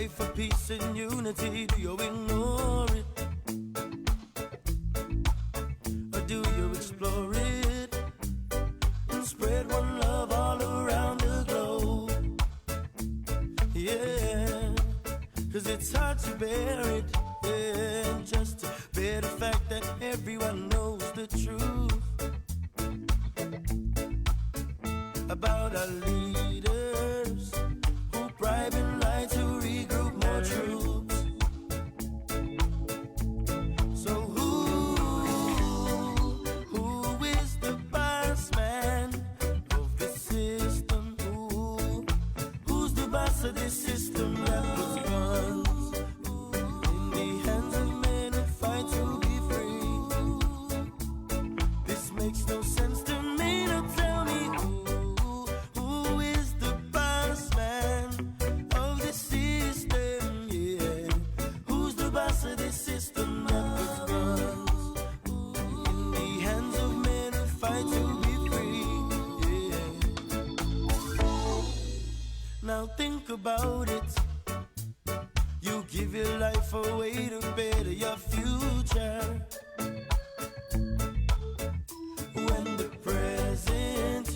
fight for peace and unity, do you ignore it? Or do you explore it and spread one love all around the globe? Yeah, 'cause it's hard to bear it, yeah, just to bear the fact that everyone knows the truth about our leaders who bribe and lie to regroup more troops. So who is the boss man of the system? Who's the boss of this system that puts guns in the hands of men who fight to be free? This makes no sense to me. Now tell me who is the boss man of the system? Yeah, who's the boss of this system that puts guns in the hands of men who fight to be free? Yeah. Now think about it. You give your life away to better your future. When the present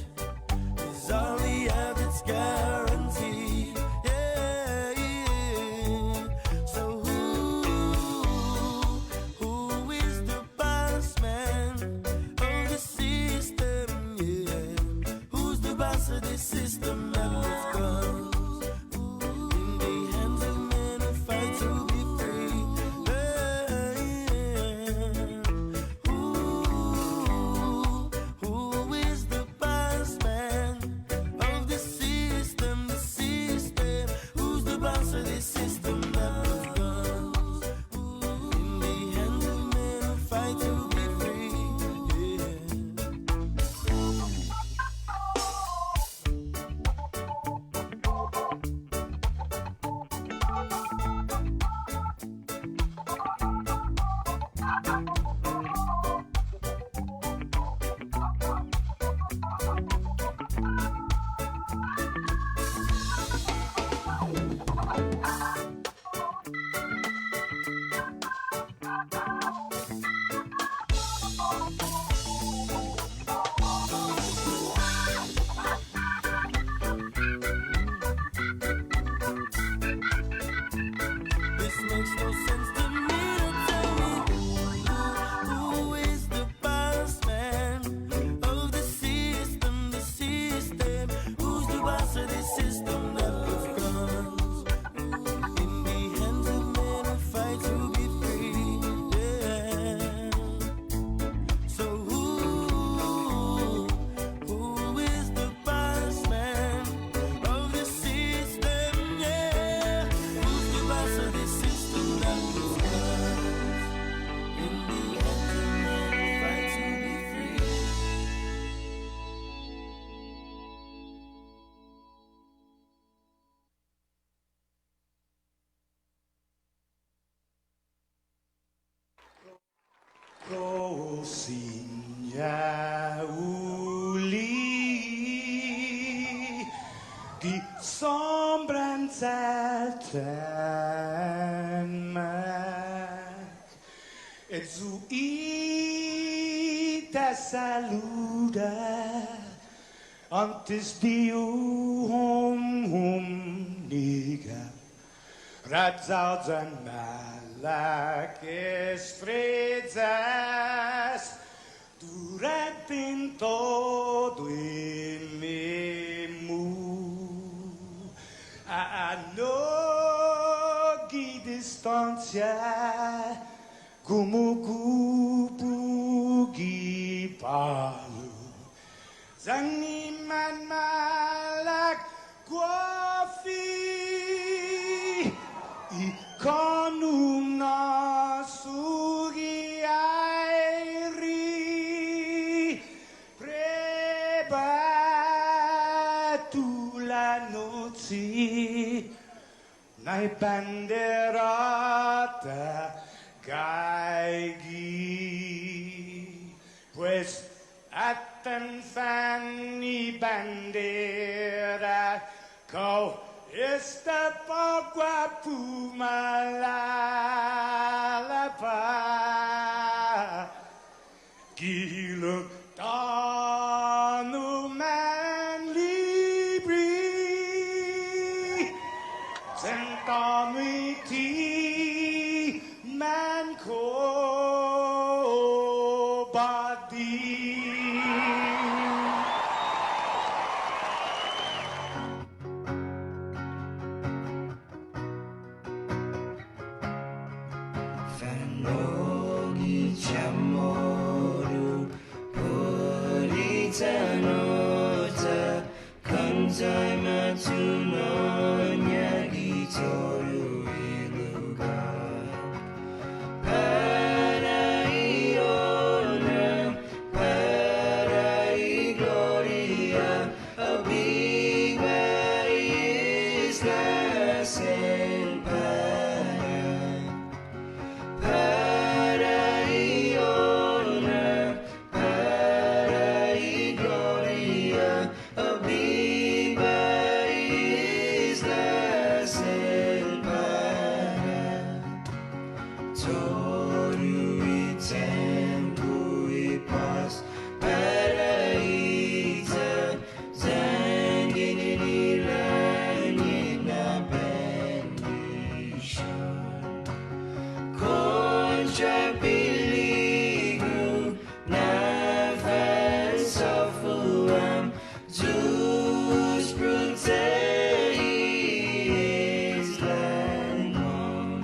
is all we have, it's guaranteed. Yeah, yeah. So who is the boss man of the system? Yeah, who's the boss of this system that puts guns in the hands of men who fight to be free? Yeah, yeah. Who is the boss man of the system? The system. Who's the boss of this system that puts guns in the hands of men who fight to be free? Yeah. This makes no sense to me. Now tell me who is the boss man of the system? The system. Who's the boss of this system that puts guns in the hands of men who fight to be free? Yeah. So who is the boss man of the system? Yeah. Who's the boss of this system that puts guns in the hands of men who fight to be free? Così uli die sombranzelten maak. Et zu i te saluda antes Dio hum niga. Ratzaut zijn malakes frezas durante in todo il memu a no distanza como kupugi palu zaniman malak guafi con una sugi airi preba tu la noci nai banderata caighi pues atan fanni bandera co es Questa fogua fuma l'alba, chi lo danno man libri, sentono i ti man cobadi. Fanogi chamoru puritanota kantai matuno nyagi toru iluga paraiona parai gloria abiba isla sen Paraiona, parai gloria, abiba isla sen para. Toru i tempo i pas paraita, zangin na bendition. Contra biligu nafan sofuam Zeus bruteis lanon.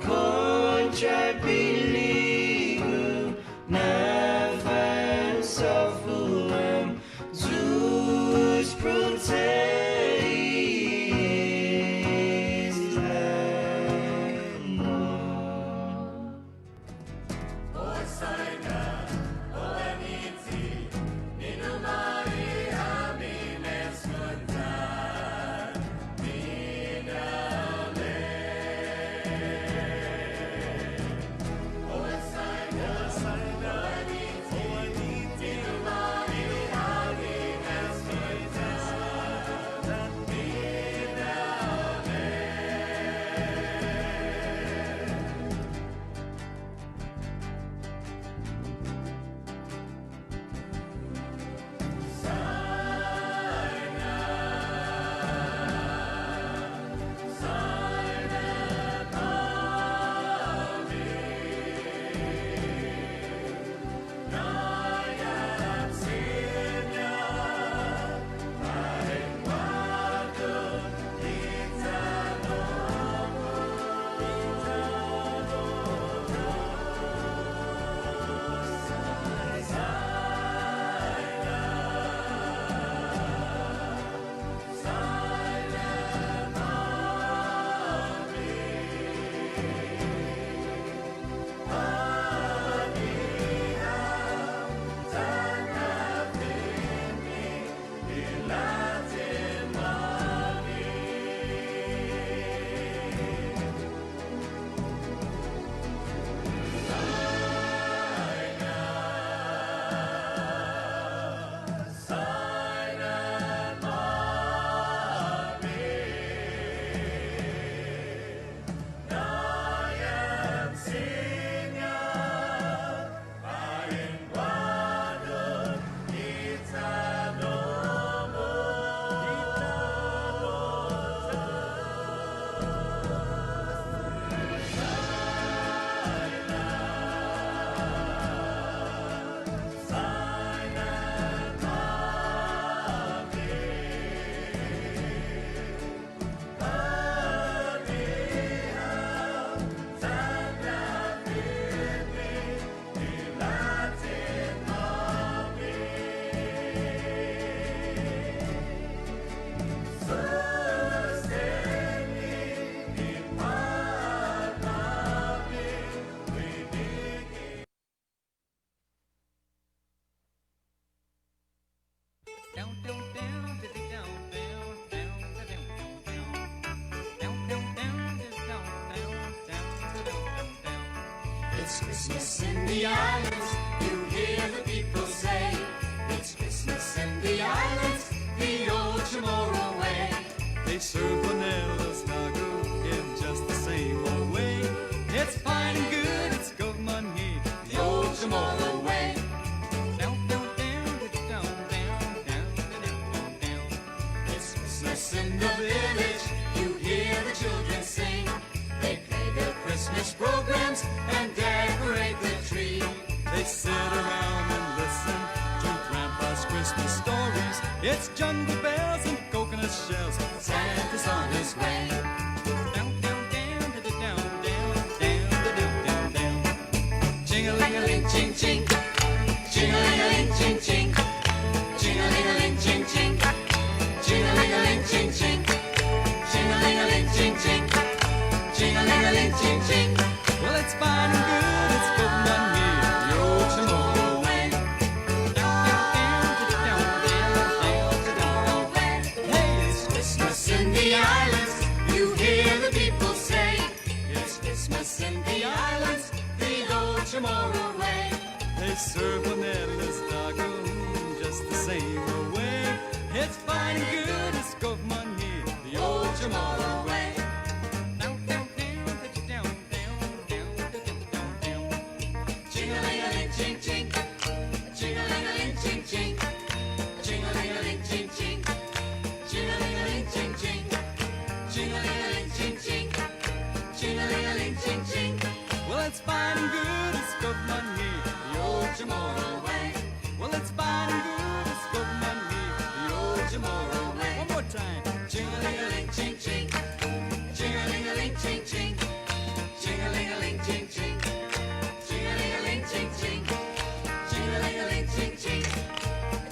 Contra biligu nafan sofuam Zeus bruteis lanon. It's Christmas in the islands, you hear the people say. It's Christmas in the islands, the old Chamorro way. They They serve vanillas lager in just the same old way. It's fine and good, it's government money, the old tomorrow way. Down, down, down, down, down, down, down, down. It's Christmas in the village, you hear the children sing. They play their Christmas programs and decorate the tree. They sit around and listen to Grandpa's Christmas stories. It's jungle bells and coconut shells. Santa's on his way. Down, down, down, down, down, down, down, down, down. Ching-a-ling-a-ling, ching, ching. Ching-a-ling-a-ling, ching, ching. Ching-a-ling-a-ling, ching, ching. Ching-a-ling-a-ling, ching, ching. Ching-a-ling-a-ling, ching, ching. Ching-a-ling-a-ling, ching, ching. Well, it's fine and good, it's good money, the old tomorrow way. Down, down, down, down, down, down, down. Hey, it's Christmas in the islands, you hear the people say. It's Christmas in the islands, the old tomorrow way. They serve vanillas lager just the same way. It's fine and good, it's good money, the old tomorrow way. Ching-a-ling-a-ling, ching, ching. Ching-a-ling-a-ling, ching, ching. Ching-a-ling-a-ling, ching, ching. Ching-a-ling-a-ling, ching, ching. Ching-a-ling-a-ling, ching, ching. Ching-a-ling-a-ling, ching, ching. Well, it's fine and good, it's good money, the old tomorrow way. Well, it's fine and good, it's good money, the old tomorrow way. One more time. Ching-a-ling-a-ling, ching, ching. Ching-a-ling-a-ling, ching, ching. Ching-a-ling-a-ling, ching, ching. Ching-a-ling-a-ling, ching, ching. Ching-a-ling-a-ling, ching, ching.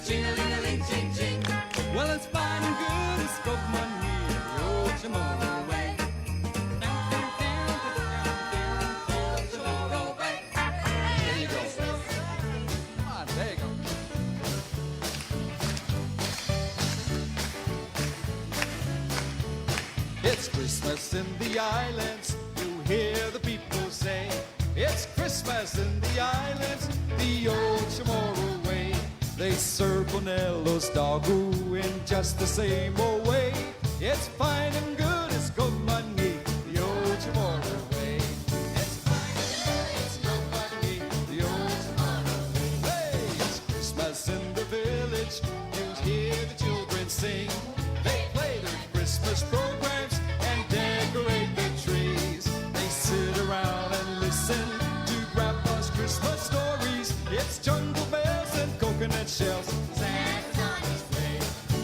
Ching-a-ling-a-ling, ching, ching. Well, it's fine and good, it's good money, the old tomorrow way. Down, down, down, down, down, tomorrow way. There you go. Come on, there you go. It's Christmas in the islands, you hear the people say. It's Christmas in the islands, the old Chamorro way. They serve Bonello's doggo in just the same old way. It's fine and good, it's good money, the old Chamorro way. It's fine and good, it's good money, the old Chamorro way. Hey, it's Christmas in the village, you hear the children sing. They play their Christmas programs and decorate the trees. They sit around and listen to Grandpa's Christmas stories. It's jungle bells and coconut shells. Santa's on his way.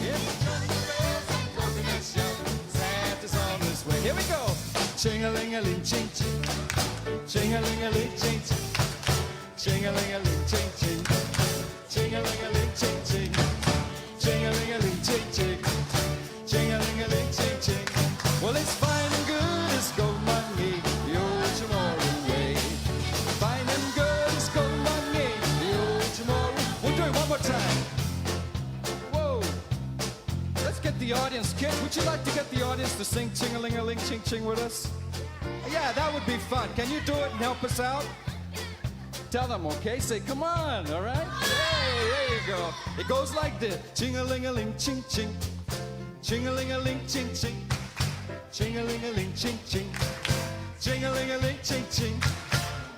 It's jungle bells and coconut shells. Santa's on his way. Here we go. Ching-a-ling-a-ling, ching, ching. Ching-a-ling-a-ling, ching, ching. Ching-a-ling-a-ling, ching, ching. Ching-a-ling-a-ling, ching, ching. Ching-a-ling-a-ling, ching, ching. Ching-a-ling-a-ling, ching, ching. Well, it's fine and good, it's gold money, the old tomorrow way. Fine and good, it's gold money, the old tomorrow. We'll do it one more time. Whoa. Let's get the audience. Kid, would you like to get the audience to sing Ching-a-ling-a-ling, ching, ching with us? Yeah, that would be fun. Can you do it and help us out? Tell them, okay? Say, come on, all right? Hey, there you go. It goes like this. Ching-a-ling-a-ling, ching, ching. Ching-a-ling-a-ling, ching, ching. Ching-a-ling-a-ling, ching, ching. Ching-a-ling-a-ling, ching, ching.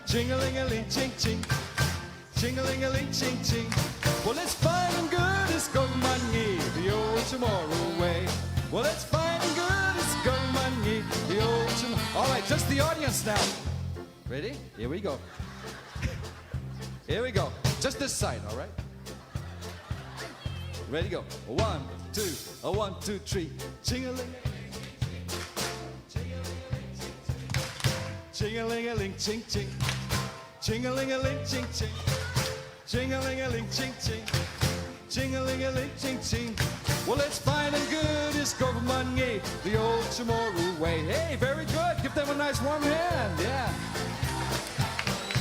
Ching-a-ling-a-ling, ching, ching. Ching-a-ling-a-ling, ching, ching. Well, it's fine and good, it's good money, the old tomorrow way. Well, it's fine and good, it's good money, the old tomorrow. All right, just the audience now. Ready? Here we go. Here we go. Just this side, all right? Ready, go. 1, 2, 1, 2, 3. Ching-a-ling. Ching-a-ling-a-ling, ching, ching. Ching-a-ling-a-ling, ching, ching. Ching-a-ling-a-ling, ching, ching. Ching-a-ling-a-ling, ching, ching. Well, it's fine and good, it's good money, the old Chamorro way. Hey, very good. Give them a nice warm hand, yeah.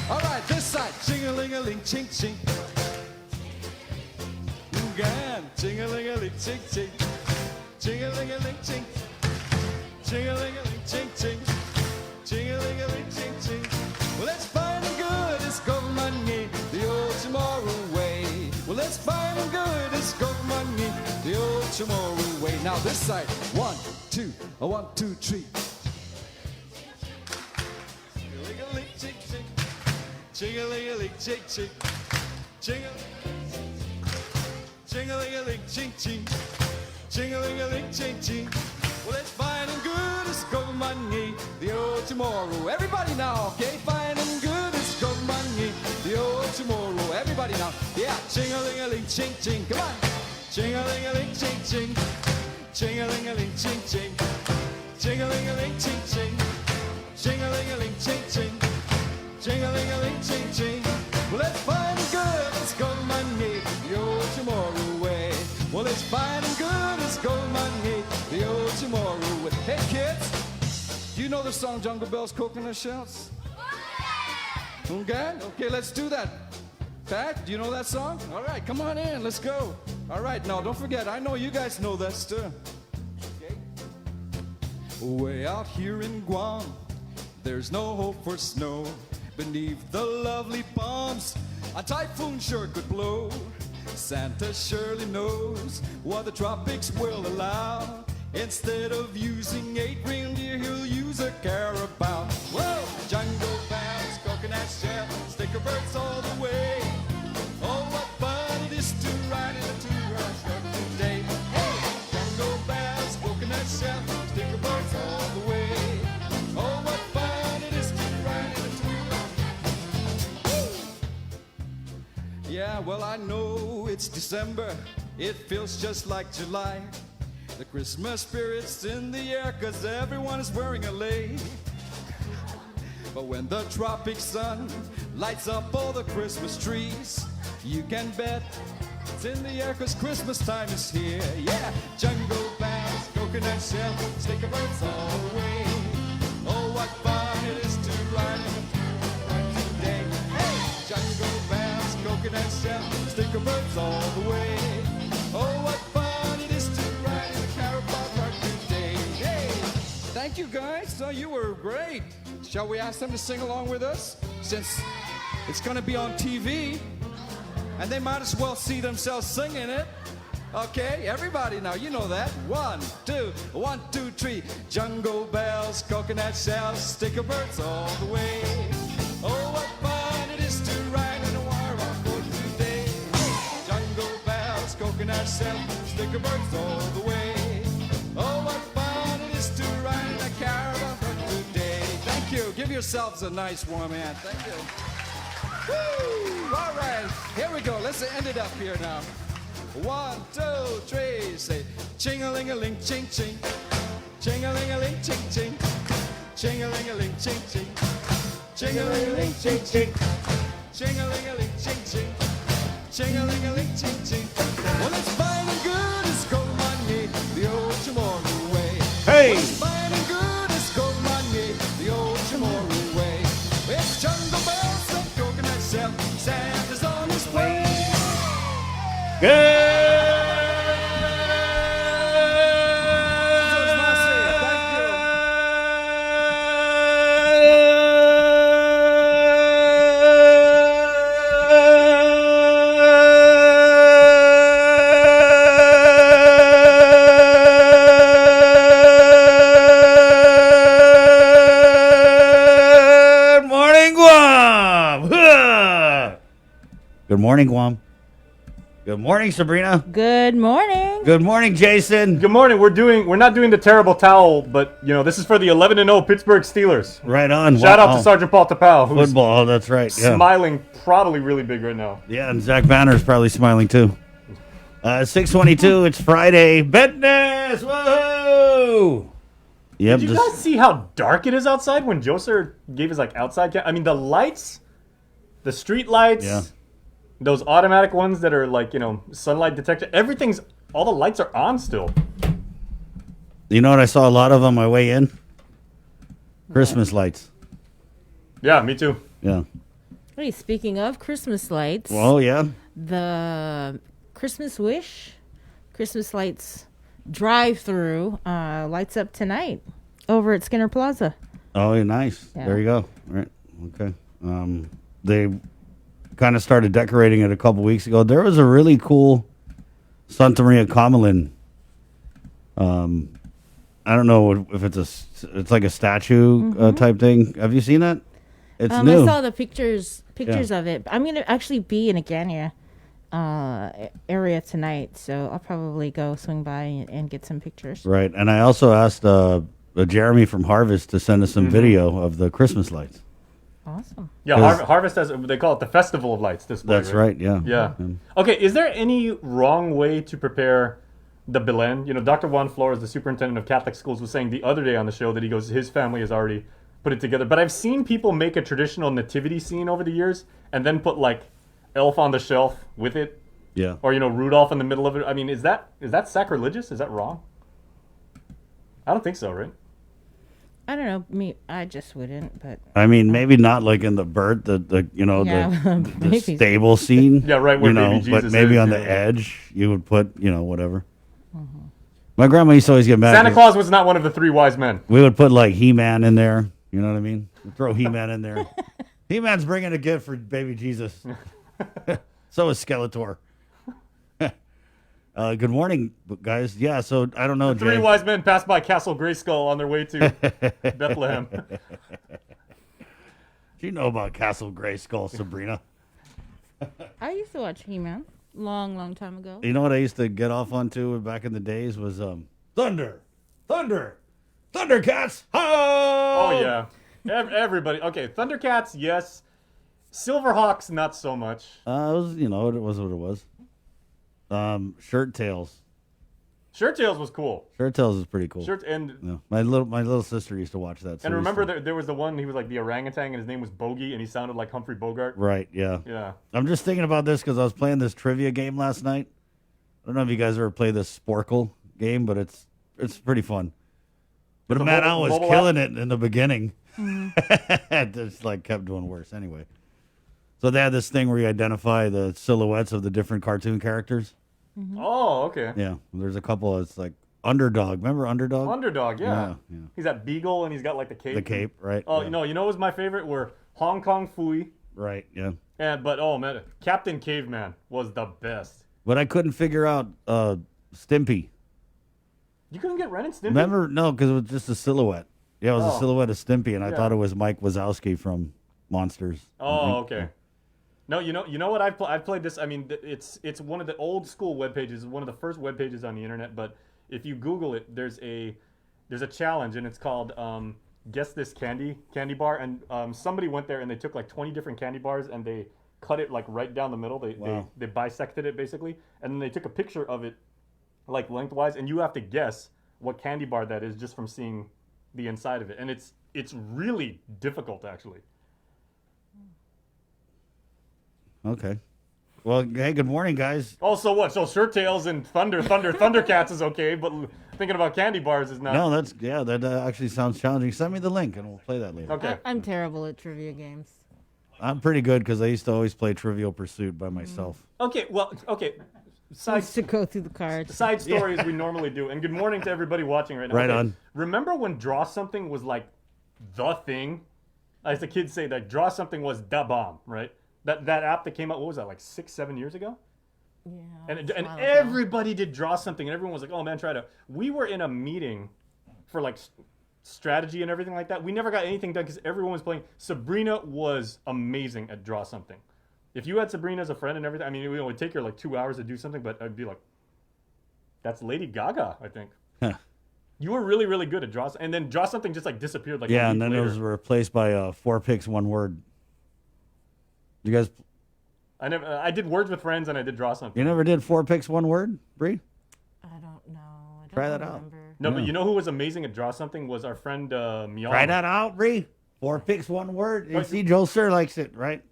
All right, this side. Ching-a-ling-a-ling, ching, ching. Again. Ching-a-ling-a-ling, ching, ching. Ching-a-ling-a-ling, ching. Ching-a-ling-a-ling, ching, ching. Ching-a-ling-a-ling, ching, ching. Well, it's fine and good, it's good money, the old Chamorro way. Well, it's fine and good, it's good money, the old Chamorro way. Now, now this side. 1, 2, 1, 2, 3. Ching-a-ling, ching, ching. Ching-a-ling-a-ling, ching, ching. Ching-a-ling-a-ling, ching, ching. Ching-a-ling-a-ling, ching, ching. Well, it's fine and good as gold money, the old tomorrow. Everybody now, okay? Fine and good as gold money, the old tomorrow. Everybody now, yeah. Ching-a-ling-a-ling, ching, ching. Come on. Ching-a-ling-a-ling, ching, ching. Ching-a-ling-a-ling, ching, ching. Ching-a-ling-a-ling, ching, ching. Ching-a-ling-a-ling, ching, ching. Ching-a-ling-a-ling, ching, ching. Well, it's fine and good as gold money, the old tomorrow way. Well, it's fine and good as gold money, the old tomorrow way. Hey, kids, do you know the song Jungle Bells, Coconut Shells? Okay, let's do that. Pat, do you know that song? All right, come on in, let's go. All right, now don't forget, I know you guys know that too. Okay. Way out here in Guam, there's no hope for snow. Beneath the lovely palms, a typhoon sure could blow. Santa surely knows what the tropics will allow. Instead of using 8 reindeer, he'll use a carabao. Whoa! Jungle bells, coconut shell, sticker birds all the way. Oh, what fun it is to ride in a two-horse truck today. Hey! Jungle bells, coconut shell, sticker birds all the way. Oh, what fun it is to ride in a two-horse. Yeah, well, I know it's December. It feels just like July. The Christmas spirit's in the air 'cause everyone is wearing a lei. But when the tropic sun lights up all the Christmas trees, you can bet it's in the air 'cause Christmas time is here. Yeah, jungle bells, coconut shell, sticker birds all the way. Oh, what fun it is to ride in a two-horse today. Hey, jungle bells, coconut shell, sticker birds all the way. Oh, what fun it is to ride in a carabao truck today. Hey, thank you guys. So you were great. Shall we ask them to sing along with us? Since it's going to be on TV, and they might as well see themselves singing it. Okay, everybody now, you know that. 1, 2, 1, 2, 3. Jungle bells, coconut shells, sticker birds all the way. Oh, what fun it is to ride in a wire rock boat today. Jungle bells, coconut shells, sticker birds all the way. Oh, what fun it is to ride in a caravan today. Thank you. Give yourselves a nice warm hand. Thank you. Woo! All right, here we go. Let's end it up here now. 1, 2, 3. Say ching-a-ling-a-ling, ching-ching. Ching-a-ling-a-ling, ching-ching. Ching-a-ling-a-ling, ching-ching. Ching-a-ling-a-ling, ching-ching. Ching-a-ling-a-ling, ching-ching. Ching-a-ling-a-ling, ching-ching. Well, it's fine and good as gold money, the old tomorrow way. Hey! Well, it's fine and good as gold money, the old tomorrow way. It's jungle bells and coconut shell, Santa's on his way. Good morning, Guam. Good morning, Sabrina. Good morning. Good morning, Jason. Good morning. We're not doing the terrible towel, but this is for the 11-0 Pittsburgh Steelers. Right on. Shout out to Sergeant Paul Tapau, who's football. Oh, that's right. Yeah. smiling probably really big right now. Yeah, and Zach Banner's probably smiling too. 6:22. It's Friday. Business. Woohoo! Yep. Did you guys see how dark it is outside when Joser gave his outside cam? I mean, the lights, the street lights. Yeah. Those automatic ones that are sunlight detected. All the lights are on still. You know what I saw a lot of on my way in? Christmas lights. Yeah, me too. Yeah. Hey, speaking of Christmas lights, Well, yeah. the Christmas lights drive-through lights up tonight over at Skinner Plaza. Oh, yeah, nice. Yeah. There you go. All right. Okay. They kind of started decorating it a couple weeks ago. There was a really cool Santa Maria Comelin I don't know if it's like a statue type thing. Have you seen that? It's new. I saw the pictures of it. I'm gonna actually be in a Ganya area tonight, so I'll probably go swing by and get some pictures. Right, and I also asked Jeremy from Harvest to send us some video of the Christmas lights. Awesome. Yeah, 'Cause- Harvest has, they call it the Festival of Lights display. That's right. Yeah. Yeah. Okay, is there any wrong way to prepare the Belen? You know, Dr. Juan Flores, the superintendent of Catholic schools, was saying the other day on the show that he goes, his family has already put it together. But I've seen people make a traditional nativity scene over the years and then put like Elf on the Shelf with it, Yeah. or Rudolph in the middle of it. I mean, is that sacrilegious? Is that wrong? I don't think so, right? I don't know. I just wouldn't, but I mean, maybe not like in the bird, the Yeah, the maybe. stable scene. Yeah, right, where baby but Jesus maybe is, on yeah. the edge, you would put whatever. My grandma used to always get mad. Santa 'cause Claus was not one of the three wise men. We would put like He-Man in there. You know what I mean? We'd throw He-Man in there. He-Man's bringing a gift for baby Jesus. So is Skeletor. Good morning, guys. Yeah, so I don't know, Three Jay. wise men passed by Castle Grayskull on their way to Bethlehem. Do you know about Castle Grayskull, Sabrina? I used to watch He-Man long time ago. You know what I used to get off onto back in the days was Thundercats. Oh yeah, everybody. Okay, Thundercats, yes. Silverhawks, not so much. It was it was what it was. Shirt Tails. Shirt Tails was cool. Shirt Tails is pretty cool. And Yeah. My little sister used to watch that. So and we used remember to- there was the one, he was like the orangutan and his name was Bogey and he sounded like Humphrey Bogart. Right, yeah. Yeah. I'm just thinking about this because I was playing this trivia game last night. I don't know if you guys ever play this Sporkle game, but it's pretty fun. But It's a man, I mobile- was mobile killing it in the beginning. It just like kept doing worse anyway. So they had this thing where you identify the silhouettes of the different cartoon characters. Oh, okay. Yeah, there's a couple. It's like Underdog. Remember Underdog? Underdog, yeah. Yeah. He's that beagle and he's got like the cape. The cape, right? Oh, yeah. you know what was my favorite were Hong Kong Fooey. Right, yeah. But oh man, Captain Caveman was the best. But I couldn't figure out Stimpy. You couldn't get Ren and Stimpy? Remember? No, because it was just a silhouette. Yeah, it was Oh. a silhouette of Stimpy, and I Yeah. thought it was Mike Wazowski from Monsters. Oh, okay. No, you know what I've played this. I mean, it's one of the old school web pages, one of the first web pages on the internet. But if you Google it, there's a challenge, and it's called Guess This Candy Bar. And somebody went there and they took like 20 different candy bars and they cut it like right down the middle. Wow. They bisected it basically, and then they took a picture of it like lengthwise, and you have to guess what candy bar that is just from seeing the inside of it. And it's really difficult actually. Okay. Well, hey, good morning, guys. Oh, so what? So Shirt Tails and Thundercats is okay, but thinking about candy bars is not. No, that actually sounds challenging. Send me the link, and we'll play that later. Okay. I'm terrible at trivia games. I'm pretty good because I used to always play Trivial Pursuit by myself. Okay. Well. Okay. I Side used to go through the cards. side stories we normally do. And good morning to everybody watching right now. Right Okay, on. Remember when Draw Something was like the thing? As the kids say, that Draw Something was the bomb, right? That app that came out. What was that? Like 6-7 years ago. Yeah. And it's a while ago. everybody did Draw Something, and everyone was like, "Oh man, try to." We were in a meeting for like strategy and everything like that. We never got anything done because everyone was playing. Sabrina was amazing at Draw Something. If you had Sabrina as a friend and everything, I mean, it would take her like 2 hours to do something, but I'd be like, "That's Lady Gaga," I think. You were really, really good at Draw, and then Draw Something just like disappeared. Like Yeah, a and week then it later. was replaced by 4 picks, 1 word. You guys, I did Words with Friends and I did Draw Something. you never did 4 picks, 1 word, Bree? I don't know. I don't Try that out. remember. No, but Yeah. you know who was amazing at Draw Something was our friend Myung. Try that out, Bree. 4 picks, 1 word. You see, Joe Sir likes it, right?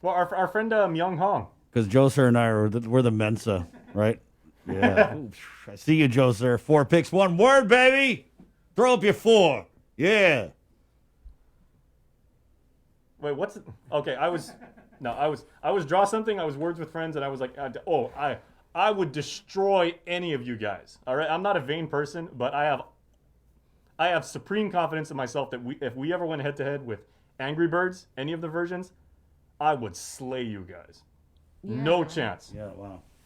Well, our friend Myung Hong. Because Joe Sir and I we're the Mensa, right? Yeah. Ooh, I see you, Joe Sir. 4 picks, 1 word, baby. Throw up your 4. Yeah. Wait, what's it? Okay? I was Draw Something. I was Words with Friends, and I was like, I would destroy any of you guys. All right, I'm not a vain person, but I have supreme confidence in myself that if we ever went head to head with Angry Birds, any of the versions, I would slay you guys. No chance. Yeah, wow.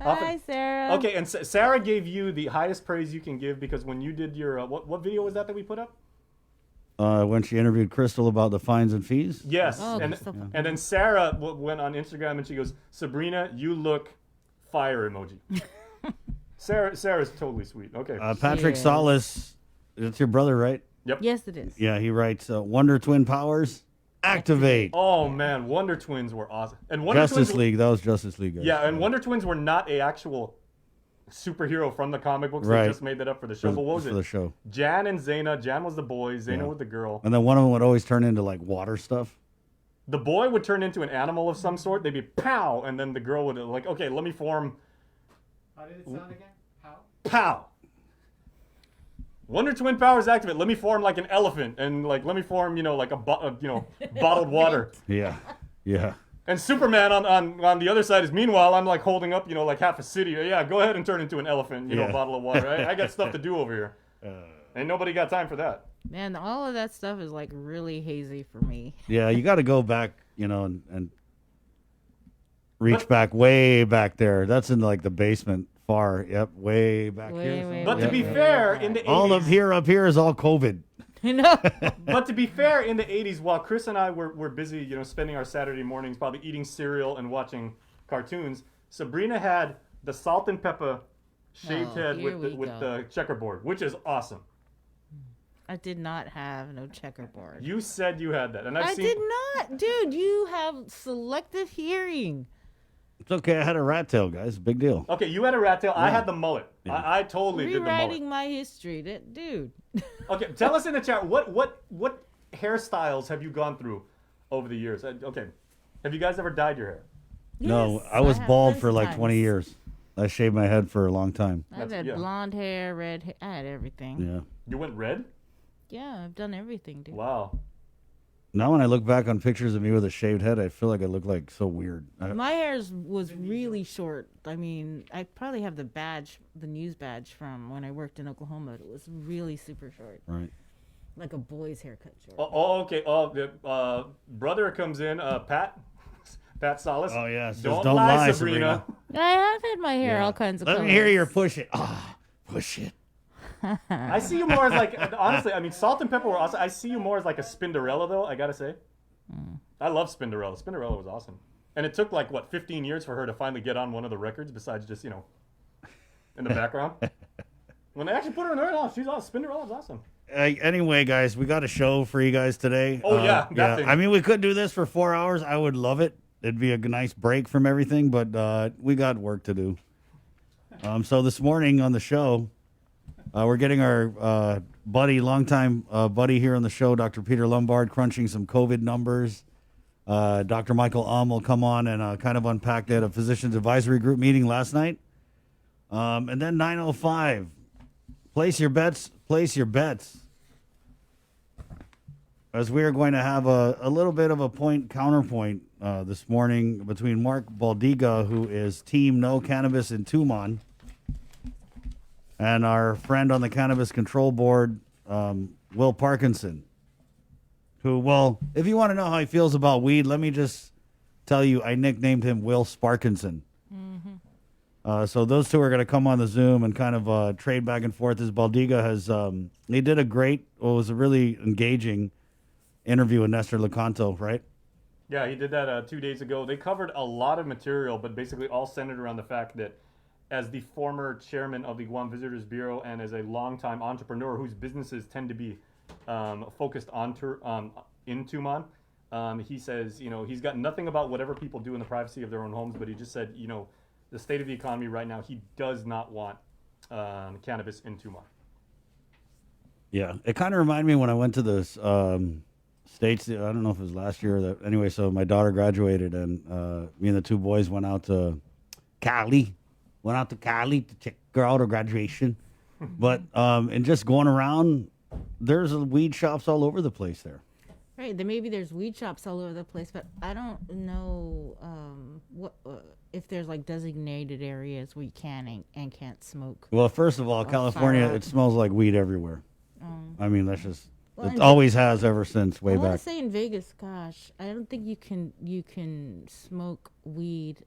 Hi, Sarah. Okay, and Sarah gave you the highest praise you can give because when you did your what video was that we put up? When she interviewed Crystal about the fines and fees. Yes, Oh, and Crystal. and then Sarah went on Instagram and she goes, "Sabrina, you look fire emoji." Sarah's totally sweet. Okay. Patrick Yes. Salas, it's your brother, right? Yep. Yes, it is. Yeah, he writes Wonder Twin Powers, activate. Oh man, Wonder Twins were awesome. And Wonder Justice Twins, League, that was Justice League. Guys. Yeah, and Wonder Twins were not a actual superhero from the comic books. Right. They just made that up for the show. But what was for it? the show. Jan and Zaina. Jan was the boy. Zaina Yeah. was the girl. And then one of them would always turn into like water stuff. The boy would turn into an animal of some sort. They'd be pow, and then the girl would like, okay, let me form How did it sound again? How? pow. Wonder Twin powers activate. Let me form like an elephant, and like let me form, like a bottled water. Yeah, yeah. And Superman on the other side is meanwhile I'm like holding up, like half a city. Yeah, go ahead and turn into an elephant, Yeah. a bottle of water. I got stuff to do over here. Ain't nobody got time for that. Man, all of that stuff is like really hazy for me. Yeah, you got to go back, and reach back way back there. That's in like the basement far. Yep, way back here. Way, But to Yep. be fair, in the 80s, All of here up here is all COVID. You know? But to be fair, in the 80s, while Chris and I were busy, spending our Saturday mornings probably eating cereal and watching cartoons, Sabrina had the salt and pepper shaved Oh, head here with we the go. checkerboard, which is awesome. I did not have no checkerboard. You said you had that, and I've I seen. did not. Dude, you have selective hearing. It's okay. I had a rat tail, guys. Big deal. Okay, you had a rat tail. I had the mullet. Yeah. I totally did the mullet. Rewriting my history. Dude. Okay, tell us in the chat what hairstyles have you gone through over the years? Okay, have you guys ever dyed your hair? No, Yes, I was have bald plenty for like times. 20 years. I shaved my head for a long time. I've That's- had yeah. blonde hair, red hair. I had everything. Yeah. You went red? Yeah, I've done everything, dude. Wow. Now when I look back on pictures of me with a shaved head, I feel like I look like so weird. My hair was really short. I mean, I probably have the news badge from when I worked in Oklahoma. It was really super short, Right. like a boy's haircut short. Okay. The brother comes in. Pat Salas. Oh, yeah, says, Don't "Don't lie, lie, Sabrina. I have had my hair Yeah. all kinds of Let colors. me hear your push it. Push it. I see you more as like honestly. I mean, salt and pepper were awesome. I see you more as like a Spinderella, though. I gotta say, I love Spinderella. Spinderella was awesome, and it took like 15 years for her to finally get on one of the records. Besides just in the background. When they actually put her in there, no, she's awesome. Spinderella's awesome. Anyway, guys, we got a show for you guys today. Oh, yeah, that thing. I mean, we could do this for 4 hours. I would love it. It'd be a nice break from everything, but we got work to do. So this morning on the show, we're getting our longtime buddy here on the show, Dr. Peter Lombard, crunching some COVID numbers. Dr. Michael will come on and kind of unpack that, a physicians advisory group meeting last night. And then 9:05, place your bets. As we are going to have a little bit of a counterpoint this morning between Mark Baldiga, who is Team No Cannabis in Tumon, and our friend on the Cannabis Control Board, Will Parkinson, who, well, if you want to know how he feels about weed, let me just tell you, I nicknamed him Will Sparkinson. So those two are going to come on the Zoom and kind of trade back and forth. As Baldiga has, he did it was a really engaging interview with Nestor Lecanto, right? Yeah, he did that 2 days ago. They covered a lot of material, but basically all centered around the fact that as the former chairman of the Guam Visitors Bureau and as a longtime entrepreneur whose businesses tend to be focused in Tumon, he says, he's got nothing about whatever people do in the privacy of their own homes, but he just said, the state of the economy right now, he does not want cannabis in Tumon. Yeah, it kind of reminded me when I went to the States. I don't know if it was last year. Anyway, so my daughter graduated, and me and the two boys went out to Cali. To check her out her graduation. But and just going around, there's weed shops all over the place there. Right, maybe there's weed shops all over the place, but I don't know what if there's like designated areas where you can and can't smoke. Well, first of all, California, fire. it smells like weed everywhere. I mean, that's just Well, it and- always has ever since way I want back. to say in Vegas, gosh, I don't think you can smoke weed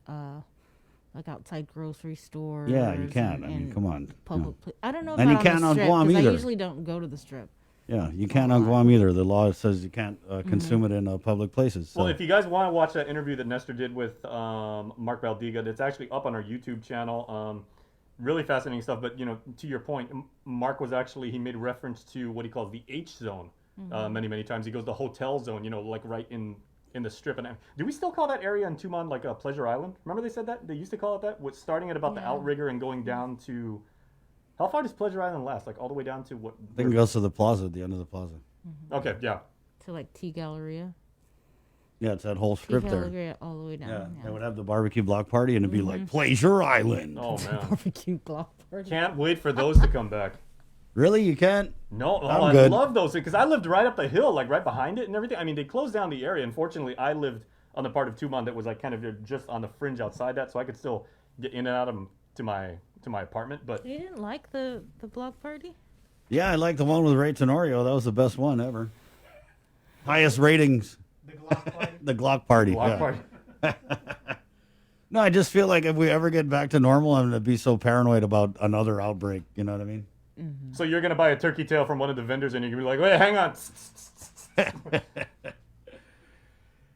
like outside grocery stores. Yeah, you can. I mean, and come on. Public. I don't know if And you on the can't on strip, Guam 'cause either. I usually don't go to the strip. Yeah, you can't on Guam either. The law says you can't consume it in public places. So. Well, if you guys want to watch that interview that Nestor did with Mark Valdiga, it's actually up on our YouTube channel. Really fascinating stuff. But to your point, Mark was actually, he made reference to what he calls the H zone many times. He goes the hotel zone, like right in the strip. And do we still call that area in Tumon like a Pleasure Island? Remember they said that? They used to call it that? With starting at about the outrigger and going down to, how far does Pleasure Island last? Like all the way down to what? I think it goes to the plaza, at the end of the plaza. Okay, yeah. To like Tea Galleria. Yeah, it's that whole Tea strip there. Galleria all the way down. Yeah, they would have the barbecue block party, and it'd be like Pleasure Island. Oh, man. Barbecue block party. Can't wait for those to come back. Really, you can't? No, I'm I good. love those because I lived right up the hill, like right behind it and everything. I mean, they closed down the area. Unfortunately, I lived on the part of Tumon that was like kind of just on the fringe outside that, so I could still get in and out of to my apartment. But You didn't like the block party? Yeah, I like the one with Ray Tenorio. That was the best one ever. Highest ratings. The Glock party. The Glock party. block yeah. party. No, I just feel like if we ever get back to normal, I'm going to be so paranoid about another outbreak. You know what I mean? So you're gonna buy a turkey tail from one of the vendors, and you're gonna be like, "Wait, hang on."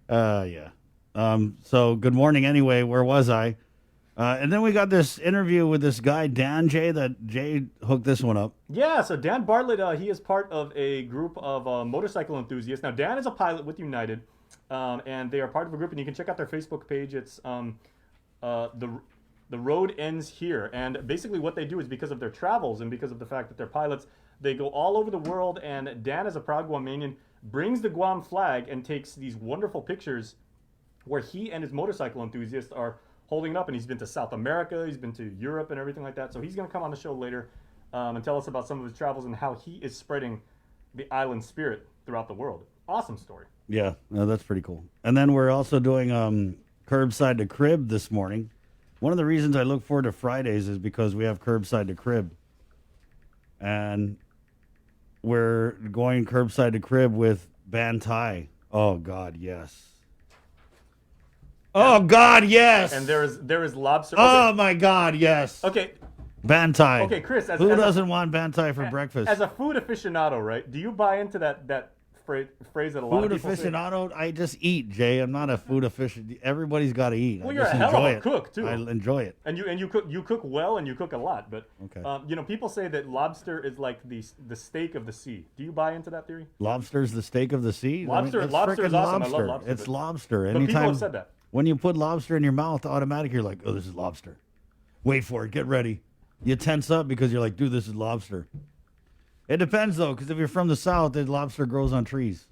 Yeah. So good morning anyway. Where was I? And then we got this interview with this guy, Dan Jay, that Jay hooked this one up. Yeah, so Dan Bartlett, he is part of a group of motorcycle enthusiasts. Now, Dan is a pilot with United, and they are part of a group, and you can check out their Facebook page. It's the Road Ends Here. And basically what they do is because of their travels and because of the fact that they're pilots, they go all over the world, and Dan, as a proud Guamanian, brings the Guam flag and takes these wonderful pictures where he and his motorcycle enthusiasts are holding it up, and he's been to South America, he's been to Europe and everything like that. So he's going to come on the show later and tell us about some of his travels and how he is spreading the island spirit throughout the world. Awesome story. Yeah, no, that's pretty cool. And then we're also doing Curbside to Crib this morning. One of the reasons I look forward to Fridays is because we have Curbside to Crib. And we're going Curbside to Crib with Bantai. Oh, God, yes. Oh, God, yes. And there is lobster. Oh, Okay. my God, yes. Okay. Bantai. Okay, Chris, Who doesn't want Bantai for breakfast? As a food aficionado, right? Do you buy into that phrase that a lot Food of people say? aficionado, I just eat, Jay. I'm not a food aficionado. Everybody's got to eat. Well, I you're just a hell enjoy of a it. cook, too. I enjoy it. And you cook well and you cook a lot, but Okay. people say that lobster is like the steak of the sea. Do you buy into that theory? Lobster's the steak of the sea. Lobster it's is frickin' awesome. I love lobster, It's but- lobster. But people have said that. When you put lobster in your mouth, automatically you're like, oh, this is lobster. Wait for it. Get ready. You tense up because you're like, dude, this is lobster. It depends, though, because if you're from the South, the lobster grows on trees.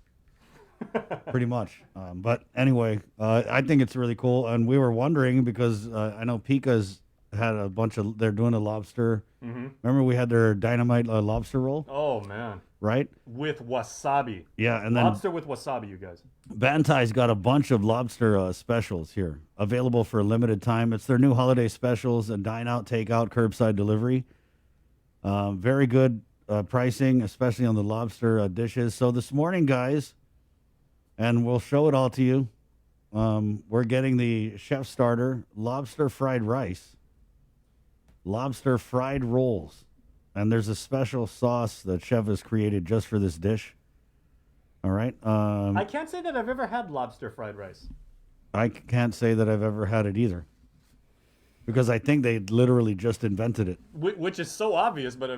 Pretty much. But anyway, I think it's really cool. And we were wondering because I know Pika's had a bunch of, they're doing a lobster. Mm-hmm. Remember we had their dynamite lobster roll, Oh man, right? with wasabi. Yeah, and then Lobster with wasabi, you guys. Bantai's got a bunch of lobster specials here available for a limited time. It's their new holiday specials, a dine out, take out, curbside delivery. Very good pricing, especially on the lobster dishes. So this morning, guys, and we'll show it all to you. We're getting the chef starter lobster fried rice, lobster fried rolls, and there's a special sauce that chef has created just for this dish. All right. I can't say that I've ever had lobster fried rice. I can't say that I've ever had it either, because I think they literally just invented it. Which is so obvious, but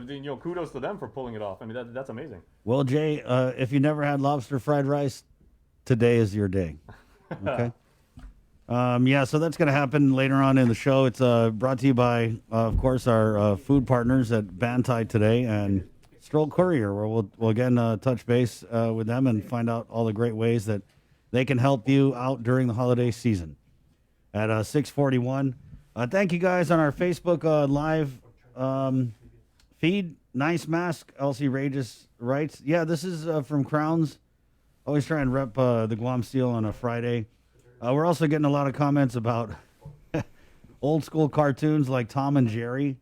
kudos to them for pulling it off. I mean, that's amazing. Well, Jay, if you never had lobster fried rice, today is your day. Okay. Yeah, so that's going to happen later on in the show. It's brought to you by, of course, our food partners at Bantai today and Stroll Courier, where we'll again touch base with them and find out all the great ways that they can help you out during the holiday season. At 6:41, thank you guys on our Facebook live feed. Nice mask, Elsie Regis writes. Yeah, this is from Crowns. Always try and rep the Guam Steel on a Friday. We're also getting a lot of comments about old school cartoons like Tom and Jerry,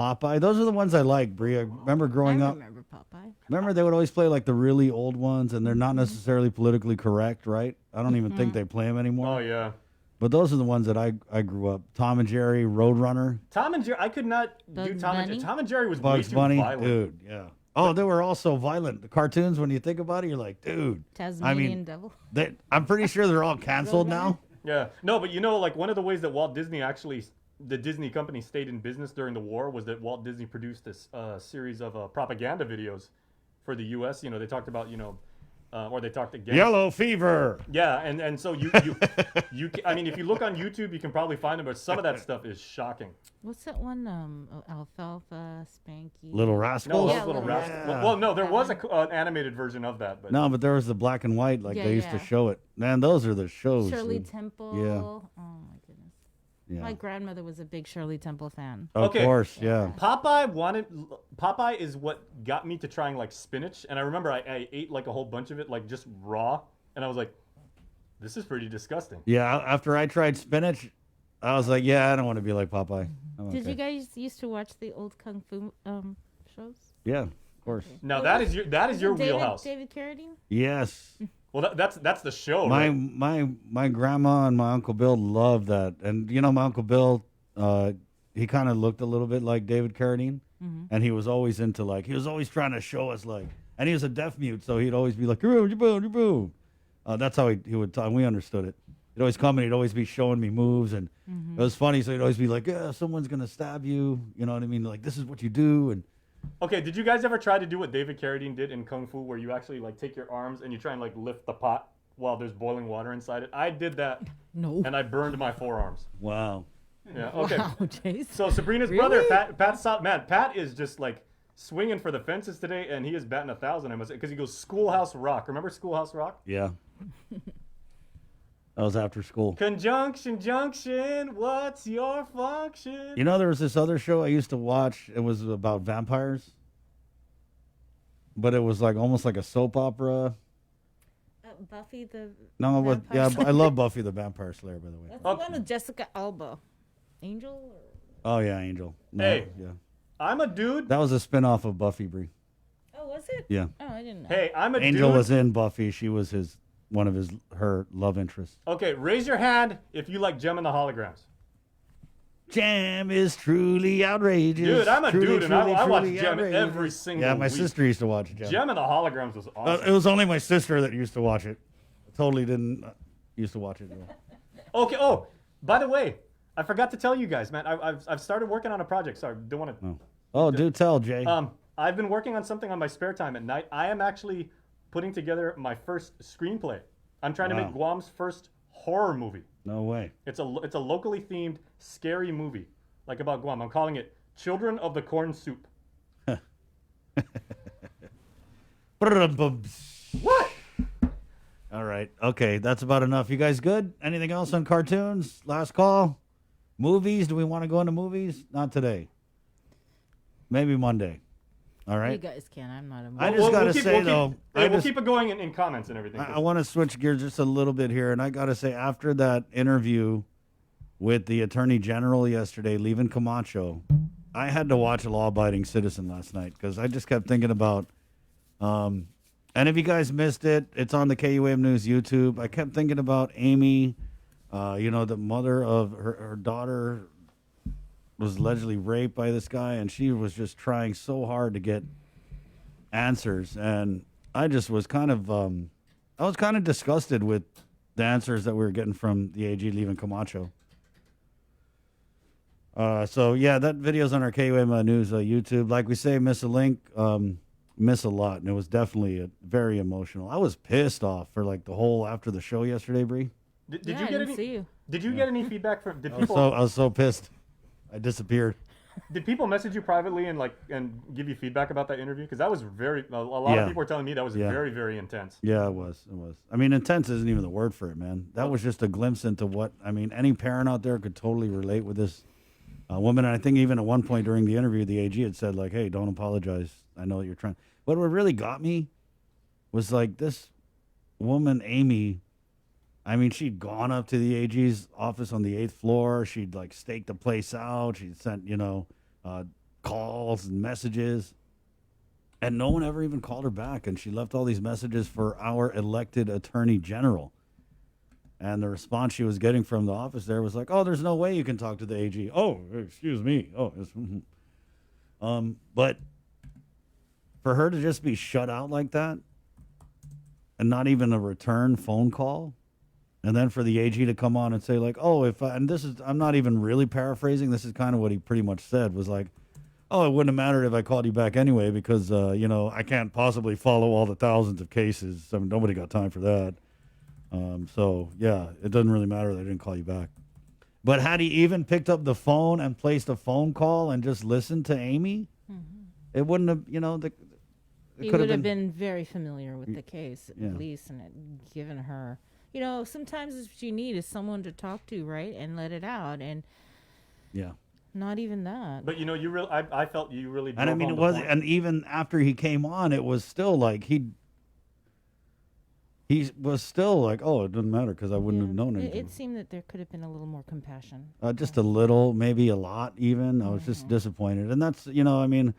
Popeye. Those are the ones I like, Bria. Remember growing up? remember Popeye. Remember they would always play like the really old ones, and they're not necessarily politically correct, right? I don't even think they play them anymore. Oh yeah. But those are the ones that I grew up. Tom and Jerry, Roadrunner, Tom and Jerry. I could not do Bugs Tom and Bunny? Jerry. Tom and Jerry was Bugs way too Bunny, violent. dude. Yeah. Oh, they were also violent. The cartoons, when you think about it, you're like, dude. Tasmanian devil. I'm pretty sure they're all canceled now. Yeah. No, but you know, like one of the ways that Walt Disney actually, the Disney company stayed in business during the war was that Walt Disney produced this series of propaganda videos for the U.S. You know, they talked about, or they talked against. Yellow fever. Yeah, and so I mean, if you look on YouTube, you can probably find them, but some of that stuff is shocking. What's that one? Alfalfa, Spanky. Little No, Rascals. Yeah, those little Little rascals. Rascals. Well, no, there was an animated version of that, but No, but there was the black and white, like Yeah, they used to yeah. show it. Man, those are the shows. Shirley dude. Temple. Yeah. Oh my goodness. Yeah. My grandmother was a big Shirley Temple fan. Of Okay. course, yeah. Popeye is what got me to trying like spinach, and I remember I ate like a whole bunch of it like just raw, and I was like, this is pretty disgusting. Yeah, after I tried spinach, I was like, yeah, I don't want to be like Popeye. I'm Did okay. you guys used to watch the old kung fu shows? Yeah, of course. Now that is your wheelhouse. David Carradine. Yes. Well, that's the show. My right? my grandma and my Uncle Bill loved that. And my Uncle Bill, he kind of looked a little bit like David Carradine. And he was always into he was always trying to show us and he was a deaf mute, so he'd always be like, boo. That's how he would talk. We understood it. He'd always come and he'd always be showing me moves, and it was funny. So he'd always be like, yeah, someone's going to stab you. You know what I mean? Like, this is what you do. And Okay, did you guys ever try to do what David Carradine did in Kung Fu, where you actually take your arms and you try and lift the pot while there's boiling water inside it? I did that, No. and I burned my forearms. wow. Yeah. Okay. Wow, Jason. So Sabrina's brother, Pat is just swinging for the fences today, and he is batting 1,000. I must say, because he goes Schoolhouse Rock. Remember Schoolhouse Rock? Yeah. That was after school. Conjunction, junction. What's your function? You know, there was this other show I used to watch. It was about vampires, but it was almost like a soap opera. Buffy the. No, but Vampire yeah, Slayer. I love Buffy the Vampire Slayer, by the way. That's the one with Jessica Alba. Angel. Or... Oh yeah, Angel. No, Hey. yeah, I'm a dude. that was a spin-off of Buffy, Brie. Oh, was it? Yeah, Oh, I didn't know. Hey, I'm a Angel dude. was in Buffy. She was her love interest. Okay, raise your hand if you like Gem and the Holograms. Jam is truly outrageous. Dude, I'm a Truly, dude, and truly, I watch truly Gem outrageous. every single Yeah, my week. sister used to watch Gem. Gem and the Holograms was awesome. It was only my sister that used to watch it. I totally didn't used to watch it. Okay. Oh, by the way, I forgot to tell you guys, man. I've started working on a project. Sorry, don't want to. Oh, do tell, Jay. I've been working on something on my spare time at night. I am actually putting together my first screenplay. I'm trying to Wow. make Guam's first horror movie. No way. It's a locally themed scary movie, about Guam. I'm calling it Children of the Corn Soup. What? All right. Okay, that's about enough. You guys good? Anything else on cartoons? Last call? Movies? Do we want to go into movies? Not today. Maybe Monday. All You right. guys can. I'm not a. I just gotta say, though, we'll keep it going in comments and everything. I want to switch gears just a little bit here, and I got to say, after that interview with the Attorney General yesterday, leaving Camacho, I had to watch A Law-Abiding Citizen last night because I just kept thinking about, and if you guys missed it, it's on the KUAM News YouTube. I kept thinking about Amy, the mother of her daughter was allegedly raped by this guy, and she was just trying so hard to get answers, and I just was kind of disgusted with the answers that we were getting from the AG leaving Camacho. So yeah, that video's on our KUM News YouTube. Like we say, miss a link, miss a lot, and it was definitely very emotional. I was pissed off for the whole after the show yesterday, Bree. Did Yeah, you I get didn't any? see you. Did you get any feedback from? Did I people? was so pissed. I disappeared. Did people message you privately and give you feedback about that interview? Because that was a lot Yeah. of people are telling me that was Yeah. very, very intense. Yeah, it was. It was. I mean, intense isn't even the word for it, man. That was just a glimpse into what, any parent out there could totally relate with this woman. And I think even at one point during the interview, the AG had said, hey, don't apologize. I know that you're trying. But what really got me was this woman, Amy, she'd gone up to the AG's office on the 8th floor. She'd staked the place out. She'd sent, calls and messages. And no one ever even called her back. And she left all these messages for our elected attorney general. And the response she was getting from the office there was like, "Oh, there's no way you can talk to the AG." "Oh, excuse me." "Oh, it's, but for her to just be shut out like that, and not even a return phone call, and then for the AG to come on and say like, "Oh, if I," and this is, I'm not even really paraphrasing. This is kind of what he pretty much said, was like, "Oh, it wouldn't have mattered if I called you back anyway, because I can't possibly follow all the thousands of cases. I mean, nobody got time for that. So yeah, it doesn't really matter that I didn't call you back." But had he even picked up the phone and placed a phone call and just listened to Amy, it wouldn't have, He would have been very familiar with the case, Yeah. at least, and it given her, sometimes what you need is someone to talk to, right, and let it out, and yeah. not even that. But you really, I felt you really. And I drove mean, home it the was, point. and even after he came on, it was still like he was still like, "Oh, it doesn't matter because I wouldn't have known It, anything." it seemed that there could have been a little more compassion. Just a little, maybe a lot even. I was just disappointed. And that's, I mean,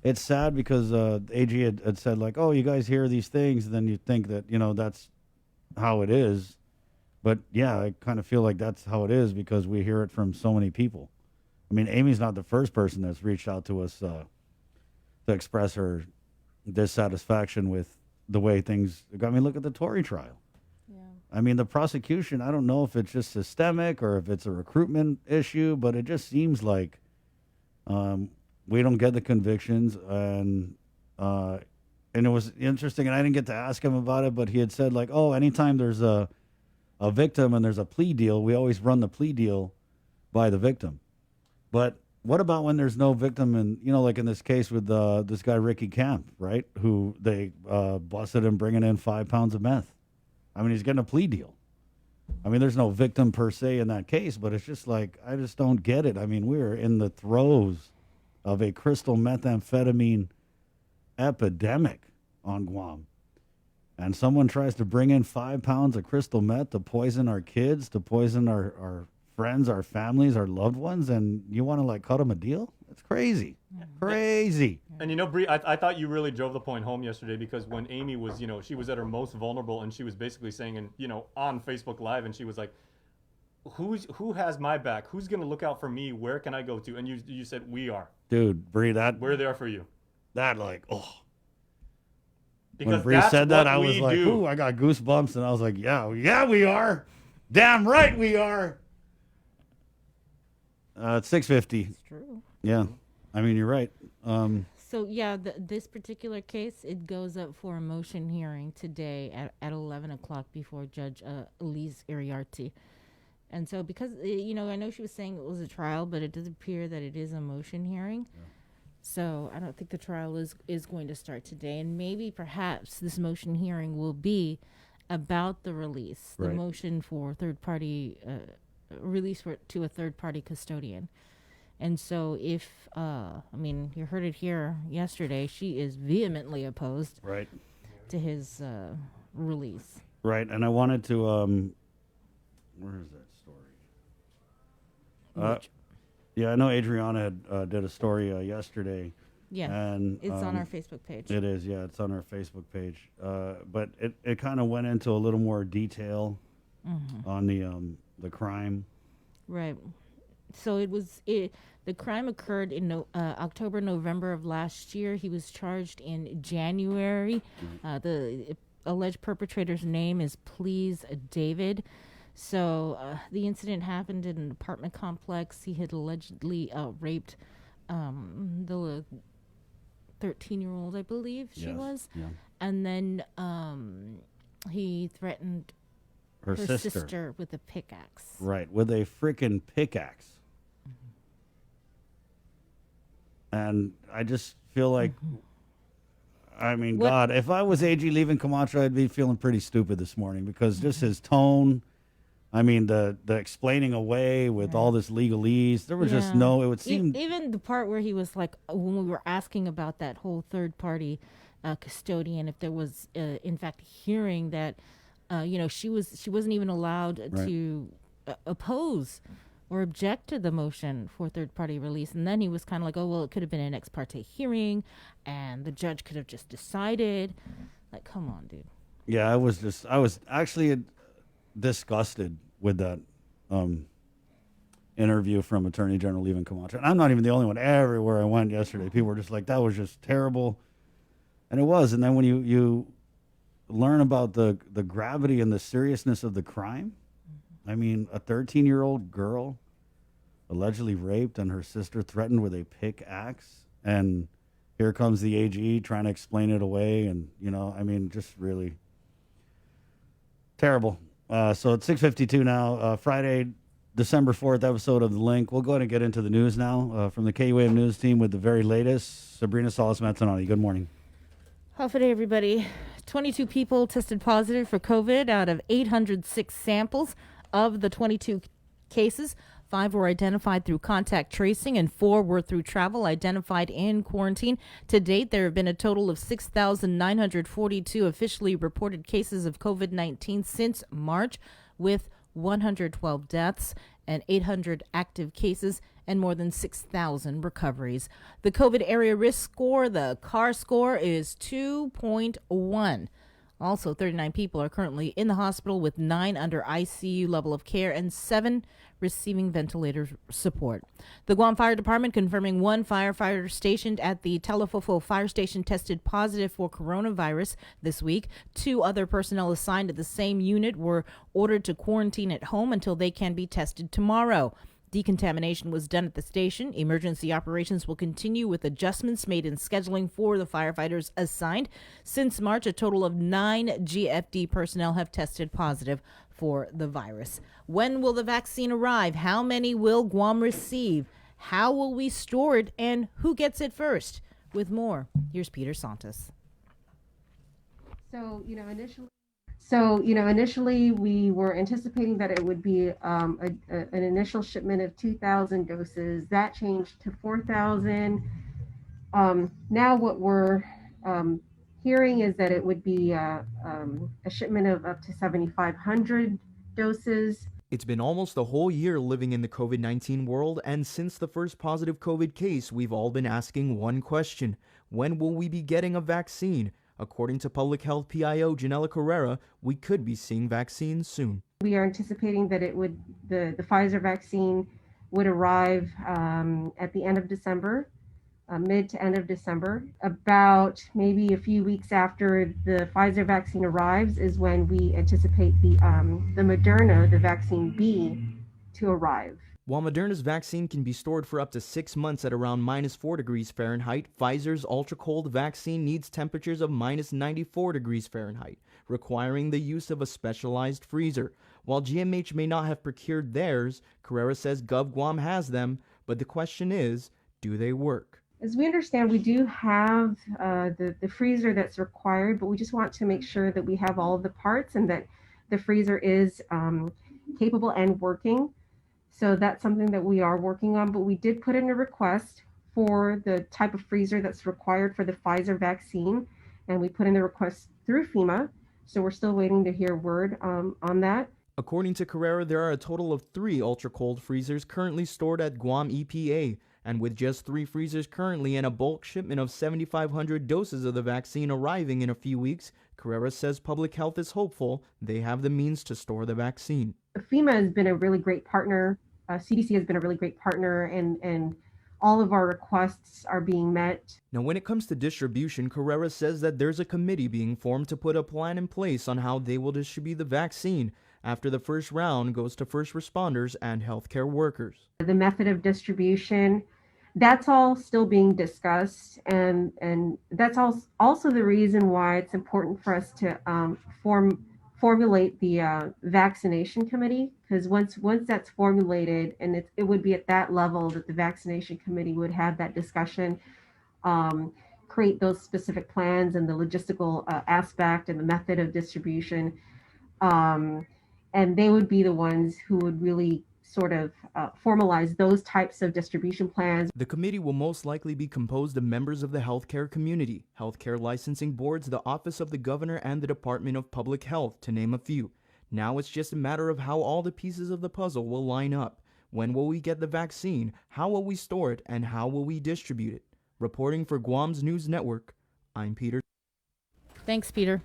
it's sad because AG had said like, "Oh, you guys hear these things," and then you think that, that's how it is. But yeah, I kind of feel like that's how it is because we hear it from so many people. I mean, Amy's not the first person that's reached out to us to express her dissatisfaction with the way things. I mean, look at the Tory trial. Yeah. I mean, the prosecution, I don't know if it's just systemic or if it's a recruitment issue, but it just seems like we don't get the convictions. And it was interesting, and I didn't get to ask him about it, but he had said, like, "Oh, anytime there's a victim and there's a plea deal, we always run the plea deal by the victim." But what about when there's no victim? And, like in this case with this guy, Ricky Camp, right? Who they busted him bringing in 5 pounds of meth. I mean, he's getting a plea deal. I mean, there's no victim per se in that case, but it's just like, I just don't get it. I mean, we're in the throes of a crystal methamphetamine epidemic on Guam. And someone tries to bring in 5 pounds of crystal meth to poison our kids, to poison our friends, our families, our loved ones, and you want to like cut them a deal? It's crazy. Crazy. And Bree, I thought you really drove the point home yesterday because when Amy was, she was at her most vulnerable and she was basically saying, and on Facebook Live, and she was like, who has my back? Who's gonna look out for me? Where can I go to? And you said we are. Dude, Bree, We're there for you. When Because Bree that's said that, what I was we like, do. "Ooh, I got goosebumps," and I was like, yeah, we are. Damn right we are. It's 6:50. It's true. Yeah, I mean, you're right. So yeah, this particular case, it goes up for a motion hearing today at 11 o'clock before Judge Elise Iriarte. And so because, I know she was saying it was a trial, but it does appear that it is a motion hearing. Yeah. So I don't think the trial is going to start today. And maybe perhaps this motion hearing will be about the release, the Right. motion for third-party release to a third-party custodian. And so if, you heard it here yesterday, she is vehemently opposed Right. to his release. Right, and I wanted to, where is that story? Which- Yeah, I know Adriana had, did a story yesterday. Yeah, And it's on our Facebook page. It is, yeah, it's on our Facebook page. But it kind of went into a little more detail on the crime. Right. So the crime occurred in October, November of last year. He was charged in January. The alleged perpetrator's name is Please David. So the incident happened in an apartment complex. He had allegedly raped the 13-year-old, I believe she Yes, was. yeah. And then he threatened Her her sister. sister with a pickaxe. Right, with a freaking pickaxe. And I just feel like, I mean, What- God, if I was AG leaving Camacho, I'd be feeling pretty stupid this morning because just his tone, I mean, the explaining away with all this legalese, there was just Yeah. no, it would seem, Even the part where he was like, when we were asking about that whole third party custodian, if there was, in fact, hearing that, she wasn't even allowed Right. to oppose or object to the motion for third party release. And then he was kind of like, oh, well, it could have been an ex parte hearing and the judge could have just decided. Like, come on, dude. yeah, I was actually, disgusted with that interview from Attorney General Levin Camacho. And I'm not even the only one. Everywhere I went yesterday, people were just like, that was just terrible. And it was. And then when you learn about the gravity and the seriousness of the crime, I mean, a 13-year-old girl allegedly raped and her sister threatened with a pickaxe. And here comes the AG trying to explain it away. And, I mean, just really terrible. So it's 6:52 now, Friday, December 4th episode of The Link. We'll go ahead and get into the news now from the KUAM news team with the very latest. Sabrina Salas-Mazzanotti, good morning. Hello, everybody. 22 people tested positive for COVID out of 806 samples. Of the 22 cases, 5 were identified through contact tracing and 4 were through travel identified in quarantine. To date, there have been a total of 6,942 officially reported cases of COVID-19 since March, with 112 deaths and 800 active cases and more than 6,000 recoveries. The COVID area risk score, the CAR score, is 2.1. Also, 39 people are currently in the hospital, with 9 under ICU level of care and 7 receiving ventilator support. The Guam Fire Department confirming 1 firefighter stationed at the Talafofo Fire Station tested positive for coronavirus this week. 2 other personnel assigned to the same unit were ordered to quarantine at home until they can be tested tomorrow. Decontamination was done at the station. Emergency operations will continue with adjustments made in scheduling for the firefighters assigned. Since March, a total of 9 GFD personnel have tested positive for the virus. When will the vaccine arrive? How many will Guam receive? How will we store it? And who gets it first? With more, here's Peter Santos. Initially we were anticipating that it would be an initial shipment of 2,000 doses. That changed to 4,000. Now what we're hearing is that it would be a shipment of up to 7,500 doses. It's been almost a whole year living in the COVID-19 world, and since the first positive COVID case, we've all been asking one question: when will we be getting a vaccine? According to Public Health PIO Janela Carrera, we could be seeing vaccines soon. We are anticipating that the Pfizer vaccine would arrive at the end of December, mid to end of December. About maybe a few weeks after the Pfizer vaccine arrives is when we anticipate the Moderna, the vaccine B, to arrive. While Moderna's vaccine can be stored for up to 6 months at around -4 degrees Fahrenheit, Pfizer's ultra-cold vaccine needs temperatures of -94 degrees Fahrenheit, requiring the use of a specialized freezer. While GMH may not have procured theirs, Carrera says GovGuam has them, but the question is, do they work? As we understand, we do have the freezer that's required, but we just want to make sure that we have all of the parts and that the freezer is capable and working. So that's something that we are working on, but we did put in a request for the type of freezer that's required for the Pfizer vaccine, and we put in the request through FEMA. So we're still waiting to hear word on that. According to Carrera, there are a total of 3 ultra-cold freezers currently stored at Guam EPA, and with just 3 freezers currently and a bulk shipment of 7,500 doses of the vaccine arriving in a few weeks, Carrera says public health is hopeful they have the means to store the vaccine. FEMA has been a really great partner. CDC has been a really great partner, and all of our requests are being met. Now, when it comes to distribution, Carrera says that there's a committee being formed to put a plan in place on how they will distribute the vaccine after the first round goes to first responders and healthcare workers. The method of distribution, that's all still being discussed, and that's also the reason why it's important for us to formulate the vaccination committee, because once that's formulated, and it would be at that level that the vaccination committee would have that discussion, create those specific plans and the logistical aspect and the method of distribution, and they would be the ones who would really sort of formalize those types of distribution plans. The committee will most likely be composed of members of the healthcare community, healthcare licensing boards, the Office of the Governor, and the Department of Public Health, to name a few. Now it's just a matter of how all the pieces of the puzzle will line up. When will we get the vaccine? How will we store it? And how will we distribute it? Reporting for Guam's News Network, I'm Peter. Thanks, Peter.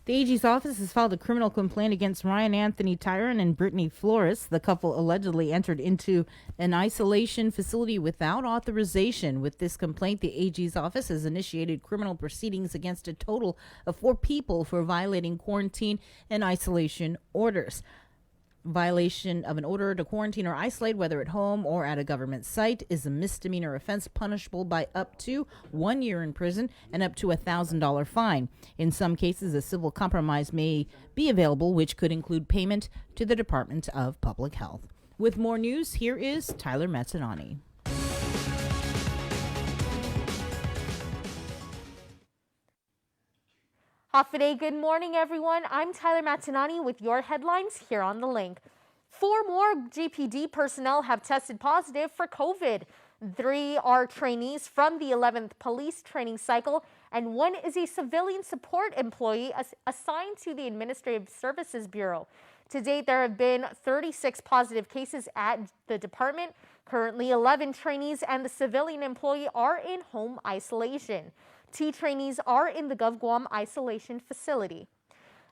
The AG's office has filed a criminal complaint against Ryan Anthony Tyron and Brittany Flores. The couple allegedly entered into an isolation facility without authorization. With this complaint, the AG's office has initiated criminal proceedings against a total of 4 people for violating quarantine and isolation orders. Violation of an order to quarantine or isolate, whether at home or at a government site, is a misdemeanor offense punishable by up to 1 year in prison and up to $1,000 fine. In some cases, a civil compromise may be available, which could include payment to the Department of Public Health. With more news, here is Tyler Mazzanani. Hafaday, good morning, everyone. I'm Tyler Mazzanani with your headlines here on The Link. 4 more GPD personnel have tested positive for COVID. 3 are trainees from the 11th police training cycle, and 1 is a civilian support employee assigned to the Administrative Services Bureau. To date, there have been 36 positive cases at the department. Currently, 11 trainees and the civilian employee are in home isolation. 2 trainees are in the GovGuam isolation facility.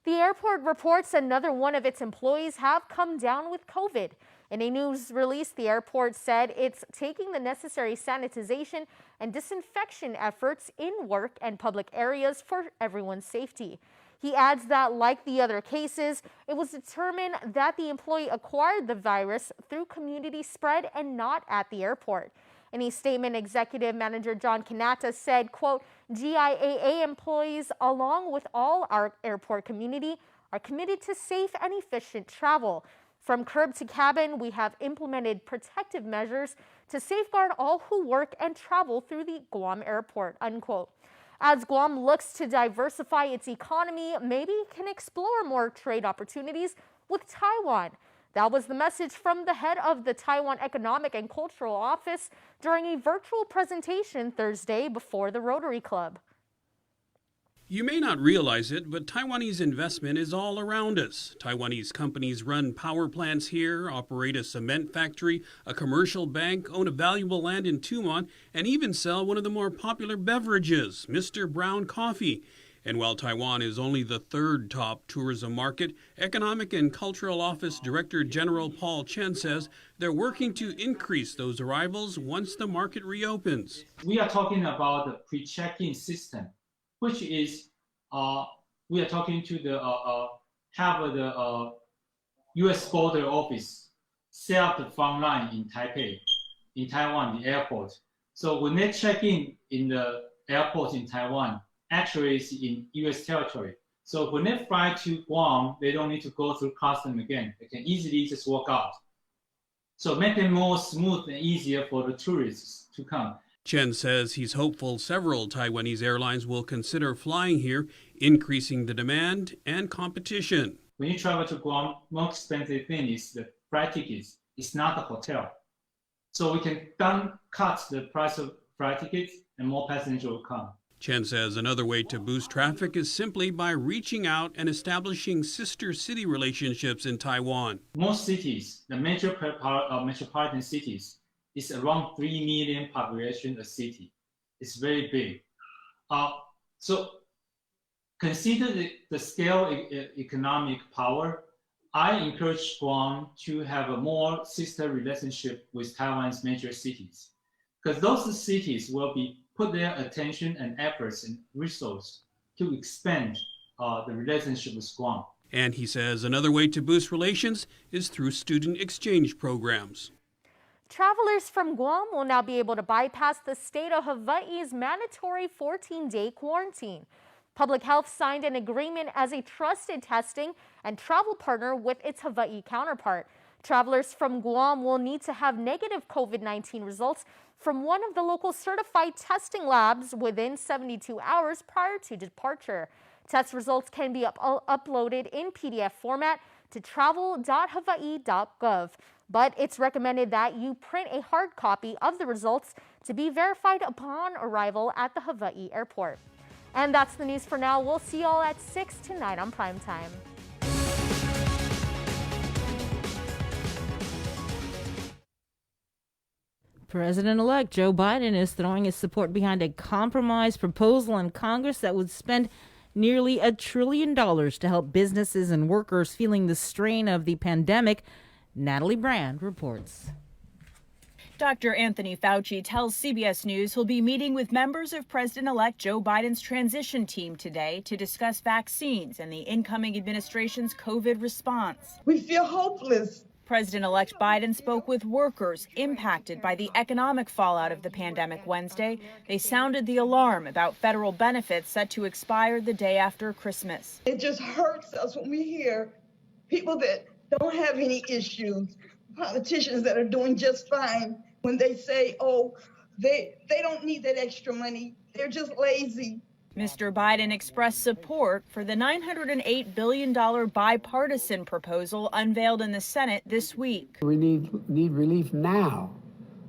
The airport reports another one of its employees have come down with COVID. In a news release, the airport said it's taking the necessary sanitization and disinfection efforts in work and public areas for everyone's safety. He adds that, like the other cases, it was determined that the employee acquired the virus through community spread and not at the airport. In a statement, Executive Manager John Kanata said, quote, GIAA employees, along with all our airport community, are committed to safe and efficient travel. From curb to cabin, we have implemented protective measures to safeguard all who work and travel through the Guam airport, unquote. As Guam looks to diversify its economy, maybe it can explore more trade opportunities with Taiwan. That was the message from the head of the Taiwan Economic and Cultural Office during a virtual presentation Thursday before the Rotary Club. You may not realize it, but Taiwanese investment is all around us. Taiwanese companies run power plants here, operate a cement factory, a commercial bank, own a valuable land in Tumon, and even sell one of the more popular beverages, Mr. Brown Coffee. And while Taiwan is only the 3rd top tourism market, Economic and Cultural Office Director General Paul Chen says they're working to increase those arrivals once the market reopens. We are talking about the pre-check-in system, which is we are talking to the have the U.S. border office set up the front line in Taipei, in Taiwan, the airport. So when they check in the airport in Taiwan, actually it's in U.S. territory. So when they fly to Guam, they don't need to go through customs again. They can easily just walk out. So make it more smooth and easier for the tourists to come. Chen says he's hopeful several Taiwanese airlines will consider flying here, increasing the demand and competition. When you travel to Guam, most expensive thing is the flight tickets. It's not the hotel. So we can cut the price of flight tickets and more passengers will come. Chen says another way to boost traffic is simply by reaching out and establishing sister city relationships in Taiwan. Most cities, the major metropolitan cities, is around 3 million population a city. It's very big. So consider the scale economic power. I encourage Guam to have a more sister relationship with Taiwan's major cities, because those cities will be put their attention and efforts and resources to expand the relationship with Guam. And he says another way to boost relations is through student exchange programs. Travelers from Guam will now be able to bypass the state of Hawaii's mandatory 14-day quarantine. Public Health signed an agreement as a trusted testing and travel partner with its Hawaii counterpart. Travelers from Guam will need to have negative COVID-19 results from one of the local certified testing labs within 72 hours prior to departure. Test results can be uploaded in PDF format to travel.hawaii.gov, but it's recommended that you print a hard copy of the results to be verified upon arrival at the Hawaii airport. And that's the news for now. We'll see y'all at 6 tonight on Primetime. President-elect Joe Biden is throwing his support behind a compromise proposal in Congress that would spend nearly $1 trillion to help businesses and workers feeling the strain of the pandemic. Natalie Brand reports. Dr. Anthony Fauci tells CBS News he'll be meeting with members of President-elect Joe Biden's transition team today to discuss vaccines and the incoming administration's COVID response. We feel hopeless. President-elect Biden spoke with workers impacted by the economic fallout of the pandemic Wednesday. They sounded the alarm about federal benefits set to expire the day after Christmas. It just hurts us when we hear people that don't have any issues, politicians that are doing just fine, when they say, oh, they don't need that extra money. They're just lazy. Mr. Biden expressed support for the $908 billion bipartisan proposal unveiled in the Senate this week. We need relief now.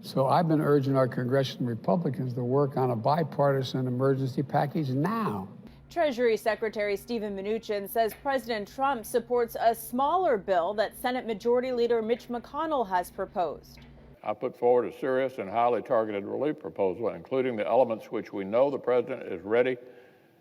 So I've been urging our congressional Republicans to work on a bipartisan emergency package now. Treasury Secretary Steven Mnuchin says President Trump supports a smaller bill that Senate Majority Leader Mitch McConnell has proposed. I put forward a serious and highly targeted relief proposal, including the elements which we know the president is ready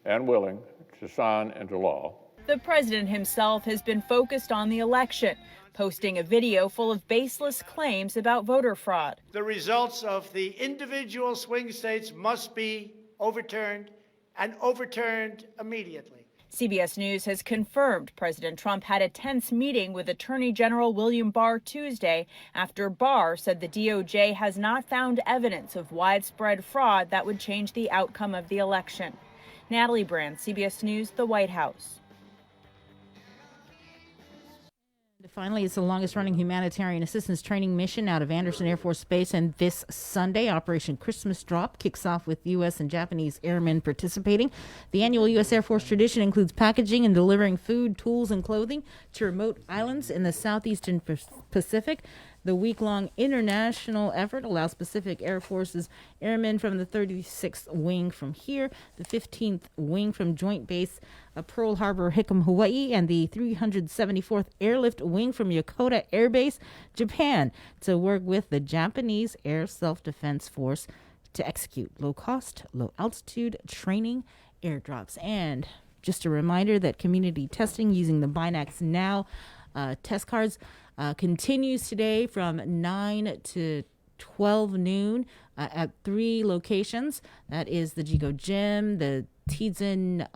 and willing to sign into law. The president himself has been focused on the election, posting a video full of baseless claims about voter fraud. The results of the individual swing states must be overturned, and overturned immediately. CBS News has confirmed President Trump had a tense meeting with Attorney General William Barr Tuesday after Barr said the DOJ has not found evidence of widespread fraud that would change the outcome of the election. Natalie Brand, CBS News, the White House. Finally, it's the longest-running humanitarian assistance training mission out of Andersen Air Force Base, and this Sunday, Operation Christmas Drop kicks off with U.S. and Japanese airmen participating. The annual U.S. Air Force tradition includes packaging and delivering food, tools, and clothing to remote islands in the southeastern Pacific. The week-long international effort allows Pacific Air Force's airmen from the 36th Wing from here, the 15th Wing from Joint Base Pearl Harbor, Hickam, Hawaii, and the 374th Airlift Wing from Yokota Air Base, Japan, to work with the Japanese Air Self-Defense Force to execute low-cost, low-altitude training airdrops. And just a reminder that community testing using the Binax Now test cards continues today from 9 to 12 noon at 3 locations. That is the Jigo Gym, the Tietzen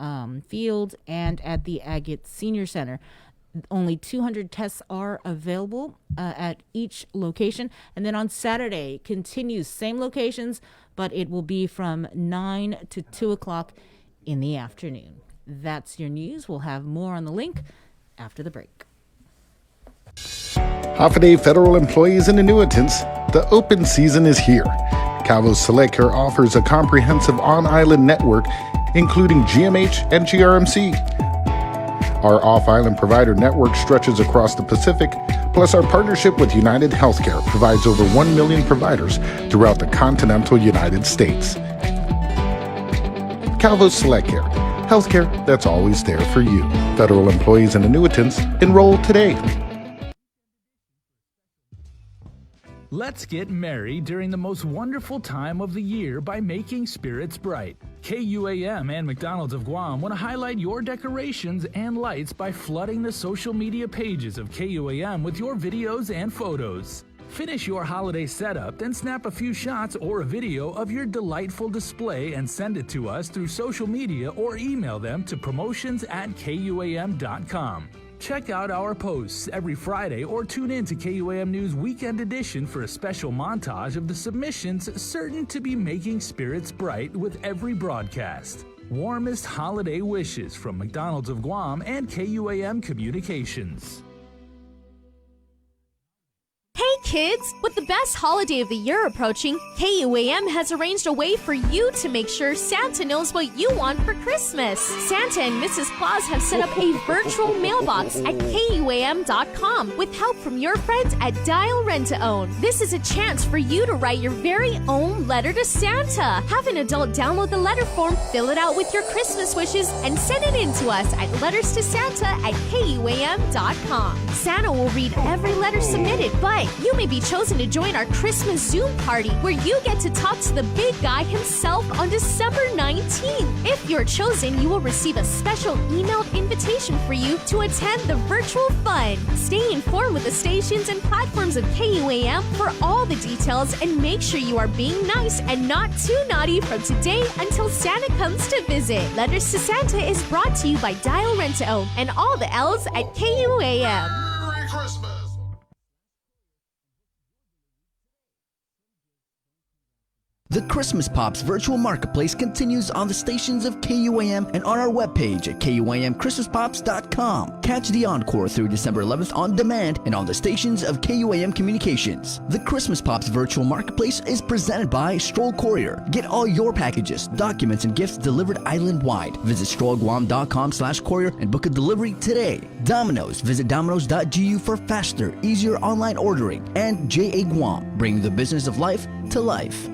Field, and at the Agate Senior Center. Only 200 tests are available at each location. And then on Saturday, it continues, same locations, but it will be from 9 to 2 o'clock in the afternoon. That's your news. We'll have more on the link after the break. Holiday federal employees and annuitants, the open season is here. Calvo's Select Care offers a comprehensive on-island network, including GMH and GRMC. Our off-island provider network stretches across the Pacific, plus our partnership with United Healthcare provides over 1 million providers throughout the continental United States. Calvo's Select Care, healthcare that's always there for you. Federal employees and annuitants, enroll today. Let's get merry during the most wonderful time of the year by making spirits bright. KUAM and McDonald's of Guam want to highlight your decorations and lights by flooding the social media pages of KUAM with your videos and photos. Finish your holiday setup, then snap a few shots or a video of your delightful display and send it to us through social media or email them to promotions@kuam.com. Check out our posts every Friday or tune in to KUAM News Weekend Edition for a special montage of the submissions certain to be making spirits bright with every broadcast. Warmest holiday wishes from McDonald's of Guam and KUAM Communications. Hey kids! With the best holiday of the year approaching, KUAM has arranged a way for you to make sure Santa knows what you want for Christmas. Santa and Mrs. Claus have set up a virtual mailbox at KUAM.com with help from your friends at Dial Rent to Own. This is a chance for you to write your very own letter to Santa. Have an adult download the letter form, fill it out with your Christmas wishes, and send it in to us at letterstosanta@KUAM.com. Santa will read every letter submitted, but you may be chosen to join our Christmas Zoom party, where you get to talk to the big guy himself on December 19th. If you're chosen, you will receive a special emailed invitation for you to attend the virtual fun. Stay informed with the stations and platforms of KUAM for all the details, and make sure you are being nice and not too naughty from today until Santa comes to visit. Letters to Santa is brought to you by Dial Rent-to-Own and all the L's at KUAM. Merry Christmas. The Christmas Pops virtual marketplace continues on the stations of KUAM and on our webpage at KUAMChristmasPops.com. Catch the encore through December 11th on demand and on the stations of KUAM Communications. The Christmas Pops virtual marketplace is presented by Stroll Courier. Get all your packages, documents, and gifts delivered island-wide. Visit strollguam.com/courier and book a delivery today. Domino's. Visit Domino's.gu for faster, easier online ordering. And JA Guam, bringing the business of life to life.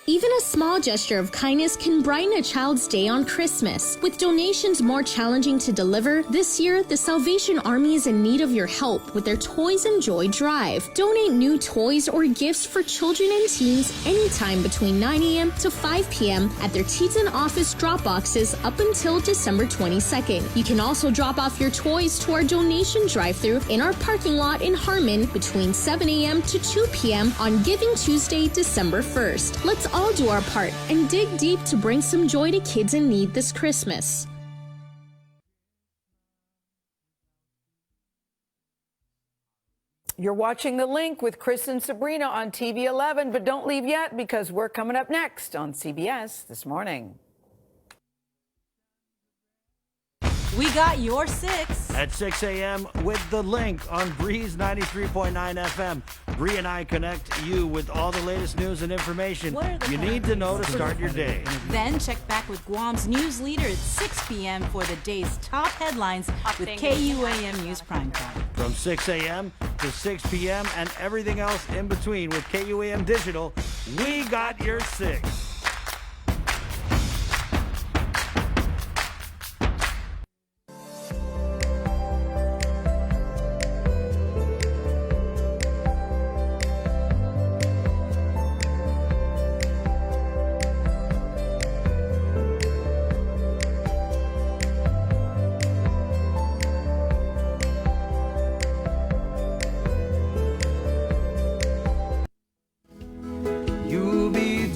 Even a small gesture of kindness can brighten a child's day on Christmas. With donations more challenging to deliver, this year, the Salvation Army is in need of your help with their Toys and Joy Drive. Donate new toys or gifts for children and teens anytime between 9 a.m. to 5 p.m. at their Teton office drop boxes up until December 22nd. You can also drop off your toys to our donation drive-thru in our parking lot in Harmon between 7 a.m. to 2 p.m. on Giving Tuesday, December 1st. Let's all do our part and dig deep to bring some joy to kids in need this Christmas. You're watching The Link with Chris and Sabrina on TV 11, but don't leave yet because we're coming up next on CBS This Morning. We got your 6. At 6 a.m. with The Link on Breeze 93.9 FM. Bree and I connect you with all the latest news and information you need to know to start your day. Then check back with Guam's news leader at 6 p.m. for the day's top headlines with KUAM News Primetime. From 6 a.m. to 6 p.m. and everything else in between with KUAM Digital, we got your 6.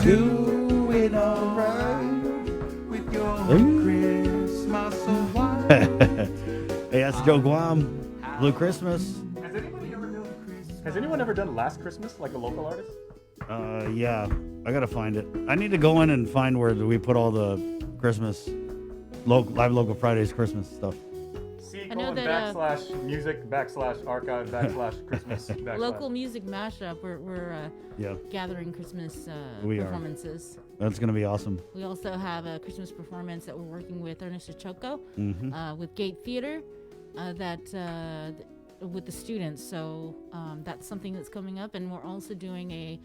Doing alright with your Christmas of wine. Hey, that's Joe Guam. Blue Christmas. Has anyone ever done Last Christmas, like a local artist? Yeah, I gotta find it. I need to go in and find where we put all the Christmas, Live Local Fridays Christmas stuff. C I know colon that, backslash music backslash archive backslash Christmas backslash. Local music mashup. We're Yeah. gathering Christmas We are. performances. That's going to be awesome. We also have a Christmas performance that we're working with Ernest Choco Mhm. with Gate Theater with the students. So that's something that's coming up. And we're also doing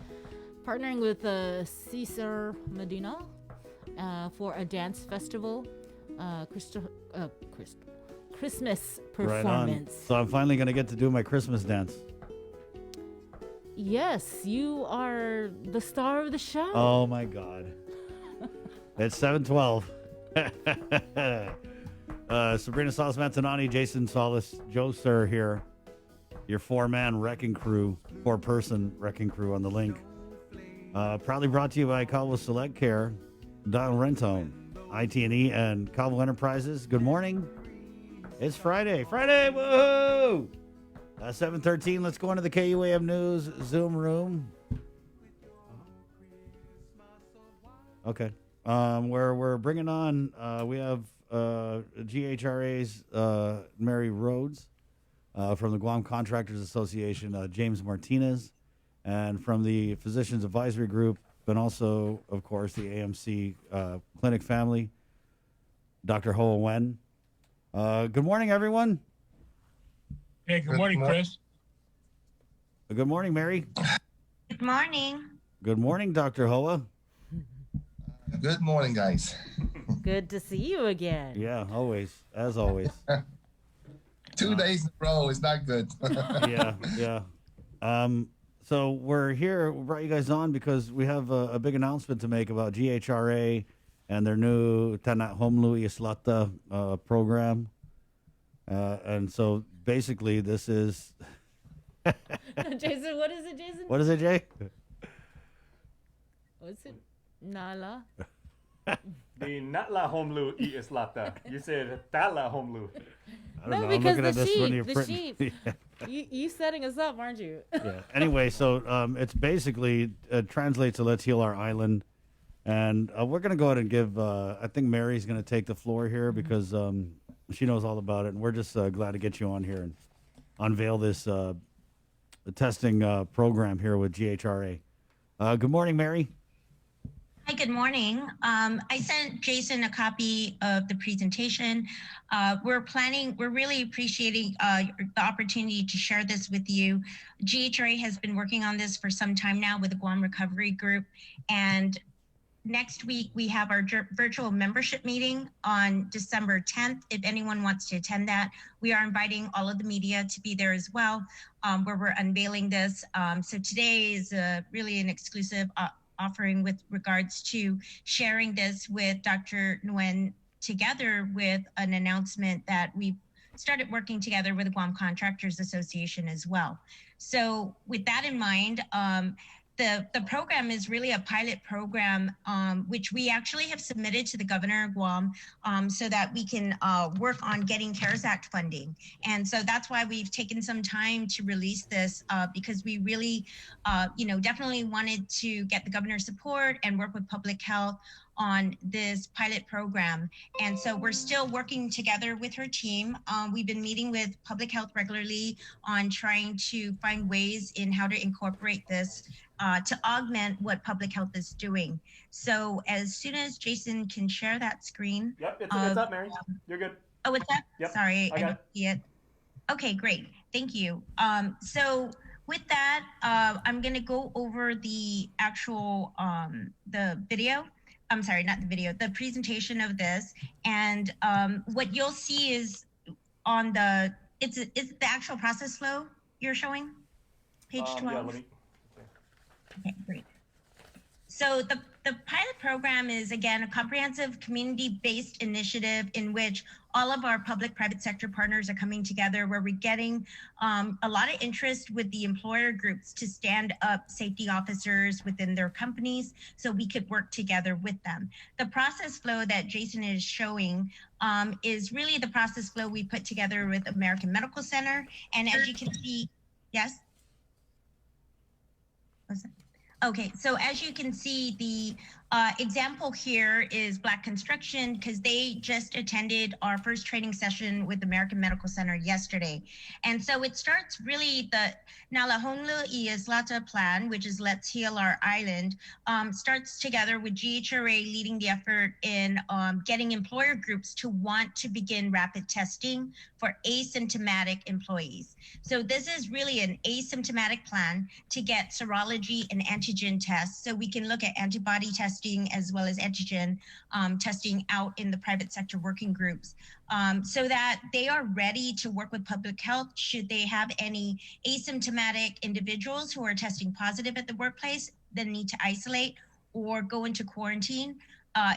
partnering with Cesar Medina for a dance festival, Christmas Right on. performance. So I'm finally going to get to do my Christmas dance. Yes, you are the star of the show. Oh my God. It's 7:12. Sabrina Salas Mantanani, Jason Solis, Joe Sir here. Your four-person wrecking crew on the link. Proudly brought to you by Cabo Select Care, Donald Rentone, IT&E, and Cabo Enterprises. Good morning. It's Friday. Friday, woohoo! 7:13. Let's go into the KUAM News Zoom room. Okay. Where we're bringing on, we have GHRA's Mary Rhodes from the Guam Contractors Association, James Martinez, and from the Physicians Advisory Group, and also, of course, the AMC Clinic family, Dr. Hoa Wen. Good morning, everyone. Hey, good morning, Chris. Good morning, Mary. Good morning. Good morning, Dr. Hoa. Good morning, guys. Good to see you again. Yeah, always, as always. 2 days in a row is not good. yeah. So we're here. We brought you guys on because we have a big announcement to make about GHRA and their new Tanat Homlu Islata program. And so basically, this is. Jason, what is it, Jason? What is it, Jay? What's it? Nala? The Natla Homlu I Islata. You said Tala Homlu. I don't know. I'm looking at this when you're the printing. sheep. You setting us up, aren't you? Yeah. Anyway, so it's basically translates to Let's Heal Our Island. And we're going to go ahead and give, I think Mary's going to take the floor here because she knows all about it. And we're just glad to get you on here and unveil this testing program here with GHRA. Good morning, Mary. Hi, good morning. I sent Jason a copy of the presentation. We're really appreciating the opportunity to share this with you. GHRA has been working on this for some time now with the Guam Recovery Group. And next week, we have our virtual membership meeting on December 10th. If anyone wants to attend that, we are inviting all of the media to be there as well, where we're unveiling this. So today is really an exclusive offering with regards to sharing this with Dr. Nguyen, together with an announcement that we've started working together with the Guam Contractors Association as well. So with that in mind, the program is really a pilot program, which we actually have submitted to the governor of Guam so that we can work on getting CARES Act funding. And so that's why we've taken some time to release this because we really, definitely wanted to get the governor's support and work with public health on this pilot program. And so we're still working together with her team. We've been meeting with public health regularly on trying to find ways in how to incorporate this to augment what public health is doing. So as soon as Jason can share that screen. Yep, it's up, Mary. You're good. Oh, it's up? Yep. Sorry, I I got don't see it. Okay, great. Thank you. So with that, I'm going to go over the actual, the video. I'm sorry, not the video, the presentation of this. And what you'll see is on the, it's the actual process flow you're showing? Page 12? Yeah, let me. Okay, great. So the pilot program is, again, a comprehensive community-based initiative in which all of our public-private sector partners are coming together, where we're getting a lot of interest with the employer groups to stand up safety officers within their companies so we could work together with them. The process flow that Jason is showing is really the process flow we put together with American Medical Center. And as you can see, yes? What's that? Okay, so as you can see, the Example here is Black Construction, because they just attended our first training session with American Medical Center yesterday. And so it starts really the Nalahonlu Islata plan, which is Let's Heal Our Island, starts together with GHRA leading the effort in getting employer groups to want to begin rapid testing for asymptomatic employees. So this is really an asymptomatic plan to get serology and antigen tests so we can look at antibody testing as well as antigen testing out in the private sector working groups, so that they are ready to work with public health should they have any asymptomatic individuals who are testing positive at the workplace, then need to isolate or go into quarantine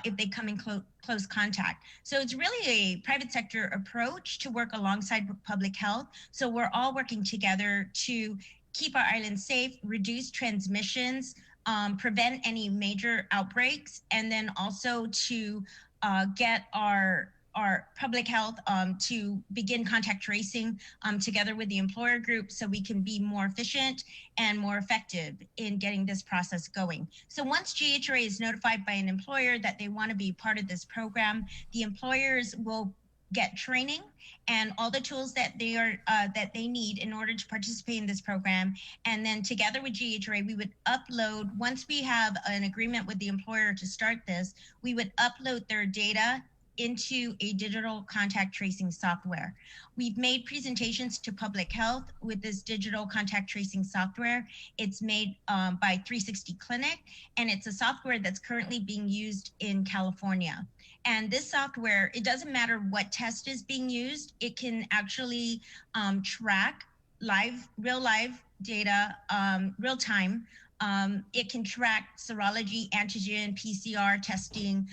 if they come in close contact. So it's really a private sector approach to work alongside public health. So we're all working together to keep our island safe, reduce transmissions, prevent any major outbreaks, and then also to get our public health to begin contact tracing together with the employer group so we can be more efficient and more effective in getting this process going. So once GHRA is notified by an employer that they want to be part of this program, the employers will get training and all the tools that they need in order to participate in this program. And then together with GHRA, we would upload, once we have an agreement with the employer to start this, we would upload their data into a digital contact tracing software. We've made presentations to public health with this digital contact tracing software. It's made by 360 Clinic, and it's a software that's currently being used in California. And this software, it doesn't matter what test is being used, it can actually track real live data, real time. It can track serology, antigen, PCR testing.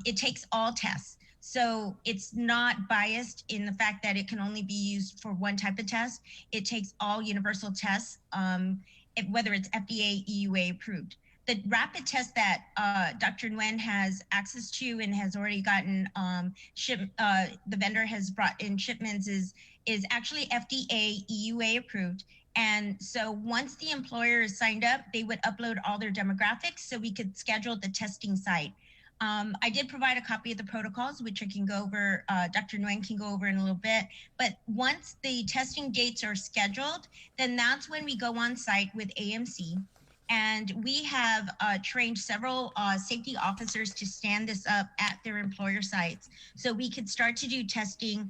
It takes all tests. So it's not biased in the fact that it can only be used for one type of test. It takes all universal tests, whether it's FDA, EUA approved. The rapid test that Dr. Nguyen has access to and has already gotten the vendor has brought in shipments is actually FDA, EUA approved. And so once the employer is signed up, they would upload all their demographics so we could schedule the testing site. I did provide a copy of the protocols, which I can go over, Dr. Nguyen can go over in a little bit. But once the testing dates are scheduled, then that's when we go on site with AMC. And we have trained several safety officers to stand this up at their employer sites. So we could start to do testing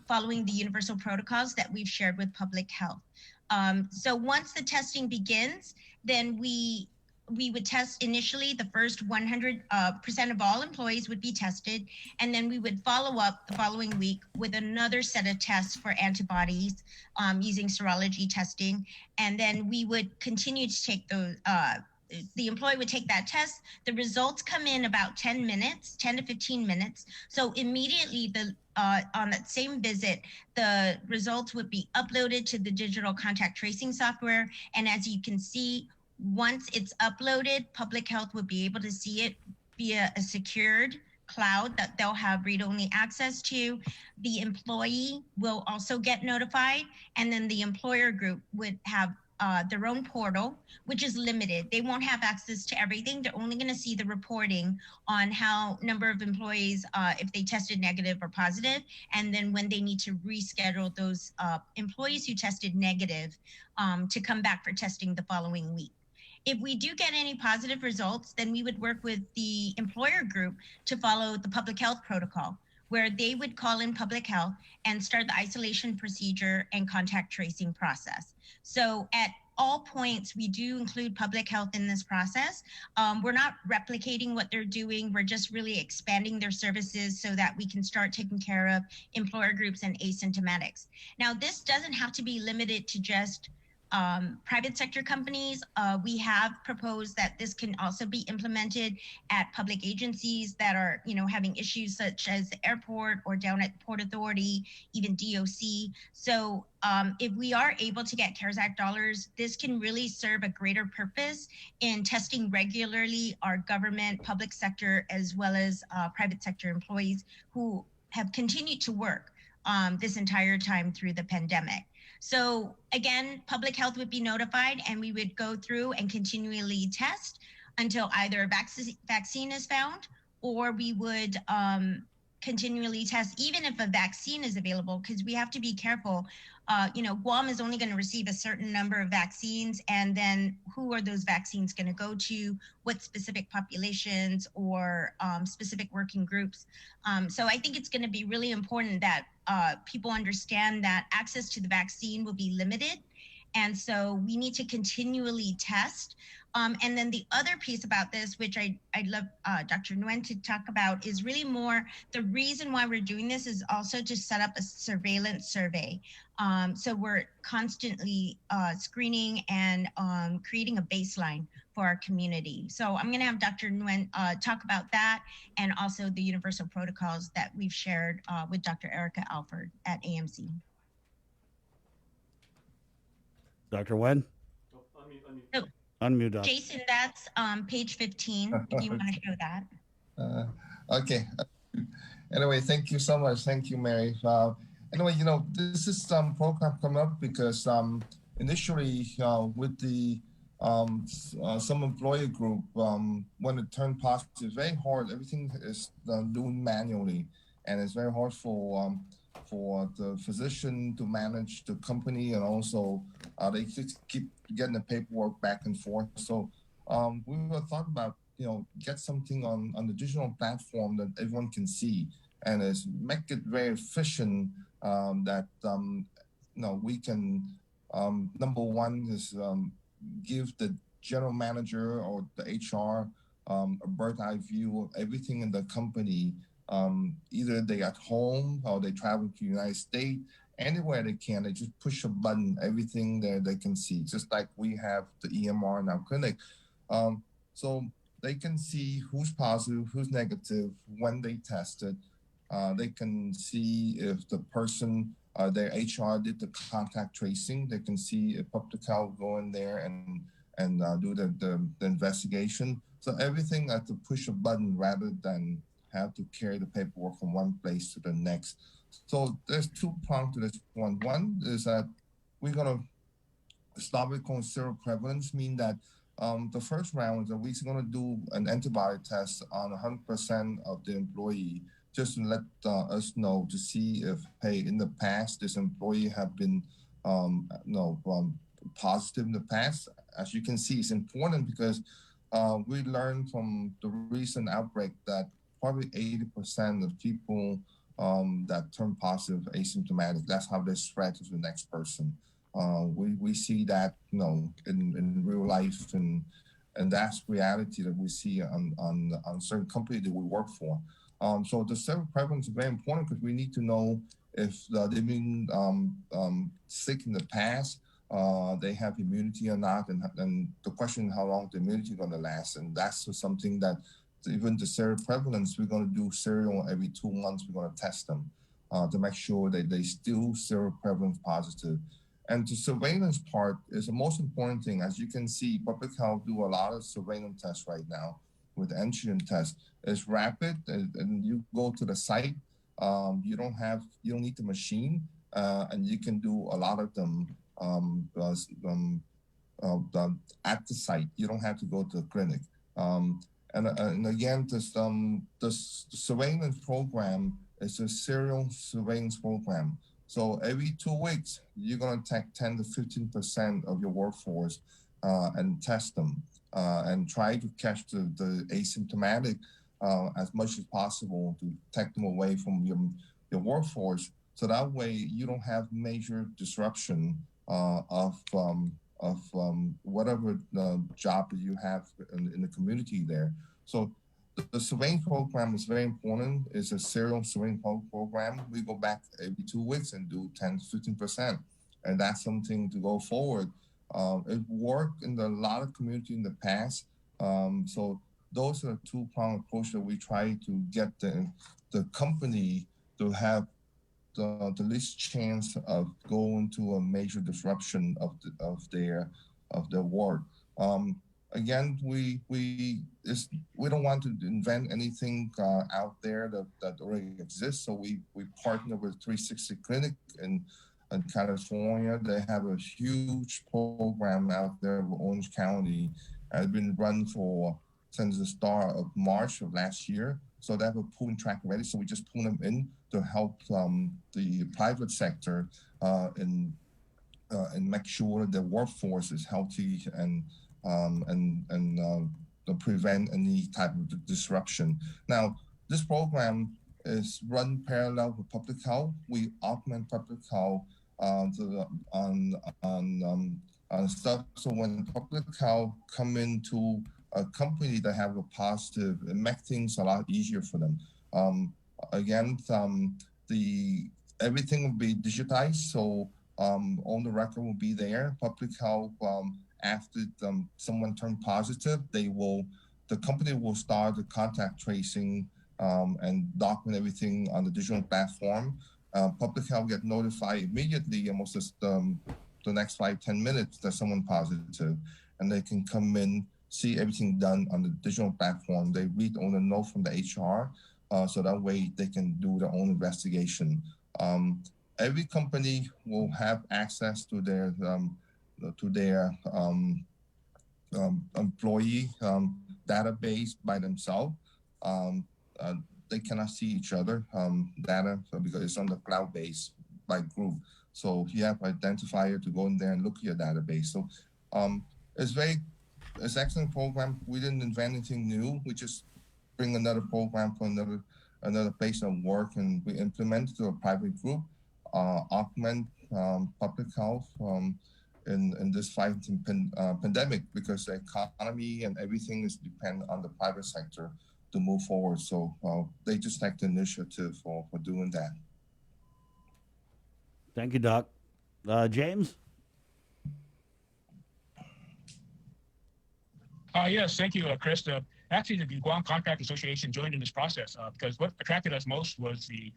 following the universal protocols that we've shared with public health. So once the testing begins, then we would test initially the first 100% of all employees would be tested. And then we would follow up the following week with another set of tests for antibodies using serology testing. And then we would continue to take those, the employee would take that test. The results come in about 10 minutes, 10 to 15 minutes. So immediately on that same visit, the results would be uploaded to the digital contact tracing software. And as you can see, once it's uploaded, public health will be able to see it via a secured cloud that they'll have read-only access to. The employee will also get notified, and then the employer group would have their own portal, which is limited. They won't have access to everything. They're only going to see the reporting on how number of employees, if they tested negative or positive, and then when they need to reschedule those employees who tested negative to come back for testing the following week. If we do get any positive results, then we would work with the employer group to follow the public health protocol, where they would call in public health and start the isolation procedure and contact tracing process. So at all points, we do include public health in this process. We're not replicating what they're doing. We're just really expanding their services so that we can start taking care of employer groups and asymptomatics. Now, this doesn't have to be limited to just private sector companies. We have proposed that this can also be implemented at public agencies that are, having issues such as the airport or down at Port Authority, even DOC. So if we are able to get CARES Act dollars, this can really serve a greater purpose in testing regularly our government, public sector, as well as private sector employees who have continued to work this entire time through the pandemic. So again, public health would be notified and we would go through and continually test until either a vaccine is found, or we would continually test, even if a vaccine is available, because we have to be careful. Guam is only going to receive a certain number of vaccines, and then who are those vaccines going to go to, what specific populations or specific working groups. So I think it's going to be really important that people understand that access to the vaccine will be limited. And so we need to continually test. And then the other piece about this, which I'd love Dr. Nguyen to talk about, is really more the reason why we're doing this is also to set up a surveillance survey. So we're constantly screening and creating a baseline for our community. So I'm going to have Dr. Nguyen talk about that, and also the universal protocols that we've shared with Dr. Erica Alford at AMC. Dr. Nguyen? So, Unmute, Doc. Jason, that's page 15, if you want to show that. Okay. Anyway, thank you so much. Thank you, Mary. Anyway, this is some program coming up because initially with the some employer group, when it turned positive, it's very hard. Everything is done manually, and it's very hard for the physician to manage the company, and also they just keep getting the paperwork back and forth. So we were thought about, get something on the digital platform that everyone can see, and is make it very efficient, that we can, number one is give the general manager or the HR a bird's eye view of everything in the company. Either they at home or they travel to the United States, anywhere they can, they just push a button, everything there they can see, just like we have the EMR in our clinic. So they can see who's positive, who's negative, when they tested. They can see if the person, their HR did the contact tracing. They can see if public health go in there and do the investigation. So everything at the push a button rather than have to carry the paperwork from one place to the next. So there's two prongs to this one. One is that we're going to start with zero prevalence, mean that the first round is that we're going to do an antibody test on 100% of the employee, just to let us know to see if, hey, in the past, this employee have been positive in the past. As you can see, it's important because we learned from the recent outbreak that probably 80% of people that turn positive asymptomatic, that's how they spread to the next person. We see that, in real life, and that's reality that we see on certain companies that we work for. So the several prevalence is very important because we need to know if they've been sick in the past, they have immunity or not, and the question is how long the immunity is going to last. And that's something that even the seroprevalence, we're going to do serial every 2 months. We're going to test them to make sure that they still seroprevalence positive. And the surveillance part is the most important thing. As you can see, public health do a lot of surveillance tests right now with antigen tests. It's rapid, and you go to the site. You don't need the machine, and you can do a lot of them at the site. You don't have to go to the clinic. And again, the surveillance program is a serial surveillance program. So every 2 weeks, you're going to take 10 to 15% of your workforce and test them and try to catch the asymptomatic as much as possible to take them away from your workforce. So that way you don't have major disruption of whatever job that you have in the community there. So the surveillance program is very important. It's a serial surveillance program. We go back every 2 weeks and do 10 to 15%. And that's something to go forward. It worked in a lot of community in the past. So those are the two-pronged approach that we try to get the company to have the least chance of going to a major disruption of their work. Again, we don't want to invent anything out there that already exists. So we partner with 360 Clinic in California. They have a huge program out there with Orange County, has been run since the start of March of last year. So they have a pooling track ready. So we just pull them in to help the private sector and make sure the workforce is healthy and to prevent any type of disruption. Now, this program is run parallel with public health. We augment public health on stuff. So when public health come into a company that have a positive, it makes things a lot easier for them. Everything will be digitized, so on the record will be there. Public health, after someone turned positive, the company will start the contact tracing and document everything on the digital platform. Public health get notified immediately, almost just the next 5-10 minutes that someone positive, and they can come in, see everything done on the digital platform. They read on a note from the HR, so that way they can do their own investigation. Every company will have access to their employee database by themselves. They cannot see each other data because it's on the cloud base by group. So you have an identifier to go in there and look at your database. So it's an excellent program. We didn't invent anything new. We just bring another program for another place of work, and we implement it to a private group, augment public health in this fight pandemic, because the economy and everything is dependent on the private sector to move forward. So they just take the initiative for doing that. Thank you, Doc. James? Yes, thank you, Chris. Actually, the Guam Contract Association joined in this process because what attracted us most was the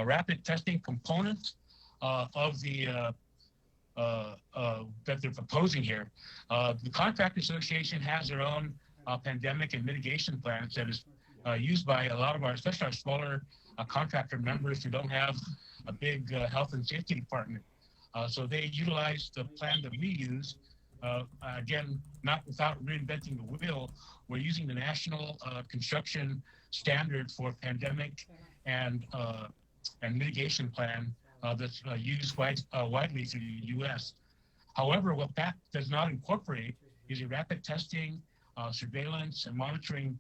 rapid testing component of the that they're proposing here. The Contract Association has their own pandemic and mitigation plans that is used by a lot of our, especially our smaller contractor members who don't have a big health and safety department. So they utilize the plan that we use. Again, not without reinventing the wheel, we're using the National Construction Standard for Pandemic and Mitigation Plan that's used widely through the U.S. However, what that does not incorporate is a rapid testing, surveillance, and monitoring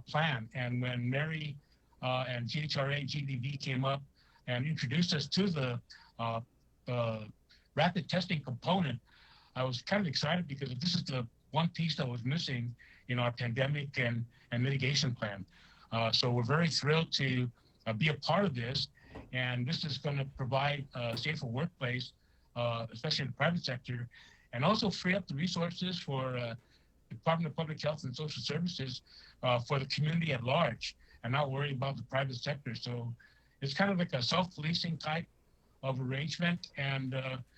plan. And when Mary and GHRA, GVB came up and introduced us to the rapid testing component, I was kind of excited because this is the one piece that was missing in our pandemic and mitigation plan. So we're very thrilled to be a part of this. And this is going to provide a safer workplace, especially in the private sector, and also free up the resources for the Department of Public Health and Social Services for the community at large, and not worry about the private sector. So it's kind of like a self-policing type of arrangement. And,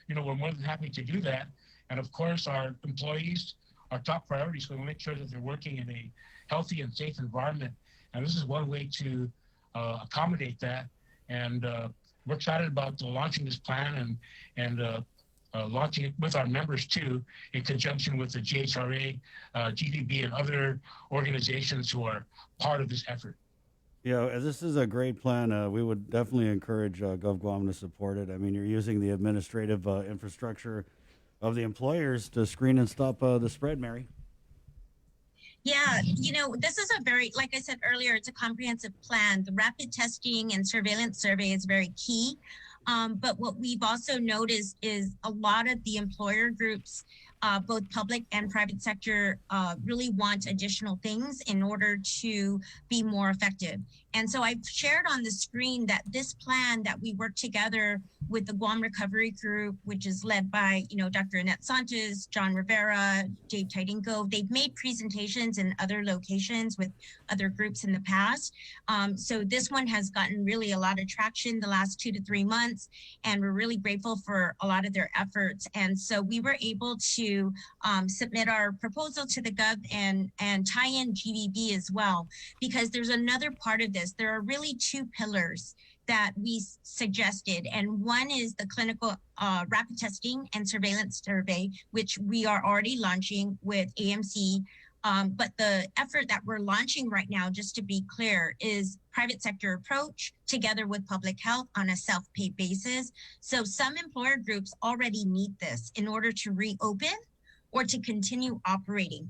we're more than happy to do that. And of course, our employees, our top priority is going to make sure that they're working in a healthy and safe environment. And this is one way to accommodate that. And we're excited about launching this plan and launching it with our members too, in conjunction with the GHRA, GVB, and other organizations who are part of this effort. Yeah, this is a great plan. We would definitely encourage GovGuam to support it. I mean, you're using the administrative infrastructure of the employers to screen and stop the spread, Mary. Yeah, this is a very, like I said earlier, it's a comprehensive plan. The rapid testing and surveillance survey is very key. But what we've also noticed is a lot of the employer groups, both public and private sector, really want additional things in order to be more effective. And so I've shared on the screen that this plan that we work together with the Guam Recovery Group, which is led by, Dr. Annette Santos, John Rivera, Dave Tidinko, they've made presentations in other locations with other groups in the past. So this one has gotten really a lot of traction the last 2 to 3 months, and we're really grateful for a lot of their efforts. And so we were able to submit our proposal to the Gov and tie in GVB as well, because there's another part of this. There are really 2 pillars that we suggested, and one is the clinical rapid testing and surveillance survey, which we are already launching with AMC But the effort that we're launching right now, just to be clear, is private sector approach together with public health on a self-pay basis. So some employer groups already need this in order to reopen or to continue operating.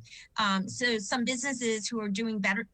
So some businesses who are doing better,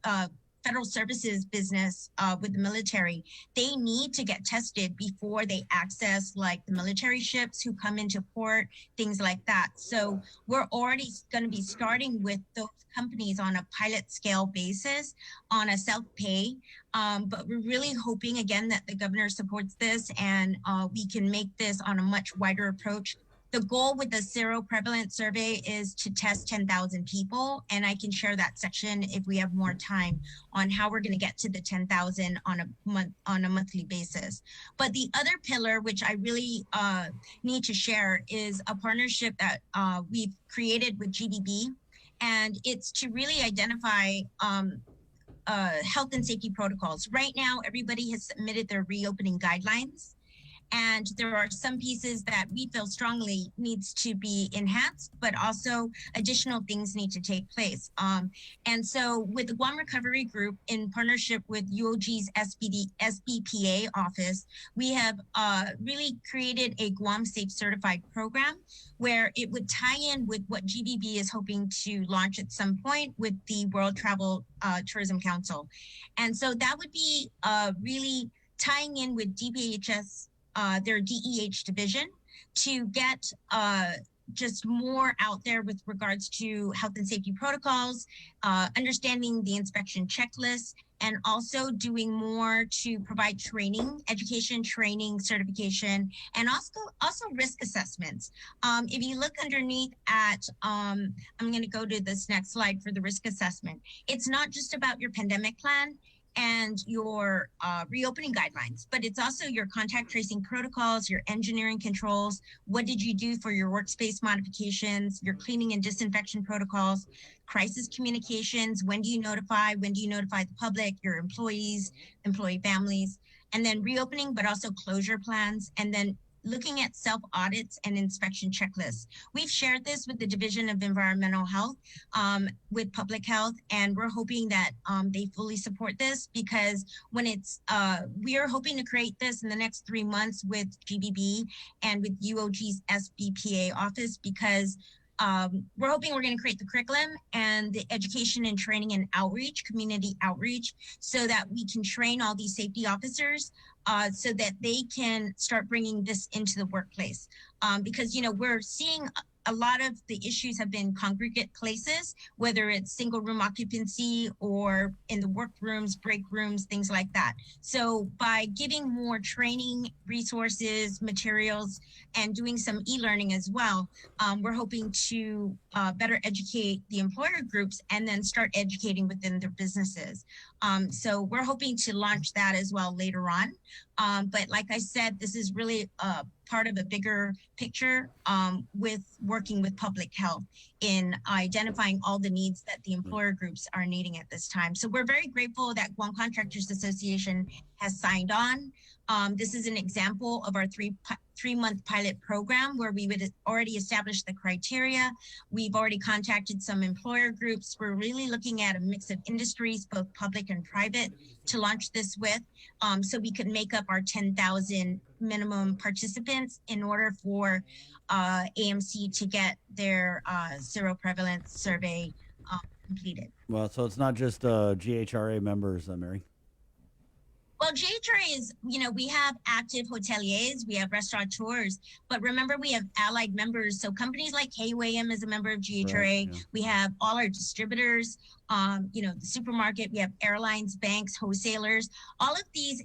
federal services business with the military, they need to get tested before they access like the military ships who come into port, things like that. So we're already going to be starting with those companies on a pilot scale basis on a self-pay. But we're really hoping again that the governor supports this and we can make this on a much wider approach. The goal with the seroprevalence survey is to test 10,000 people, and I can share that section if we have more time on how we're going to get to the 10,000 on a monthly basis. But the other pillar, which I really need to share, is a partnership that we've created with GBB, and it's to really identify health and safety protocols. Right now, everybody has submitted their reopening guidelines. And there are some pieces that we feel strongly needs to be enhanced, but also additional things need to take place. And so with the Guam Recovery Group, in partnership with UOG's SBPA office, we have really created a Guam Safe Certified program where it would tie in with what GBB is hoping to launch at some point with the World Travel Tourism Council. And so that would be really tying in with DPHS, their DEH division, to get just more out there with regards to health and safety protocols, understanding the inspection checklist, and also doing more to provide training, education, training, certification, and also risk assessments. If you look underneath at, I'm going to go to this next slide for the risk assessment. It's not just about your pandemic plan and your reopening guidelines, but it's also your contact tracing protocols, your engineering controls, what did you do for your workspace modifications, your cleaning and disinfection protocols, crisis communications, when do you notify the public, your employees, employee families, and then reopening, but also closure plans, and then looking at self-audits and inspection checklists. We've shared this with the Division of Environmental Health, with Public Health, and we're hoping that they fully support this, because when it's, we are hoping to create this in the next 3 months with GBB and with UOG's SBPA office, because we're hoping we're going to create the curriculum and the education and training and outreach, community outreach, so that we can train all these safety officers so that they can start bringing this into the workplace. Because, you know, we're seeing a lot of the issues have been congregate places, whether it's single room occupancy or in the workrooms, break rooms, things like that. So by giving more training, resources, materials, and doing some e-learning as well, we're hoping to better educate the employer groups and then start educating within their businesses. So we're hoping to launch that as well later on. But like I said, this is really part of a bigger picture with working with public health in identifying all the needs that the employer groups are needing at this time. So we're very grateful that Guam Contractors Association has signed on. This is an example of our three-month pilot program where we would already establish the criteria. We've already contacted some employer groups. We're really looking at a mix of industries, both public and private, to launch this with, so we could make up our 10,000 minimum participants in order for AMC to get their seroprevalence survey completed. Well, so it's not just GHRA members, Mary. Well, GHRA is, you know, we have active hoteliers, we have restaurateurs, but remember we have allied members. So companies like KUAM is a member of GHRA. Right, yeah. We have all our distributors, you know, the supermarket, we have airlines, banks, wholesalers, all of these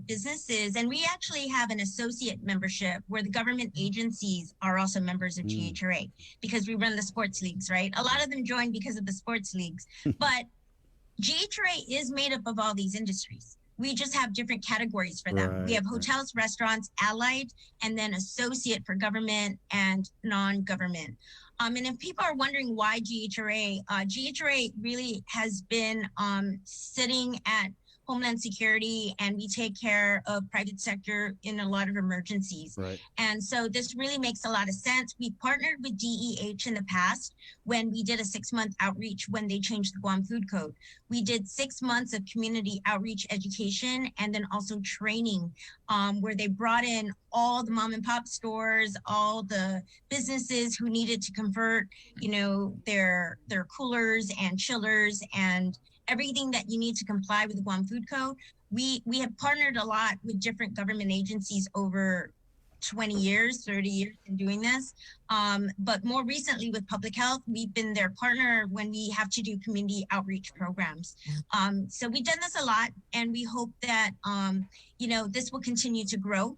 businesses. And we actually have an associate membership where the government agencies are also members of GHRA because we run the sports leagues, right? A lot of them join because of the sports leagues, but GHRA is made up of all these industries. We just have different categories for them. Right, we have hotels, restaurants, allied, and then associate for government and non-government. And if people are wondering why GHRA, GHRA really has been sitting at Homeland Security, and we take care of private sector in a lot of emergencies. Right. And so this really makes a lot of sense. We partnered with DEH in the past when we did a 6-month outreach when they changed the Guam Food Code. We did 6 months of community outreach education and then also training where they brought in all the mom and pop stores, all the businesses who needed to convert, their coolers and chillers and everything that you need to comply with the Guam Food Code. We have partnered a lot with different government agencies over 20 years, 30 years in doing this. But more recently with public health, we've been their partner when we have to do community outreach programs. So we've done this a lot, and we hope that, this will continue to grow.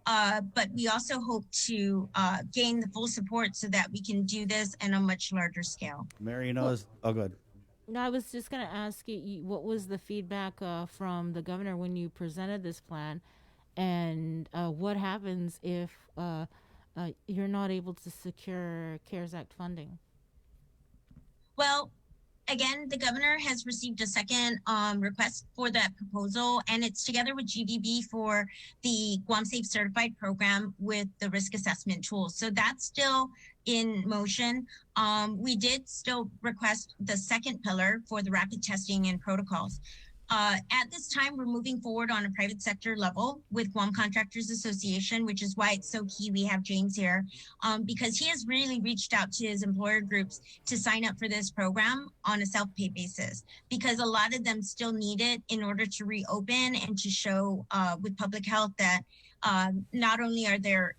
But we also hope to gain the full support so that we can do this on a much larger scale. Mary, oh, good. No, I was just going to ask you, what was the feedback from the governor when you presented this plan, and what happens if you're not able to secure CARES Act funding? Well, again, the governor has received a second request for that proposal, and it's together with GVB for the Guam Safe Certified program with the risk assessment tools. So that's still in motion. We did still request the second pillar for the rapid testing and protocols. At this time, we're moving forward on a private sector level with Guam Contractors Association, which is why it's so key we have James here, because he has really reached out to his employer groups to sign up for this program on a self-pay basis, because a lot of them still need it in order to reopen and to show with public health that not only are there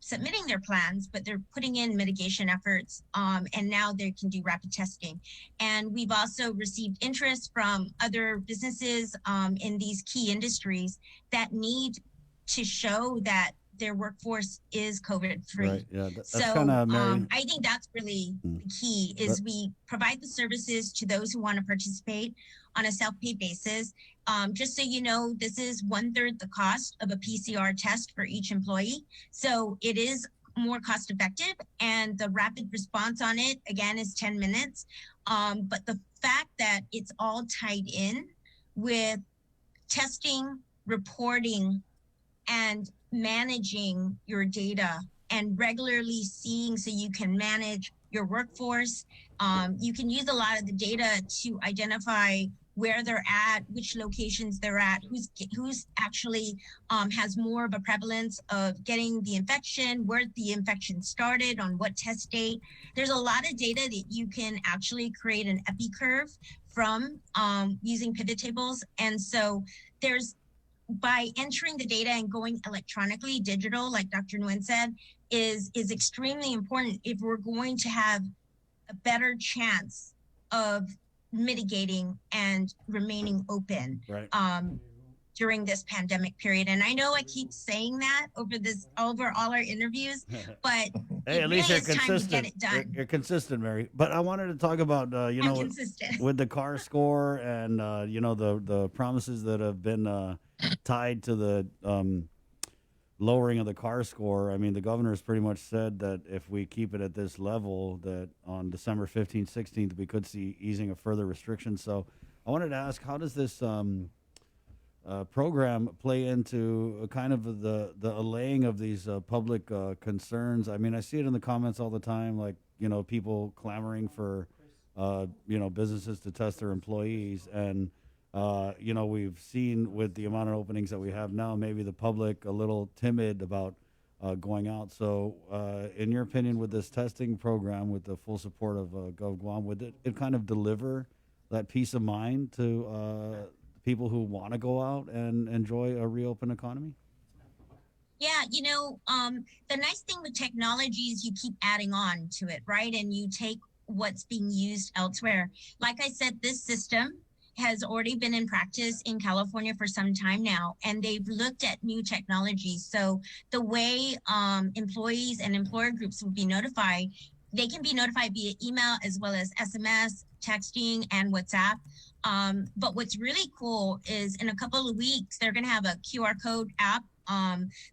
submitting their plans, but they're putting in mitigation efforts, and now they can do rapid testing. And we've also received interest from other businesses in these key industries that need to show that their workforce is COVID-free. Right, yeah, that's so Mary... I think that's really the key, is we provide the services to those who want to participate on a self-pay basis. Just so you know, this is 1/3 the cost of a PCR test for each employee. So it is more cost effective, and the rapid response on it, again, is 10 minutes. But the fact that it's all tied in with testing, reporting, and managing your data and regularly seeing so you can manage your workforce. You can use a lot of the data to identify where they're at, which locations they're at, who's actually has more of a prevalence of getting the infection, where the infection started, on what test date. There's a lot of data that you can actually create an epi curve from using pivot tables. And so by entering the data and going electronically, digital, like Dr. Nguyen said, is extremely important if we're going to have a better chance of mitigating and remaining open during this pandemic period. And I know I keep saying that over all our interviews, but hey, at least really you're time to get it done. You're consistent, Mary. But I wanted to talk about with the CAR score and the promises that have been tied to the lowering of the CAR score. I mean, the governor's pretty much said that if we keep it at this level, that on December 15th, 16th, we could see easing of further restrictions. So I wanted to ask, how does this program play into kind of the allaying of these public concerns? I mean, I see it in the comments all the time, like, people clamoring for, businesses to test their employees. And we've seen with the amount of openings that we have now, maybe the public a little timid about going out. So in your opinion, with this testing program, with the full support of Gov Guam, would it kind of deliver that peace of mind to people who want to go out and enjoy a reopened economy? Yeah, the nice thing with technology is you keep adding on to it, right? And you take what's being used elsewhere. Like I said, this system has already been in practice in California for some time now, and they've looked at new technologies. So the way employees and employer groups will be notified, they can be notified via email as well as SMS, texting, and WhatsApp. But what's really cool is in a couple of weeks, they're gonna have a QR code app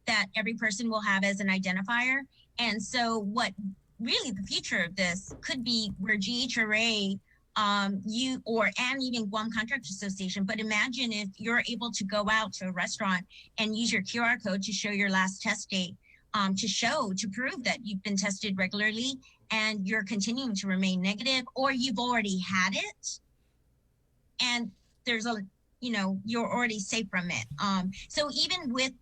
that every person will have as an identifier. And so what really the future of this could be where GHRA and even Guam Contractors Association. But imagine if you're able to go out to a restaurant and use your QR code to show your last test date, to prove that you've been tested regularly and you're continuing to remain negative, or you've already had it and you're already safe from it. So even with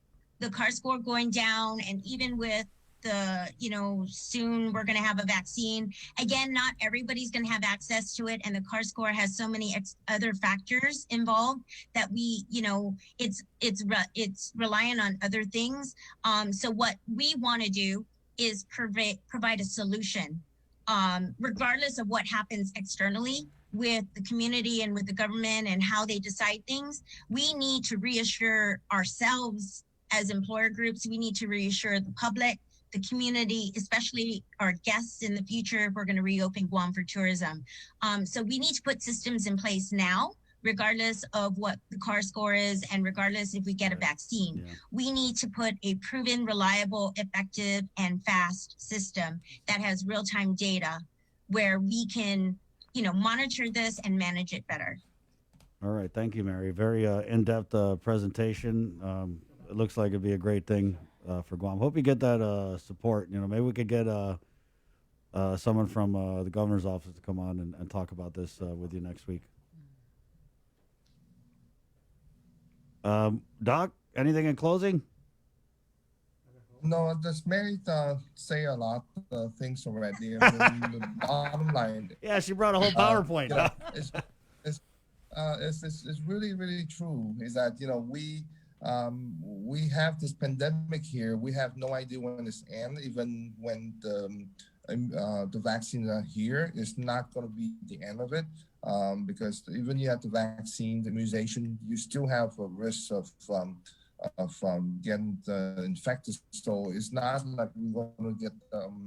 the CAR score going down, and even with the, soon we're going to have a vaccine. Again, not everybody's going to have access to it. And the CAR score has so many other factors involved that it's reliant on other things. So what we want to do is provide a solution, regardless of what happens externally with the community and with the government and how they decide things. We need to reassure ourselves as employer groups. We need to reassure the public, the community, especially our guests in the future if we're going to reopen Guam for tourism. So we need to put systems in place now, regardless of what the CAR score is and regardless if we get a vaccine. Yeah. We need to put a proven, reliable, effective, and fast system that has real-time data where we can, monitor this and manage it better. All right. Thank you, Mary. Very in-depth presentation. It looks like it'd be a great thing for Guam. Hope you get that support. Maybe we could get someone from the governor's office to come on and talk about this with you next week. Doc, anything in closing? No, just Mary say a lot of things already. The bottom line. Yeah, she brought a whole PowerPoint. It's really, really true. Is that we have this pandemic here. We have no idea when it's end. Even when the vaccines are here, it's not going to be the end of it. Because even you have the vaccine, the immunization, you still have a risk of getting infected. So it's not like we're going to get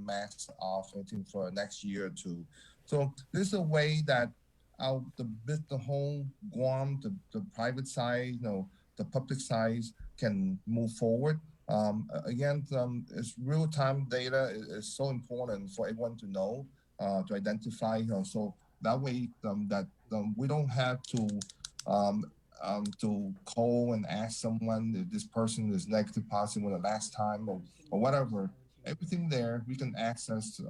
masks off anything for next year or two. So this is a way that the whole Guam, the private side, the public side can move forward. Again, it's real-time data is so important for everyone to know, to identify. So that way, that we don't have to call and ask someone if this person is negative, positive when the last time or whatever. Everything there we can access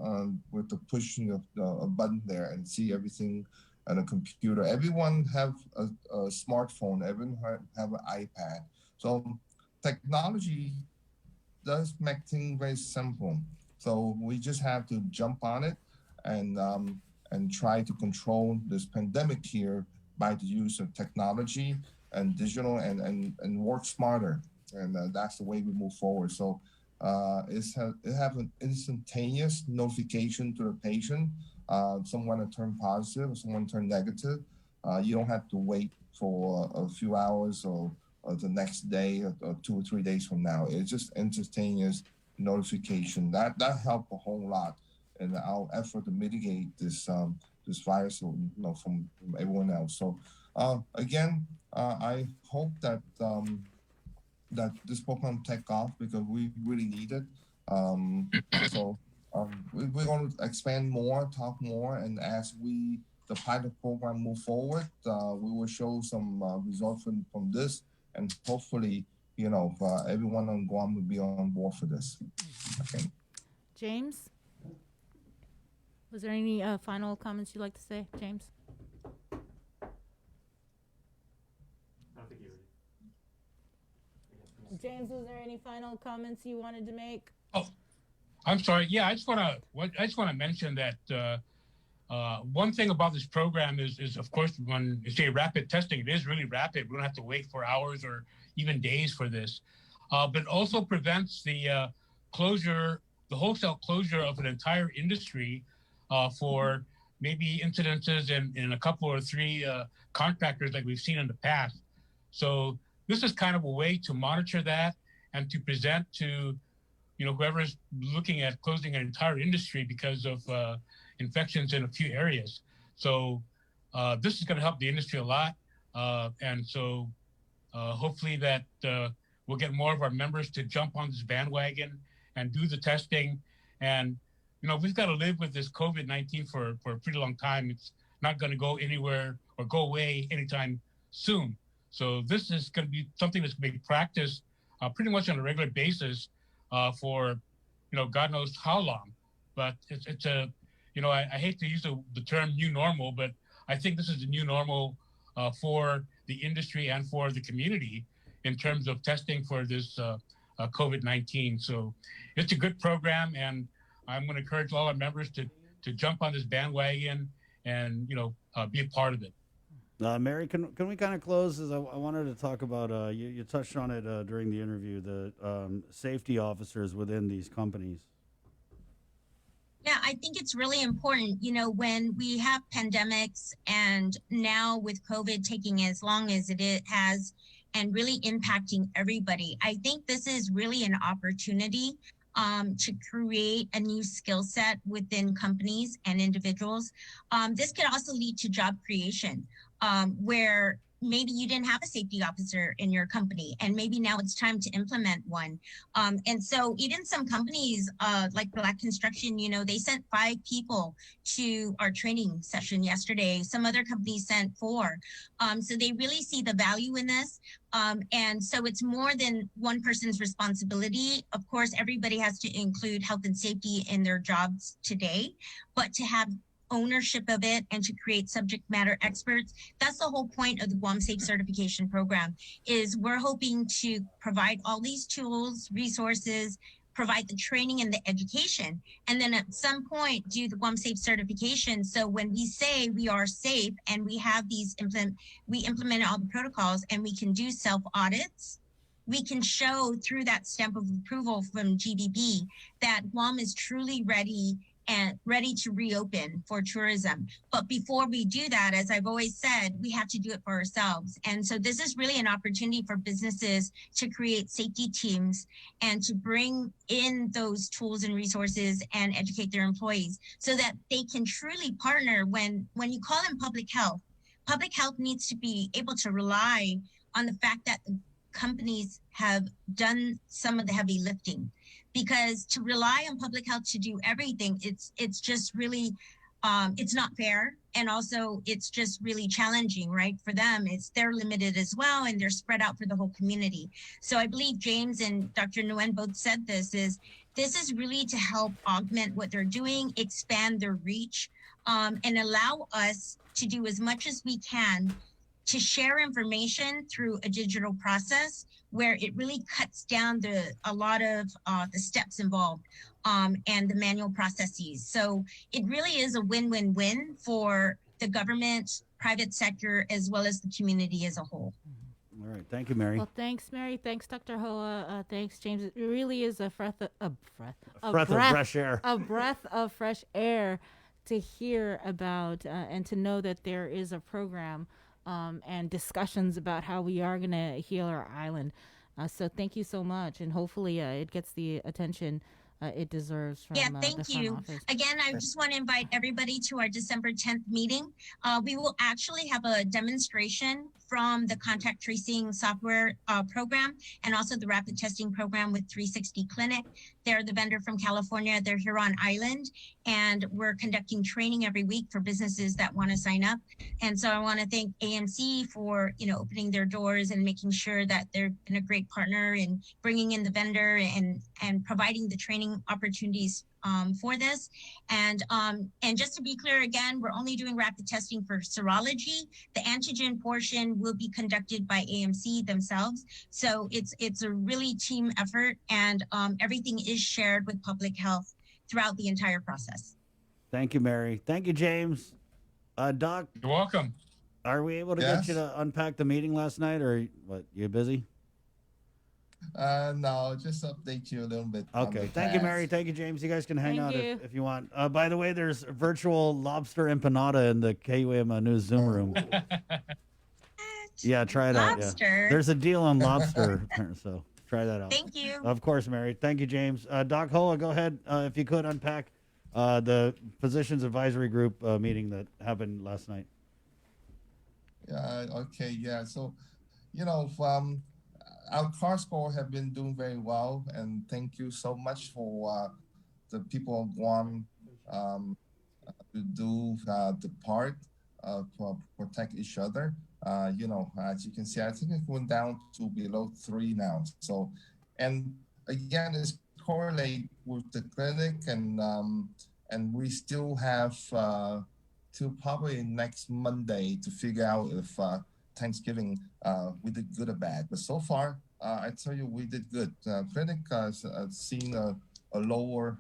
with the pushing of a button there and see everything on a computer. Everyone have a smartphone. Everyone have an iPad. So technology does make things very simple. So we just have to jump on it and try to control this pandemic here by the use of technology and digital and work smarter. And that's the way we move forward. So it have an instantaneous notification to the patient. Someone to turn positive, someone turn negative. You don't have to wait for a few hours or the next day or 2 or 3 days from now. It's just instantaneous notification. That helped a whole lot in our effort to mitigate this virus, from everyone else. So again, I hope that that this program take off because we really need it. We're going to expand more, talk more, and as the pilot program move forward, we will show some results from this, and hopefully, everyone on Guam will be on board for this. Okay. James, was there any final comments you'd like to say, James? James, was there any final comments you wanted to make? Oh, I'm sorry. Yeah, I just want to mention that one thing about this program is of course, when you say rapid testing, it is really rapid. We don't have to wait for hours or even days for this, but it also prevents the wholesale closure of an entire industry for maybe incidences in a couple or three contractors like we've seen in the past. So this is kind of a way to monitor that and to present to whoever's looking at closing an entire industry because of infections in a few areas. So this is going to help the industry a lot. And so hopefully that we'll get more of our members to jump on this bandwagon and do the testing. And, we've got to live with this COVID-19 for a pretty long time. It's not going to go anywhere or go away anytime soon. So this is going to be something that's going to be practiced pretty much on a regular basis for, God knows how long. But it's a, I hate to use the term new normal, but I think this is the new normal for the industry and for the community in terms of testing for this COVID-19. So it's a good program, and I'm going to encourage all our members to jump on this bandwagon and, be a part of it. Mary, can we kind of close? As I wanted to talk about, you touched on it during the interview, the safety officers within these companies. Yeah, I think it's really important, when we have pandemics and now with COVID taking as long as it has and really impacting everybody, I think this is really an opportunity to create a new skill set within companies and individuals. This could also lead to job creation, where maybe you didn't have a safety officer in your company, and maybe now it's time to implement one. And so even some companies like Black Construction, they sent 5 people to our training session yesterday. Some other companies sent 4. So they really see the value in this. And so it's more than one person's responsibility. Of course, everybody has to include health and safety in their jobs today, but to have ownership of it and to create subject matter experts. That's the whole point of the Guam Safe Certification Program, is we're hoping to provide all these tools, resources, provide the training and the education, and then at some point do the Guam Safe certification. So when we say we are safe and we have these we implemented all the protocols and we can do self audits, we can show through that stamp of approval from GBB that Guam is truly ready to reopen for tourism. But before we do that, as I've always said, we have to do it for ourselves. And so this is really an opportunity for businesses to create safety teams and to bring in those tools and resources and educate their employees so that they can truly partner. When you call in public health needs to be able to rely on the fact that the companies have done some of the heavy lifting. Because to rely on public health to do everything, it's just really, it's not fair. And also it's just really challenging, right? For them, they're limited as well, and they're spread out for the whole community. So I believe James and Dr. Nguyen both said this is really to help augment what they're doing, expand their reach, and allow us to do as much as we can to share information through a digital process where it really cuts down a lot of the steps involved and the manual processes. So it really is a win-win-win for the government, private sector, as well as the community as a whole. All right. Thank you, Mary. Well, thanks, Mary. Thanks, Dr. Hoa. Thanks, James. It really is a breath of fresh air. A breath of fresh air to hear about and to know that there is a program and discussions about how we are going to heal our island. So thank you so much. And hopefully it gets the attention it deserves from thank the you. front office. Again, I just want to invite everybody to our December 10th meeting. We will actually have a demonstration from the contact tracing software program and also the rapid testing program with 360 Clinic. They're the vendor from California. They're here on island, and we're conducting training every week for businesses that want to sign up. And so I want to thank AMC for, opening their doors and making sure that they've been a great partner in bringing in the vendor and providing the training opportunities for this. And just to be clear again, we're only doing rapid testing for serology. The antigen portion will be conducted by AMC themselves. So it's a really team effort, and everything is shared with public health throughout the entire process. Thank you, Mary. Thank you, James. Doc. You're welcome. Are we able to get you to unpack the meeting last night, or what? You busy? No, just update you a little bit. Okay. Thank you, Mary. Thank you, James. You guys can hang out if you want. By the way, there's virtual lobster empanada in the KUAM News Zoom room. Yeah, try it out. Yeah. There's a deal on lobster, so try that out. Thank you. Of course, Mary. Thank you, James. Doc Hoa, go ahead. If you could unpack the Physicians Advisory Group meeting that happened last night. Okay. Yeah. So, our CAR score have been doing very well, and thank you so much for the people of Guam to do the part protect each other. As you can see, I think it went down to below 3 now. So, and again, it's correlate with the clinic, and we still have till probably next Monday to figure out if Thanksgiving we did good or bad. But so far, I tell you, we did good. Clinic has seen a lower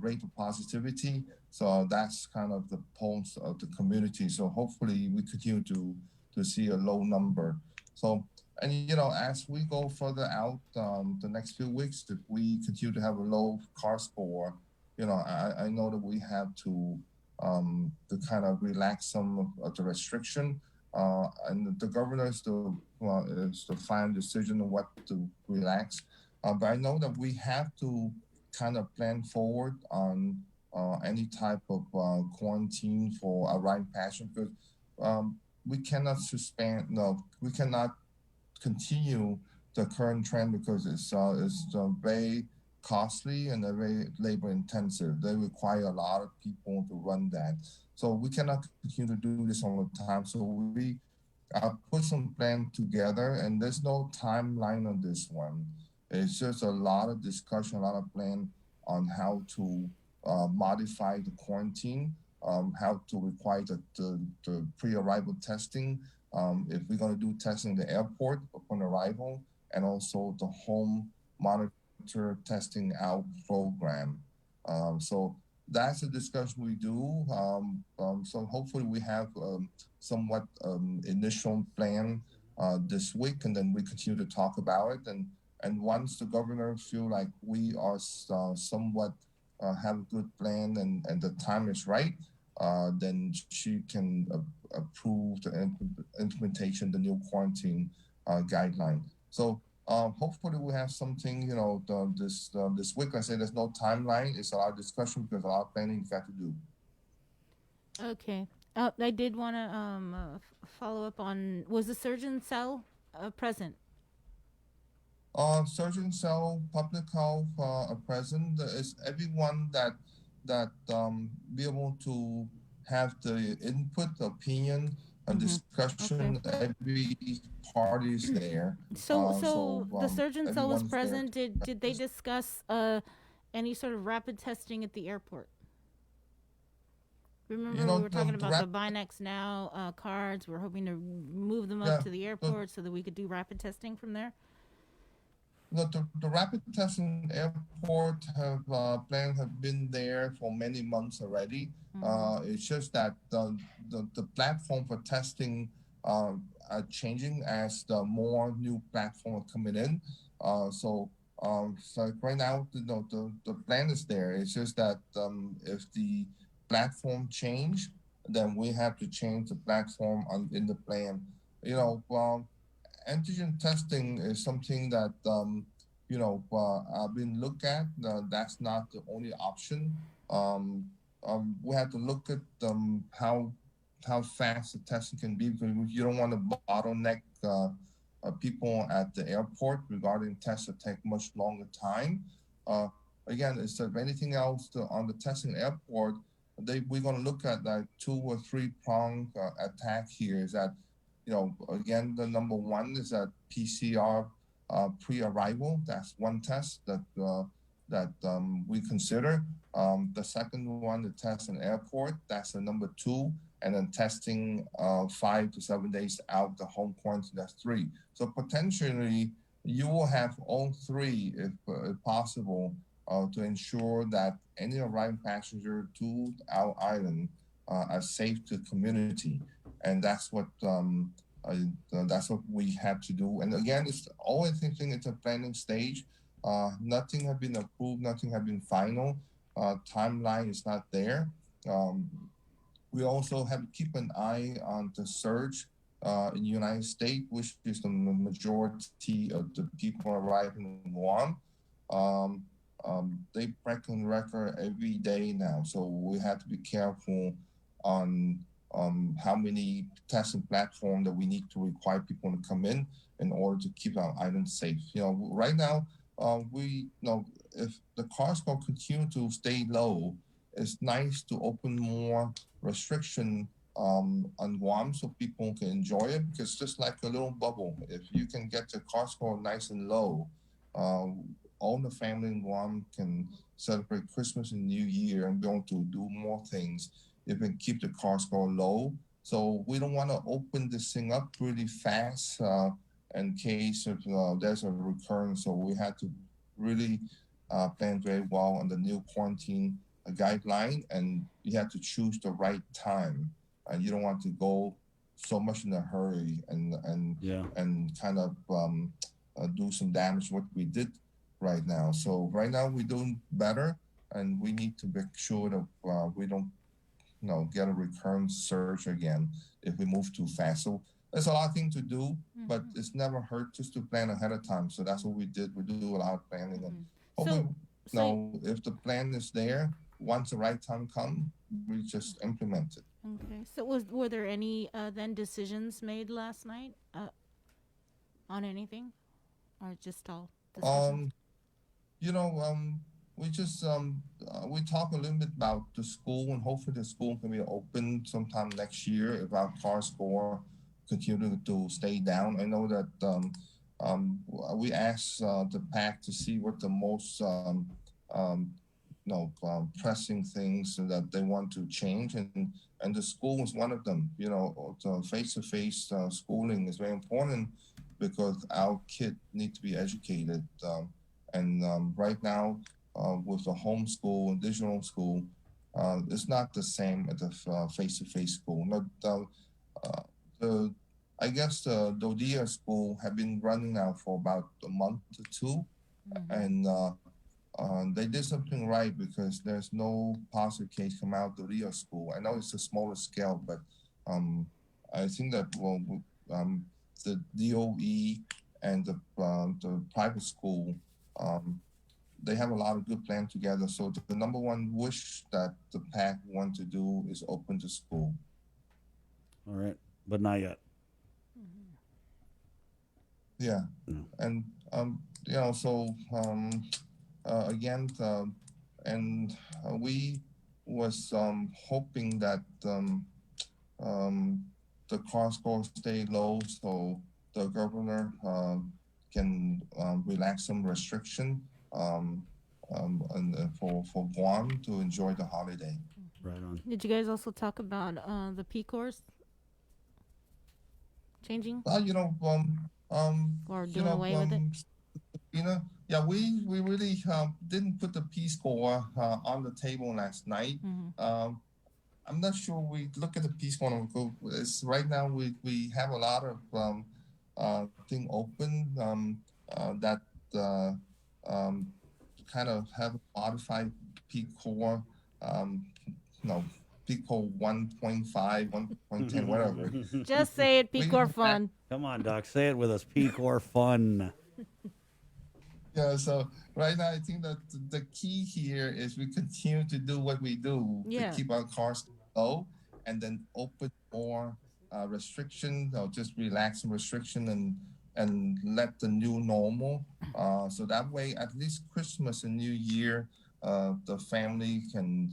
rate of positivity. So that's kind of the pulse of the community. So hopefully we continue to see a low number. So, and as we go further out the next few weeks, if we continue to have a low CAR score, I know that we have to kind of relax some of the restriction. And the governor is the final decision on what to relax. But I know that we have to kind of plan forward on any type of quarantine for arriving patients, because we cannot we cannot continue the current trend, because it's very costly and very labor intensive. They require a lot of people to run that. So we cannot continue to do this all the time. So we put some plan together, and there's no timeline on this one. It's just a lot of discussion, a lot of plan on how to modify the quarantine, how to require the pre-arrival testing, if we're going to do testing in the airport upon arrival, and also the home monitor testing out program. So that's a discussion we do. So hopefully we have somewhat initial plan this week, and then we continue to talk about it. And once the governor feel like we are somewhat have a good plan and the time is right, then she can approve the implementation, the new quarantine guideline. So hopefully we have something, this week. I say there's no timeline. It's a lot of discussion because a lot of planning you got to do. Okay. I did want to follow up on, was the surgeon cell present? Surgeon cell, public health are present. Is everyone that be able to have the input, opinion, and discussion. Okay. Every party is there. So the surgeon cell was present. Did they discuss any sort of rapid testing at the airport? Remember, we were talking about the Binex Now cards. We're hoping to move them up to the airport so that we could do rapid testing from there. The rapid testing airport plans have been there for many months already. It's just that the platform for testing are changing as the more new platforms are coming in. So right now, the plan is there. It's just that if the platform change, then we have to change the platform in the plan. Antigen testing is something that been looked at. That's not the only option. We have to look at how fast the testing can be, because you don't want to bottleneck people at the airport regarding tests that take much longer time. Again, instead of anything else on the testing airport, we're going to look at that 2 or 3 prong attack here. Is that, again, the number one is that PCR pre-arrival. That's one test that we consider. The second one, the test in airport, that's the number 2. And then testing 5 to 7 days out the home quarantine, that's 3. So potentially you will have all 3 if possible to ensure that any arriving passenger to our island are safe to community. And that's what we have to do. And again, it's always thinking it's a planning stage. Nothing has been approved, nothing has been final. Timeline is not there. We also have to keep an eye on the surge in the United States, which is the majority of the people arriving in Guam. They break on record every day now, so we have to be careful on how many testing platforms that we need to require people to come in order to keep our island safe. Right now, if the CAR score continue to stay low, it's nice to open more restriction on Guam so people can enjoy it, because just like a little bubble, if you can get the car score nice and low, all the family in Guam can celebrate Christmas and New Year and going to do more things if we can keep the car score low. So we don't want to open this thing up really fast in case if, there's a recurrence. So we had to really plan very well on the new quarantine guideline, and you have to choose the right time. And you don't want to go so much in a hurry and kind of do some damage what we did right now. So right now we're doing better, and we need to make sure that we don't get a recurrent surge again if we move too fast. So there's a lot of things to do, but it's never hurt just to plan ahead of time. So that's what we did. We do a lot of planning, and hopefully, if the plan is there, once the right time comes, we just implement it. Okay. So were there any then decisions made last night on anything, or just all discussions? We just we talk a little bit about the school, and hopefully the school can be open sometime next year if our car score continue to stay down. I know that we asked the PAC to see what the most pressing things that they want to change, and the school is one of them. The face-to-face schooling is very important because our kids need to be educated, and right now with the homeschool and digital school, it's not the same as the face-to-face school. I guess the Dodia school have been running now for about a month or two, and they did something right because there's no positive case come out of Dodia school. I know it's a smaller scale, but I think that the DOE and the private school, they have a lot of good plans together. So the number one wish that the PAC want to do is open the school. All right, but not yet. Yeah, and again, and we was hoping that the car score stay low, so the governor can relax some restriction and for Guam to enjoy the holiday. Right on. Did you guys also talk about the P course changing? Or doing away with it? Yeah, we really didn't put the P score on the table last night. I'm not sure we look at the P score. Right now we have a lot of thing open that kind of have modified P core. P core 1.5, 1.10, whatever. Just say it, P core fun. Come on, Doc, say it with us. P core fun. Yeah, so right now I think that the key here is we continue to do what we do to keep our cars low, and then open more restriction, or just relax some restriction and let the new normal. So that way, at least Christmas and New Year, the family can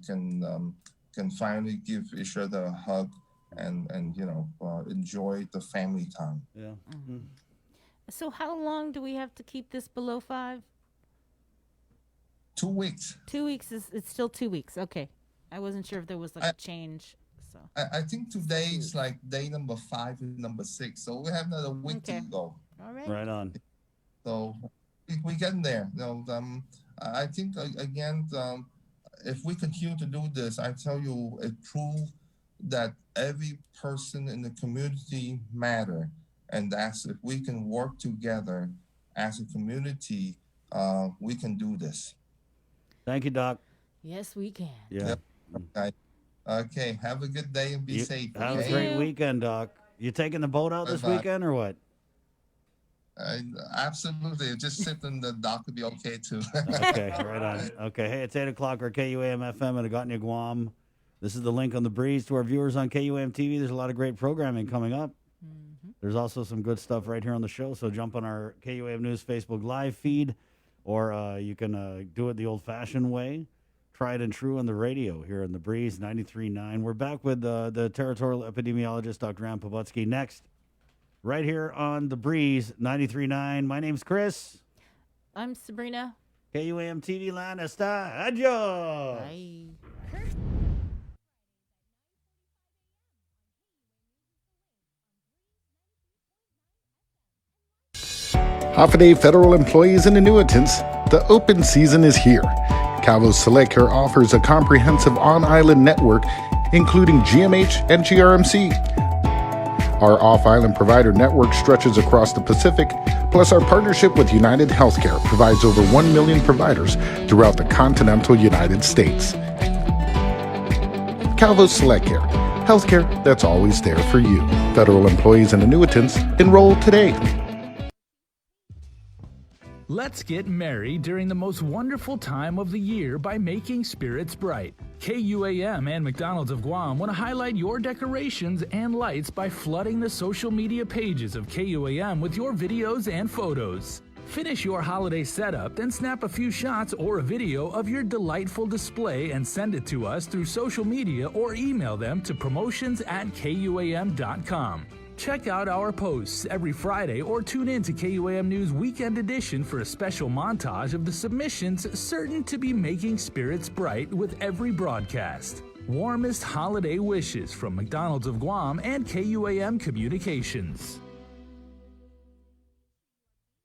finally give each other a hug and enjoy the family time. Yeah. So how long do we have to keep this below 5? 2 weeks. 2 weeks it's still 2 weeks. Okay. I wasn't sure if there was a change. So I think today is like day number 5 and number 6. So we have another week to go. All right. Right on. So we're getting there. I think again, if we continue to do this, I tell you, it proves that every person in the community matter. And that's if we can work together as a community, we can do this. Thank you, Doc. Yes, we can. Yeah. Okay. Have a good day and be safe. Have a great weekend, Doc. You taking the boat out this weekend or what? Absolutely. Just sit in the dock would be okay too. Okay, right on. Okay, hey, it's 8 o'clock. We're KUAM FM at Agotnia, Guam. This is the link on the breeze to our viewers on KUAM TV. There's a lot of great programming coming up. There's also some good stuff right here on the show, so jump on our KUAM News Facebook Live feed, or you can do it the old-fashioned way. tried and true on the radio here on the Breeze 93.9. We're back with the territorial epidemiologist, Dr. Ann Pobutsky, next, right here on the Breeze 93.9. My name's Chris. I'm Sabrina. KUAM TV Land está. Adios. Bye. Holiday federal employees and annuitants, the open season is here. Calvo's Select Care offers a comprehensive on-island network, including GMH and GRMC. Our off-island provider network stretches across the Pacific, plus our partnership with United Healthcare provides over 1 million providers throughout the continental United States. Calvo's Select Care, healthcare that's always there for you. Federal employees and annuitants, enroll today. Let's get merry during the most wonderful time of the year by making spirits bright. KUAM and McDonald's of Guam want to highlight your decorations and lights by flooding the social media pages of KUAM with your videos and photos. Finish your holiday setup, then snap a few shots or a video of your delightful display and send it to us through social media or email them to promotions@kuam.com. Check out our posts every Friday or tune in to KUAM News Weekend Edition for a special montage of the submissions certain to be making spirits bright with every broadcast. Warmest holiday wishes from McDonald's of Guam and KUAM Communications.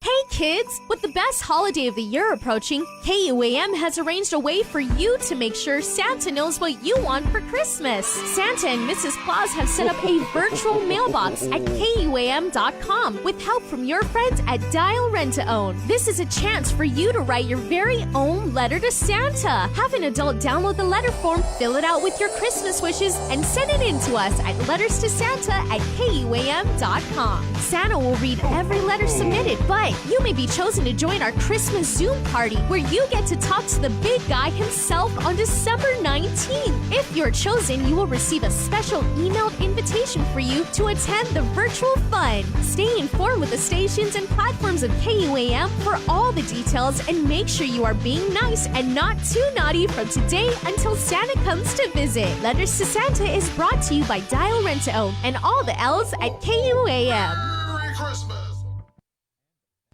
Hey kids! With the best holiday of the year approaching, KUAM has arranged a way for you to make sure Santa knows what you want for Christmas. Santa and Mrs. Claus have set up a virtual mailbox at KUAM.com with help from your friends at Dial Rent to Own. This is a chance for you to write your very own letter to Santa. Have an adult download the letter form, fill it out with your Christmas wishes, and send it in to us at letterstosanta@KUAM.com. Santa will read every letter submitted, but you may be chosen to join our Christmas Zoom party where you get to talk to the big guy himself on December 19th. If you're chosen, you will receive a special emailed invitation for you to attend the virtual fun. Stay informed with the stations and platforms of KUAM for all the details and make sure you are being nice and not too naughty from today until Santa comes to visit. Letters to Santa is brought to you by Dial Rent to Own and all the L's at KUAM. Merry Christmas!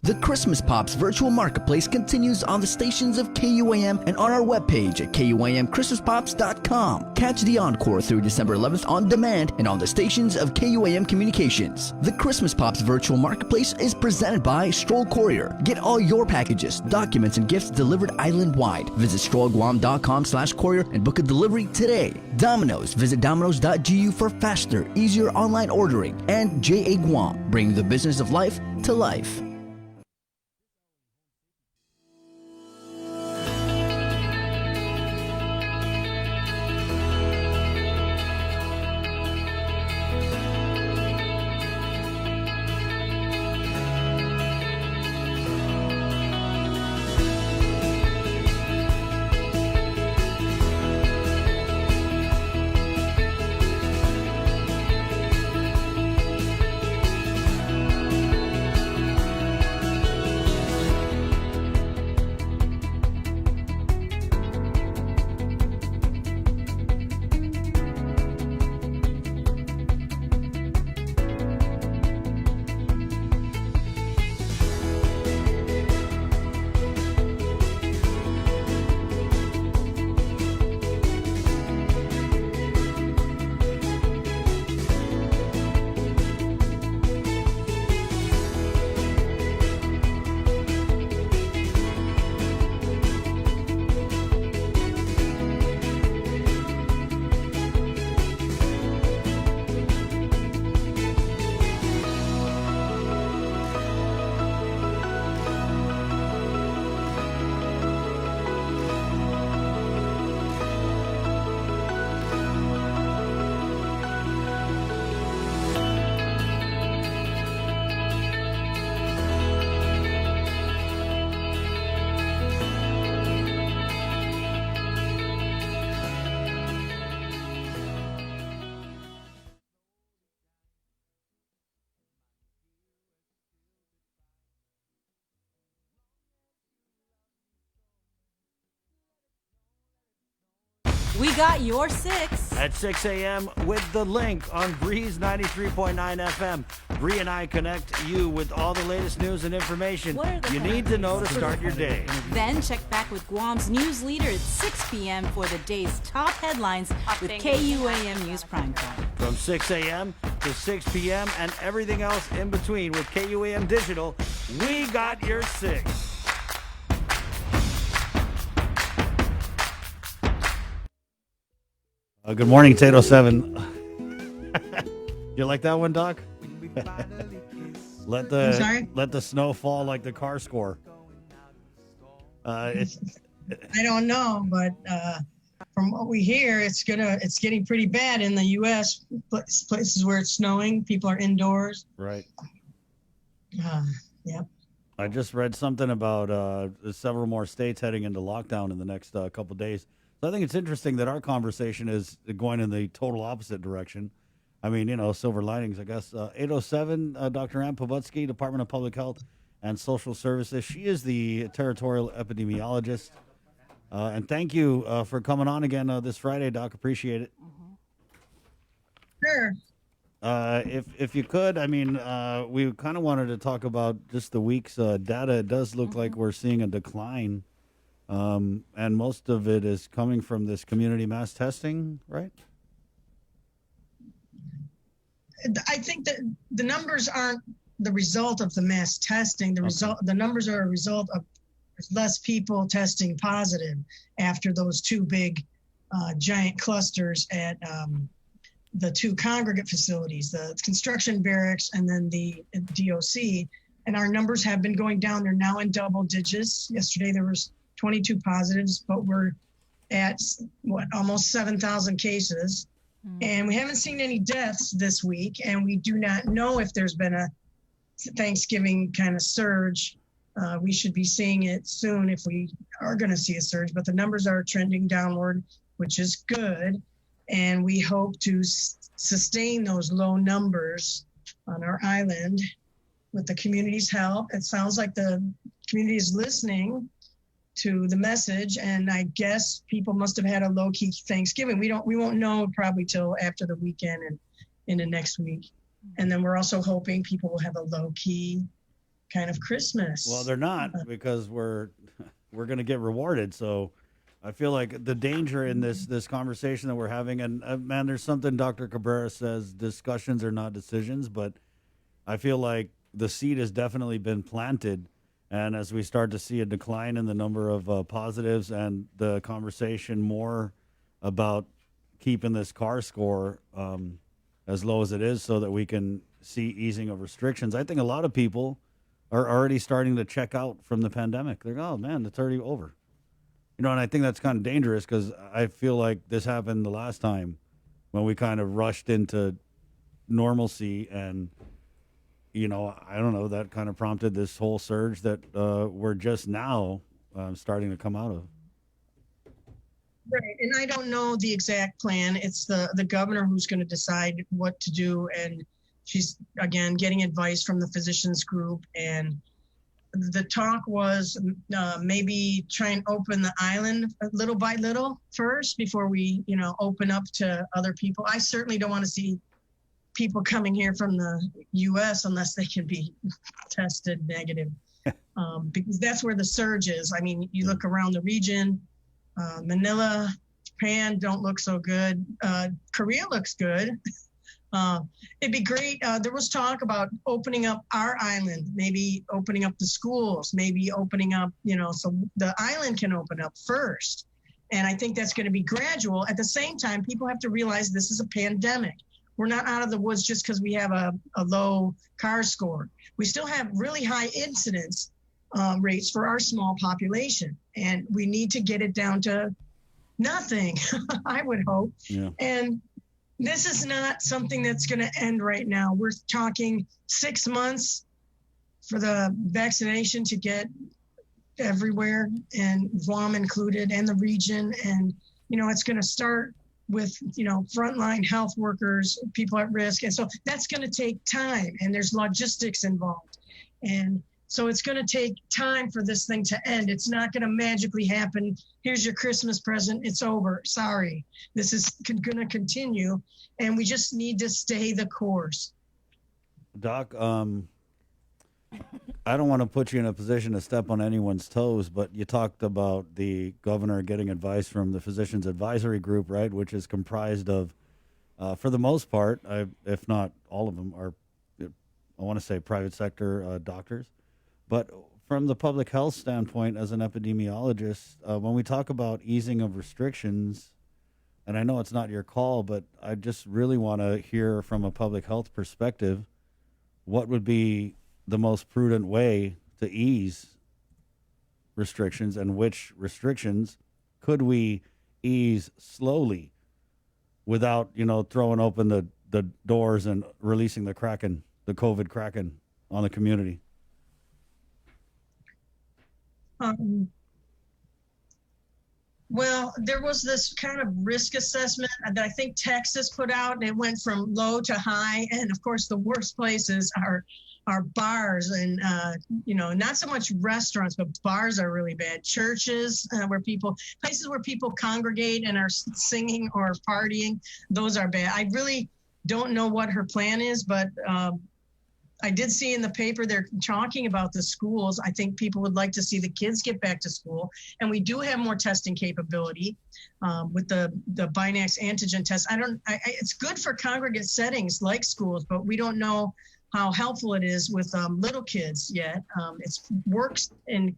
The Christmas Pops virtual marketplace continues on the stations of KUAM and on our webpage at KUAMChristmasPops.com. Catch the encore through December 11th on demand and on the stations of KUAM Communications. The Christmas Pops virtual marketplace is presented by Stroll Courier. Get all your packages, documents, and gifts delivered island-wide. Visit strollguam.com/courier and book a delivery today. Domino's. Visit Domino's.gu for faster, easier online ordering. And JA Guam, bringing the business of life to life. We got your 6. At 6 a.m. with The Link on Breeze 93.9 FM. Bree and I connect you with all the latest news and information you need to know to start your day. Then check back with Guam's news leader at 6 p.m. for the day's top headlines with KUAM News Primetime. From 6 a.m. to 6 p.m. and everything else in between with KUAM Digital, we got your 6. Good morning, it's 8:07. You like that one, Doc? Let the snow fall like the car score. I don't know, but from what we hear, it's getting pretty bad in the U.S. Places where it's snowing, people are indoors. Right. Yep. I just read something about several more states heading into lockdown in the next couple days. So I think it's interesting that our conversation is going in the total opposite direction. I mean, silver linings, I guess. 807, Dr. Ann Pobutsky, Department of Public Health and Social Services. She is the territorial epidemiologist. And thank you for coming on again this Friday, Doc. Appreciate it. Sure. If you could, I mean, we kind of wanted to talk about just the week's data. It does look like we're seeing a decline. And most of it is coming from this community mass testing, right? I think that the numbers aren't the result of the mass testing. The numbers are a result of less people testing positive after those two big giant clusters at the two congregate facilities, the construction barracks and then the DOC. And our numbers have been going down. They're now in double digits. Yesterday there was 22 positives, but we're at almost 7,000 cases. And we haven't seen any deaths this week. And we do not know if there's been a Thanksgiving kind of surge. We should be seeing it soon if we are going to see a surge, but the numbers are trending downward, which is good. And we hope to sustain those low numbers on our island with the community's help. It sounds like the community is listening to the message, and I guess people must have had a low-key Thanksgiving. We won't know probably till after the weekend and into next week. And then we're also hoping people will have a low-key kind of Christmas. Well, they're not, because we're going to get rewarded. So I feel like the danger in this conversation that we're having, and man, there's something Dr. Cabrera says, discussions are not decisions, but I feel like the seed has definitely been planted. And as we start to see a decline in the number of positives and the conversation more about keeping this CAR score as low as it is so that we can see easing of restrictions, I think a lot of people are already starting to check out from the pandemic. They're oh, man, it's already over. And I think that's kind of dangerous because I feel like this happened the last time when we kind of rushed into normalcy and I don't know, that kind of prompted this whole surge that we're just now starting to come out of. Right, and I don't know the exact plan. It's the governor who's going to decide what to do, and she's, again, getting advice from the physicians group. And the talk was maybe try and open the island little by little first before we, open up to other people. I certainly don't want to see people coming here from the U.S. unless they can be tested negative, because that's where the surge is. I mean, you look around the region, Manila, Japan don't look so good. Korea looks good. It'd be great. There was talk about opening up our island, maybe opening up the schools, maybe opening up, so the island can open up first. And I think that's going to be gradual. At the same time, people have to realize this is a pandemic. We're not out of the woods just because we have a low CAR score. We still have really high incidence rates for our small population, and we need to get it down to nothing, I would hope. Yeah. And this is not something that's going to end right now. We're talking 6 months for the vaccination to get everywhere, and Guam included, and the region. And, it's going to start with, frontline health workers, people at risk. And so that's going to take time, and there's logistics involved. And So it's going to take time for this thing to end. It's not going to magically happen. Here's your Christmas present. It's over. Sorry. This is going to continue, and we just need to stay the course. Doc, I don't want to put you in a position to step on anyone's toes, but you talked about the governor getting advice from the Physicians Advisory Group, right, which is comprised of, for the most part, if not all of them, are, I want to say, private sector doctors. But from the public health standpoint, as an epidemiologist, when we talk about easing of restrictions, and I know it's not your call, but I just really want to hear from a public health perspective, what would be the most prudent way to ease restrictions, and which restrictions could we ease slowly without, throwing open the doors and releasing the Kraken, the COVID Kraken on the community? Well, there was this kind of risk assessment that I think Texas put out, and it went from low to high. And of course, the worst places are bars and, not so much restaurants, but bars are really bad. Churches, places where people congregate and are singing or partying, those are bad. I really don't know what her plan is, but I did see in the paper they're talking about the schools. I think people would like to see the kids get back to school, and we do have more testing capability with the Binax antigen test. It's good for congregate settings like schools, but we don't know how helpful it is with little kids yet. It works in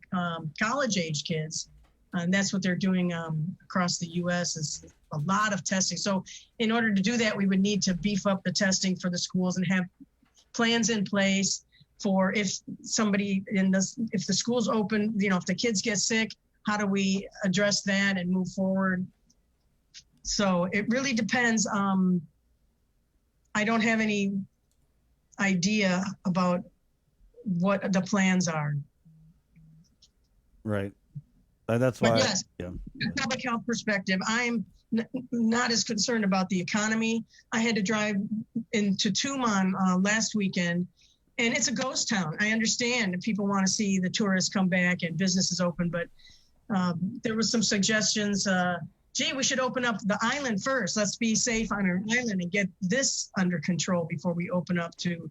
college age kids, and that's what they're doing across the U.S. is a lot of testing. So in order to do that, we would need to beef up the testing for the schools and have plans in place for if the school's open, if the kids get sick, how do we address that and move forward? So it really depends. I don't have any idea about what the plans are. Right. That's why. But yes, from a public health perspective, I'm not as concerned about the economy. I had to drive into Tucumán last weekend, and it's a ghost town. I understand that people want to see the tourists come back and businesses open, but there was some suggestions. We should open up the island first. Let's be safe on our island and get this under control before we open up to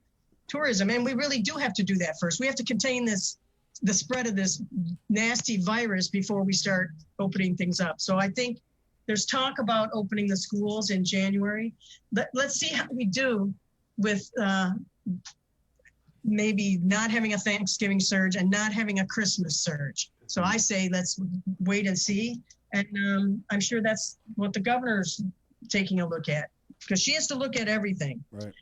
tourism. And we really do have to do that first. We have to contain the spread of this nasty virus before we start opening things up. So I think there's talk about opening the schools in January. Let's see how we do with maybe not having a Thanksgiving surge and not having a Christmas surge. So I say let's wait and see. And I'm sure that's what the governor's taking a look at, because she has to look at everything. Right.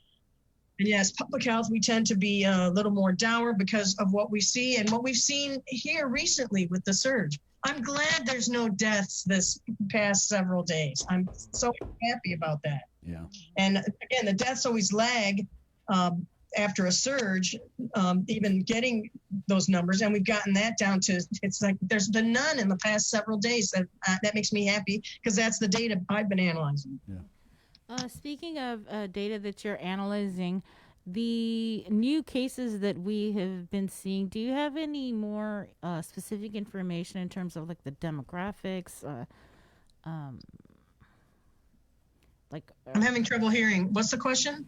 And yes, public health, we tend to be a little more dour because of what we see and what we've seen here recently with the surge. I'm glad there's no deaths this past several days. I'm so happy about that. Yeah. And again, the deaths always lag after a surge, even getting those numbers. And we've gotten that down to, it's like there's been none in the past several days. That makes me happy because that's the data I've been analyzing. Yeah. Speaking of data that you're analyzing, the new cases that we have been seeing, do you have any more specific information in terms of like the demographics? I'm having trouble hearing. What's the question?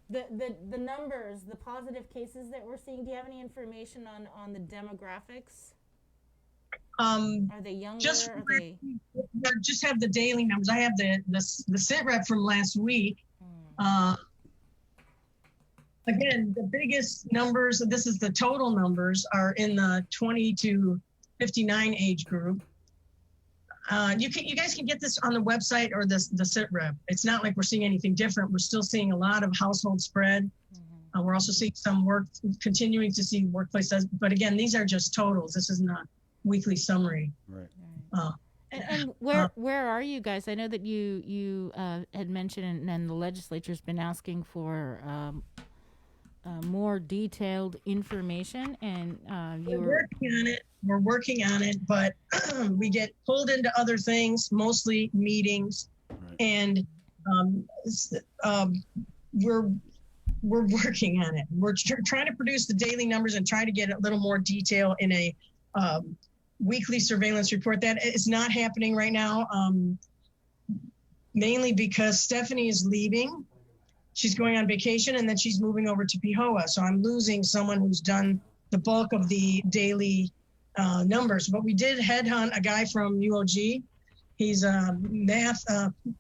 The numbers, the positive cases that we're seeing, do you have any information on the demographics? Are they younger? Just have the daily numbers. I have the sit rep from last week. Again, the biggest numbers, this is the total numbers, are in the 20 to 59 age group. You guys can get this on the website or the sit rep. It's not like we're seeing anything different. We're still seeing a lot of household spread. We're also seeing continuing to see workplace, but again, these are just totals. This is not weekly summary. Right. And where are you guys? I know that you had mentioned, and the legislature's been asking for more detailed information, and We're working on it, but we get pulled into other things, mostly meetings, and we're we're working on it. We're trying to produce the daily numbers and try to get a little more detail in a weekly surveillance report. That is not happening right now, mainly because Stephanie is leaving. She's going on vacation, and then she's moving over to PIHOA. So I'm losing someone who's done the bulk of the daily numbers. But we did headhunt a guy from UOG. He's a math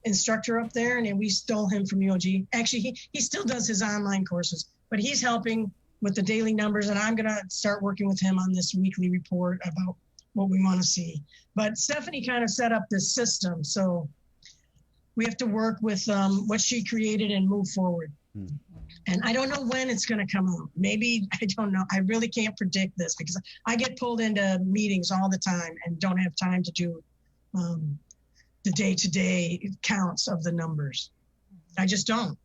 instructor up there, and we stole him from UOG. Actually, he still does his online courses, but he's helping with the daily numbers, and I'm going to start working with him on this weekly report about what we want to see. But Stephanie kind of set up this system, so we have to work with what she created and move forward. And I don't know when it's going to come out. Maybe, I don't know. I really can't predict this because I get pulled into meetings all the time and don't have time to do the day-to-day counts of the numbers. I just don't.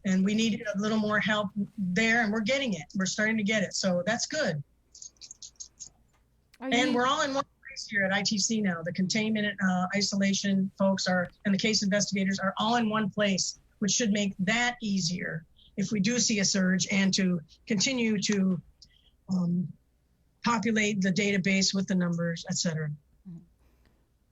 And we need a little more help there, and we're getting it. We're starting to get it, so that's good. And we're all in one place here at ITC now. The containment and isolation folks and the case investigators are all in one place, which should make that easier if we do see a surge, and to continue to populate the database with the numbers, et cetera.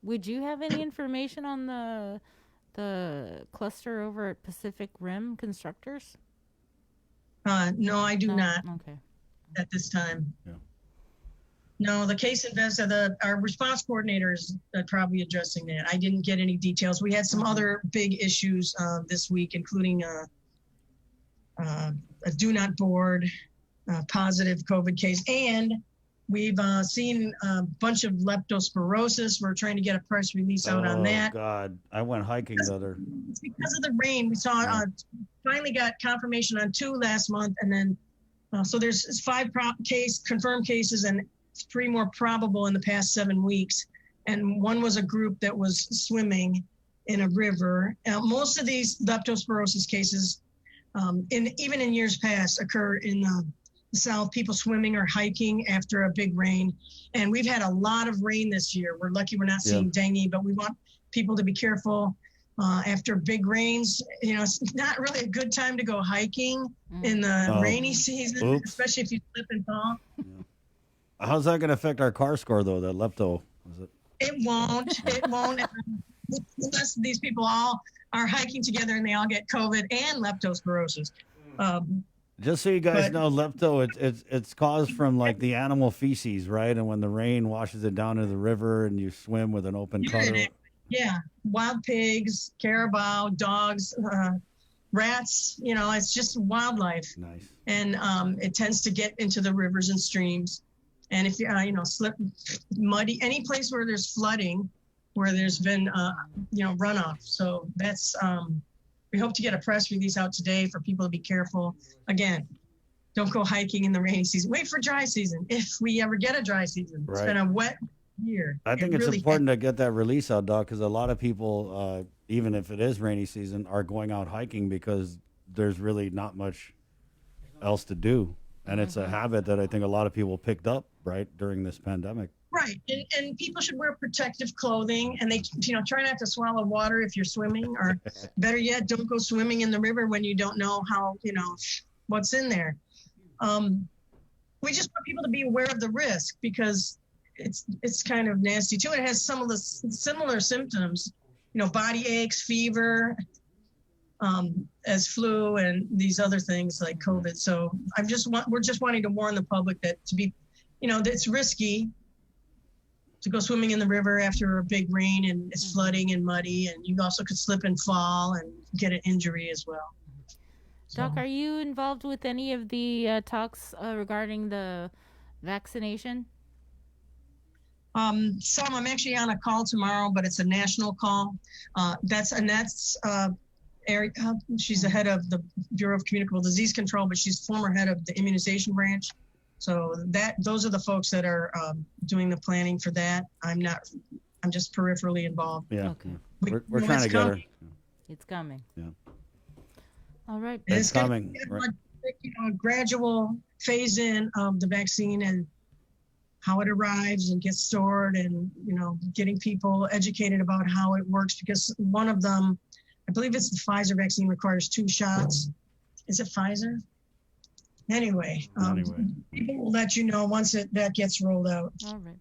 Would you have any information on the cluster over at Pacific Rim Constructors? No, I do not. Okay. At this time. Yeah. No, the case investigator, our response coordinator is probably addressing that. I didn't get any details. We had some other big issues this week, including a do not board, positive COVID case, and we've seen a bunch of leptospirosis. We're trying to get a press release out on that. Oh, God. I went hiking the other... It's because of the rain. We saw, finally got confirmation on 2 last month, and then, so there's 5 confirmed cases and 3 more probable in the past 7 weeks. And one was a group that was swimming in a river. Most of these leptospirosis cases, even in years past, occur in the South, people swimming or hiking after a big rain. And we've had a lot of rain this year. We're lucky we're not seeing dengue, but we want people to be careful after big rains. You know, it's not really a good time to go hiking in the rainy season, especially if you slip and fall. How's that going to affect our car score, though, that lepto? It won't. It won't. Unless these people all are hiking together and they all get COVID and leptospirosis. Just so you guys know, lepto, it's caused from like the animal feces, right? And when the rain washes it down into the river and you swim with an open cutter. Yeah, wild pigs, carabao, dogs, rats, you know, it's just wildlife. Nice. And it tends to get into the rivers and streams. And if you, slip, muddy, any place where there's flooding, where there's been, runoff. So that's, we hope to get a press release out today for people to be careful. Again, don't go hiking in the rainy season. Wait for dry season, if we ever get a dry season. Right. It's been a wet year. I think it's really important to get that release out, Doc, because a lot of people, even if it is rainy season, are going out hiking because there's really not much else to do. And it's a habit that I think a lot of people picked up, right, during this pandemic. Right. And people should wear protective clothing, and they, try not to swallow water if you're swimming, or better yet, don't go swimming in the river when you don't know how, what's in there. We just want people to be aware of the risk, because it's kind of nasty too. It has some of the similar symptoms, body aches, fever, as flu and these other things like COVID. So we're just wanting to warn the public that it's risky to go swimming in the river after a big rain and it's flooding and muddy, and you also could slip and fall and get an injury as well. Doc, are you involved with any of the talks regarding the vaccination? Some. I'm actually on a call tomorrow, but it's a national call. That's Eric, she's the head of the Bureau of Communicable Disease Control, but she's former head of the immunization branch. So those are the folks that are doing the planning for that. I'm just peripherally involved. Yeah. Okay. We're trying to get her. It's coming. Yeah. All right. It's coming. A gradual phase in of the vaccine and how it arrives and gets stored, and, getting people educated about how it works, because one of them, I believe it's the Pfizer vaccine, requires 2 shots. is it Pfizer? Anyway, people will let you know once that gets rolled out. All right.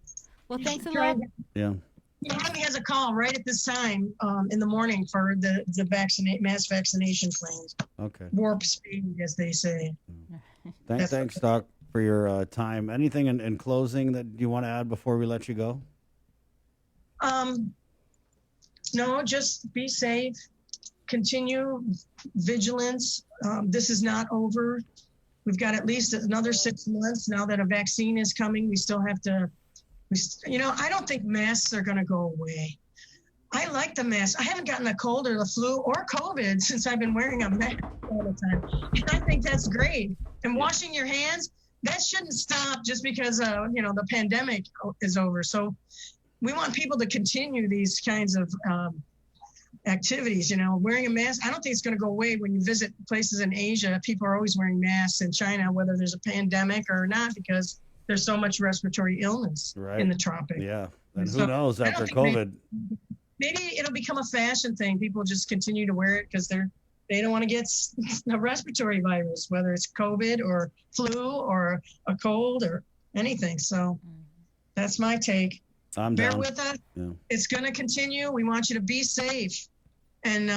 Well, thanks a lot. Yeah. He has a call right at this time in the morning for the mass vaccination plans. Okay. Warp speed, as they say. Thanks, Doc, for your time. Anything in closing that you want to add before we let you go? No, just be safe. Continue vigilance. This is not over. We've got at least another 6 months now that a vaccine is coming. We still have to, I don't think masks are going to go away. I like the mask. I haven't gotten a cold or the flu or COVID since I've been wearing a mask all the time. And I think that's great. And washing your hands, that shouldn't stop just because, the pandemic is over. So we want people to continue these kinds of activities, wearing a mask. I don't think it's going to go away when you visit places in Asia. People are always wearing masks in China, whether there's a pandemic or not, because there's so much respiratory illness in the tropics. Yeah. And who knows after COVID? Maybe it'll become a fashion thing. People just continue to wear it because they don't want to get a respiratory virus, whether it's COVID or flu or a cold or anything. So that's my take. Bear with us. Yeah. It's going to continue. We want you to be safe. And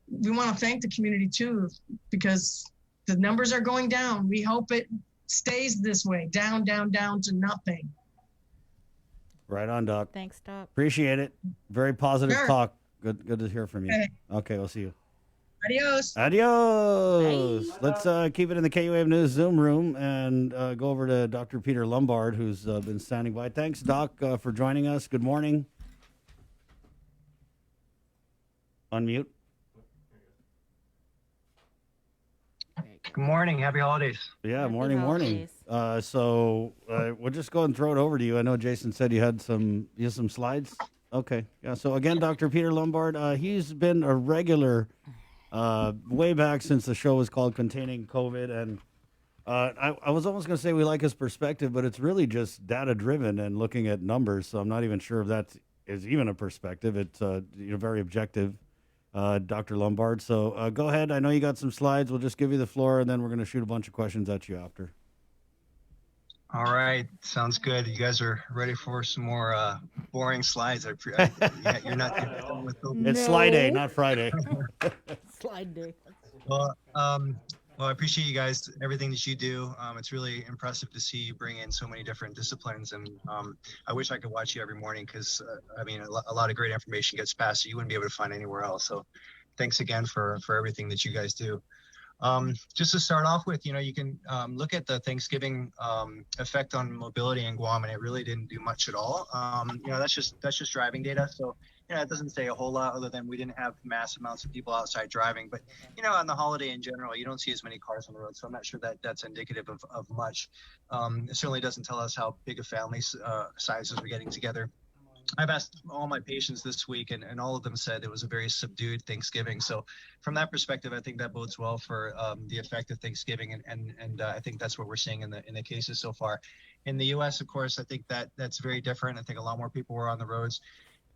we want to thank the community, too, because the numbers are going down. We hope it stays this way, down, down, down to nothing. Right on, Doc. Thanks, Doc. Appreciate it. Very positive Sure. talk. Good to hear from you. Okay, we'll see you. Adios. Adios. Let's keep it in the KUAM News Zoom room and go over to Dr. Peter Lombard, who's been standing by. Thanks, Doc, for joining us. Good morning. Unmute. Good morning. Happy holidays. Yeah, morning. So we'll just go and throw it over to you. I know Jason said you had some slides. Okay. Yeah. So again, Dr. Peter Lombard, he's been a regular way back since the show was called Containing COVID. And I was almost going to say we like his perspective, but it's really just data driven and looking at numbers. So I'm not even sure if that is even a perspective. It's very objective, Dr. Lombard. So go ahead. I know you got some slides. We'll just give you the floor, and then we're going to shoot a bunch of questions at you after. All right. Sounds good. You guys are ready for some more boring slides. You're not done with those. It's slide day, not Friday. Slide day. Well, I appreciate you guys, everything that you do. It's really impressive to see you bring in so many different disciplines. And I wish I could watch you every morning because, a lot of great information gets passed that you wouldn't be able to find anywhere else. So thanks again for everything that you guys do. Just to start off with, you can look at the Thanksgiving effect on mobility in Guam, and it really didn't do much at all. That's just driving data. So, it doesn't say a whole lot other than we didn't have mass amounts of people outside driving. But, on the holiday in general, you don't see as many cars on the road. So I'm not sure that that's indicative of much. It certainly doesn't tell us how big a family sizes are getting together. I've asked all my patients this week, and all of them said it was a very subdued Thanksgiving. So from that perspective, I think that bodes well for the effect of Thanksgiving, and I think that's what we're seeing in the cases so far. In the U.S., of course, I think that's very different. I think a lot more people were on the roads.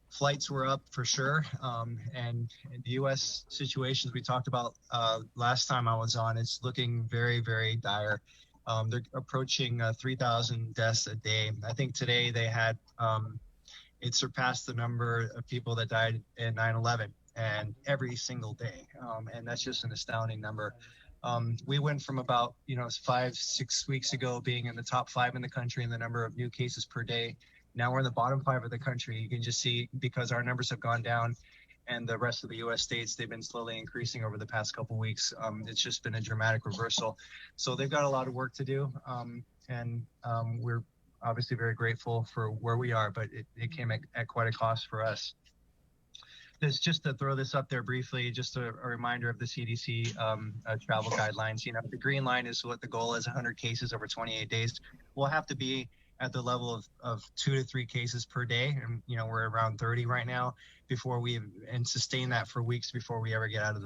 Flights were up for sure, and in the U.S. situations we talked about last time I was on, it's looking very, very dire. They're approaching 3,000 deaths a day. I think today they had it surpassed the number of people that died in 9/11, and every single day. And that's just an astounding number. We went from about 5-6 weeks ago being in the top 5 in the country in the number of new cases per day. Now we're in the bottom 5 of the country. You can just see because our numbers have gone down, and the rest of the U.S. states, they've been slowly increasing over the past couple weeks. It's just been a dramatic reversal. So they've got a lot of work to do, and we're obviously very grateful for where we are, but it came at quite a cost for us. This, just to throw this up there briefly, just a reminder of the CDC travel guidelines. The green line is what the goal is, 100 cases over 28 days. We'll have to be at the level of 2 to 3 cases per day. And, we're around 30 right now and sustain that for weeks before we ever get out of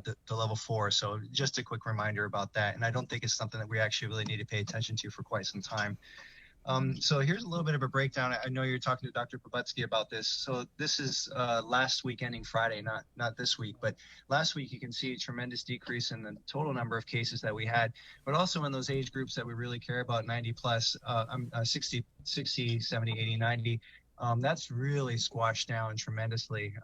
the level 4. So just a quick reminder about that. And I don't think it's something that we actually really need to pay attention to for quite some time. So here's a little bit of a breakdown. I know you're talking to Dr. Popletsky about this. So this is last week ending Friday, not this week, but last week you can see a tremendous decrease in the total number of cases that we had, but also in those age groups that we really care about, 90 plus, 60, 70, 80, 90. That's really squashed down tremendously.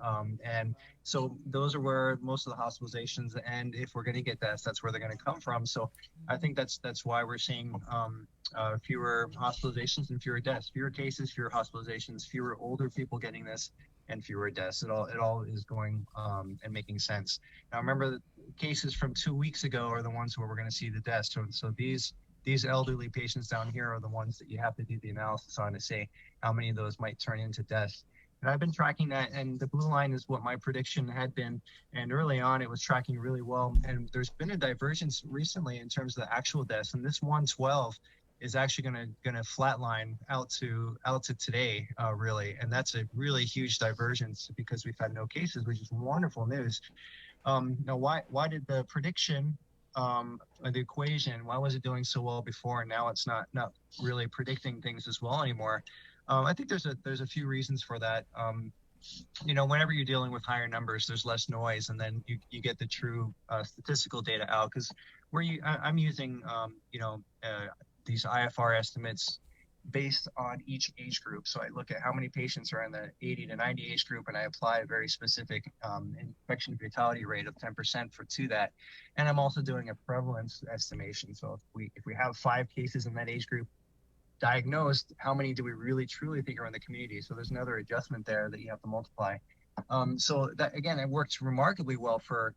And so those are where most of the hospitalizations, and if we're going to get deaths, that's where they're going to come from. So I think that's why we're seeing fewer hospitalizations and fewer deaths, fewer cases, fewer hospitalizations, fewer older people getting this, and fewer deaths. It all is going and making sense. Now remember, the cases from 2 weeks ago are the ones where we're going to see the deaths. So these elderly patients down here are the ones that you have to do the analysis on to say how many of those might turn into deaths. And I've been tracking that, and the blue line is what my prediction had been. And early on, it was tracking really well. And there's been a divergence recently in terms of the actual deaths. And this 112 is actually gonna flatline out to today, really. And that's a really huge divergence because we've had no cases, which is wonderful news. Now, why did the prediction, the equation, why was it doing so well before and now it's not really predicting things as well anymore? I think there's a few reasons for that. Whenever you're dealing with higher numbers, there's less noise, and then you get the true statistical data out. Because I'm using these IFR estimates based on each age group. So I look at how many patients are in the 80 to 90 age group, and I apply a very specific infection fatality rate of 10% to that. And I'm also doing a prevalence estimation. So if we have 5 cases in that age group diagnosed, how many do we really truly think are in the community? So there's another adjustment there that you have to multiply. So that, again, it worked remarkably well for,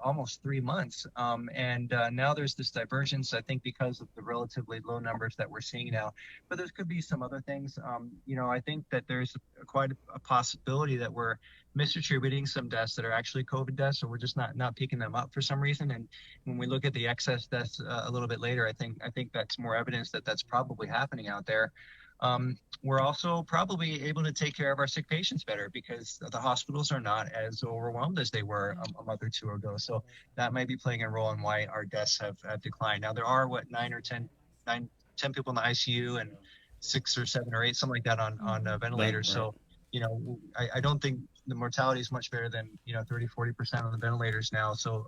almost 3 months. And now there's this divergence, I think, because of the relatively low numbers that we're seeing now. But there could be some other things. I think that there's quite a possibility that we're misattributing some deaths that are actually COVID deaths, or we're just not picking them up for some reason. And when we look at the excess deaths a little bit later, I think that's more evidence that that's probably happening out there. We're also probably able to take care of our sick patients better because the hospitals are not as overwhelmed as they were a month or two ago. So that might be playing a role in why our deaths have declined. Now, there are 10 people in the ICU and 6 or 7 or 8, something like that on ventilators. So, I don't think the mortality is much better than 30-40% on the ventilators now. So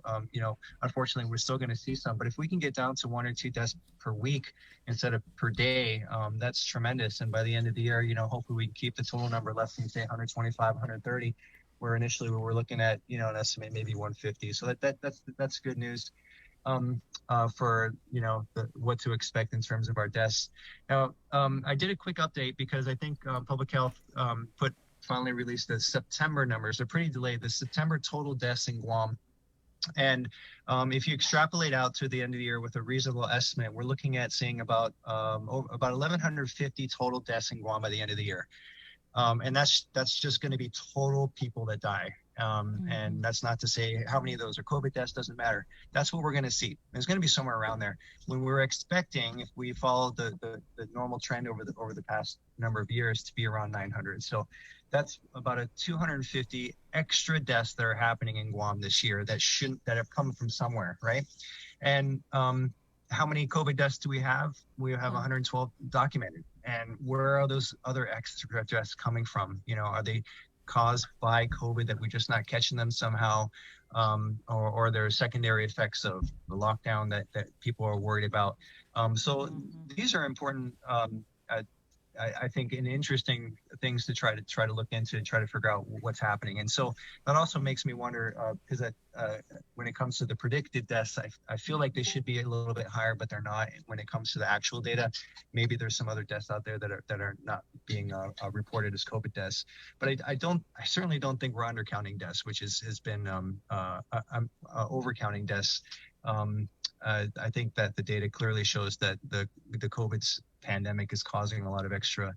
unfortunately we're still going to see some, but if we can get down to 1 or 2 deaths per week instead of per day, that's tremendous. And by the end of the year, hopefully we can keep the total number less than, say, 125, 130, where initially we were looking at an estimate maybe 150. So that's good news for what to expect in terms of our deaths. Now, I did a quick update because I think Public Health finally released the September numbers. They're pretty delayed. The September total deaths in Guam. And if you extrapolate out to the end of the year with a reasonable estimate, we're looking at seeing about 1,150 total deaths in Guam by the end of the year. And that's just going to be total people that die. And that's not to say how many of those are COVID deaths, doesn't matter. That's what we're going to see. It's going to be somewhere around there. When we're expecting, if we follow the normal trend over the past number of years, to be around 900. So that's about 250 extra deaths that are happening in Guam this year that have come from somewhere, right? And how many COVID deaths do we have? We have 112 documented. And where are those other extra deaths coming from? Are they caused by COVID that we're just not catching them somehow, or there are secondary effects of the lockdown that people are worried about? So these are important, I think, and interesting things to try to look into and try to figure out what's happening. And so that also makes me wonder, because when it comes to the predicted deaths, I feel like they should be a little bit higher, but they're not. When it comes to the actual data, maybe there's some other deaths out there that are not being reported as COVID deaths. But I certainly don't think we're undercounting deaths, which has been overcounting deaths. I think that the data clearly shows that the COVID pandemic is causing a lot of extra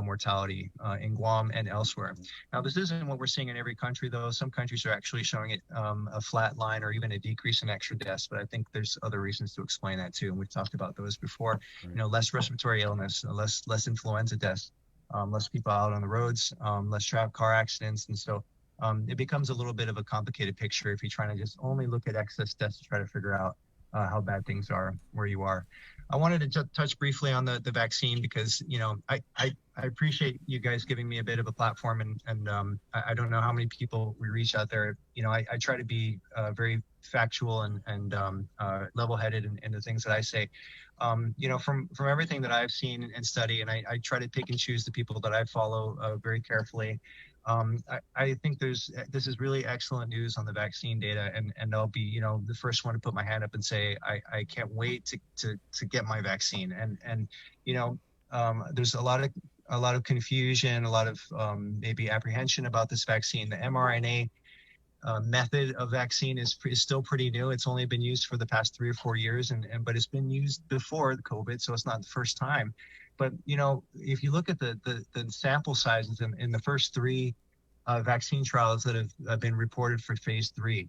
mortality in Guam and elsewhere. Now, this isn't what we're seeing in every country, though. Some countries are actually showing it a flat line or even a decrease in extra deaths, but I think there's other reasons to explain that too, and we've talked about those before. Less respiratory illness, less influenza deaths, less people out on the roads, less car accidents, and so it becomes a little bit of a complicated picture if you're trying to just only look at excess deaths to try to figure out how bad things are where you are. I wanted to touch briefly on the vaccine because, you know, I appreciate you guys giving me a bit of a platform, and I don't know how many people we reach out there. You know, I try to be very factual and level-headed in the things that I say. You know, from everything that I've seen and study, and I try to pick and choose the people that I follow very carefully. I think this is really excellent news on the vaccine data, and I'll be, you know, the first one to put my hand up and say I can't wait to get my vaccine. And you know, there's a lot of confusion, a lot of maybe apprehension about this vaccine. The mRNA method of vaccine is still pretty new. It's only been used for the past 3 or 4 years, but it's been used before the COVID, so it's not the first time. But, you know, if you look at the sample sizes in the first 3 vaccine trials that have been reported for phase 3,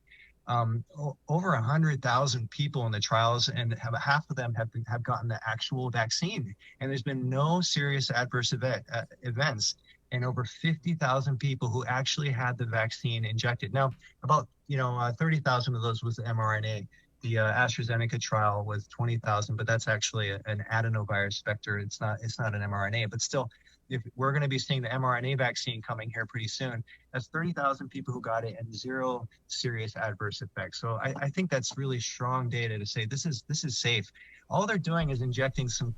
over 100,000 people in the trials, and half of them have gotten the actual vaccine. And there's been no serious adverse events. And over 50,000 people who actually had the vaccine injected. Now, about 30,000 of those was the mRNA. The AstraZeneca trial was 20,000, but that's actually an adenovirus vector. It's not an mRNA. But still, if we're going to be seeing the mRNA vaccine coming here pretty soon, that's 30,000 people who got it and 0 serious adverse effects. So I think that's really strong data to say this is safe. All they're doing is injecting some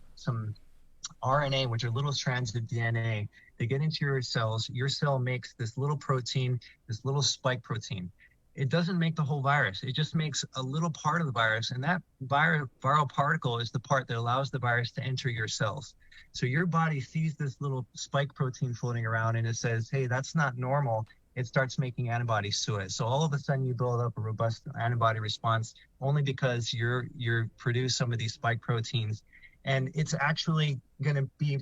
RNA, which are little strands of DNA. They get into your cells. Your cell makes this little protein, this little spike protein. It doesn't make the whole virus. It just makes a little part of the virus. And that viral particle is the part that allows the virus to enter your cells. So your body sees this little spike protein floating around and it says, hey, that's not normal. It starts making antibodies to it. So all of a sudden you build up a robust antibody response only because you're produce some of these spike proteins. And it's actually going to be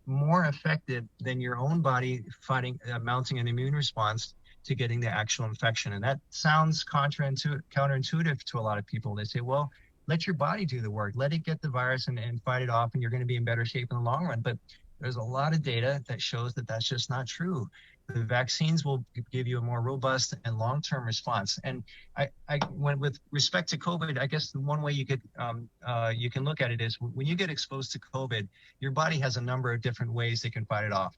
more effective than your own body mounting an immune response to getting the actual infection. And that sounds counterintuitive to a lot of people. They say, well, let your body do the work. Let it get the virus and fight it off, and you're going to be in better shape in the long run. But there's a lot of data that shows that that's just not true. The vaccines will give you a more robust and long-term response. And with respect to COVID, I guess one way you can look at it is when you get exposed to COVID, your body has a number of different ways they can fight it off.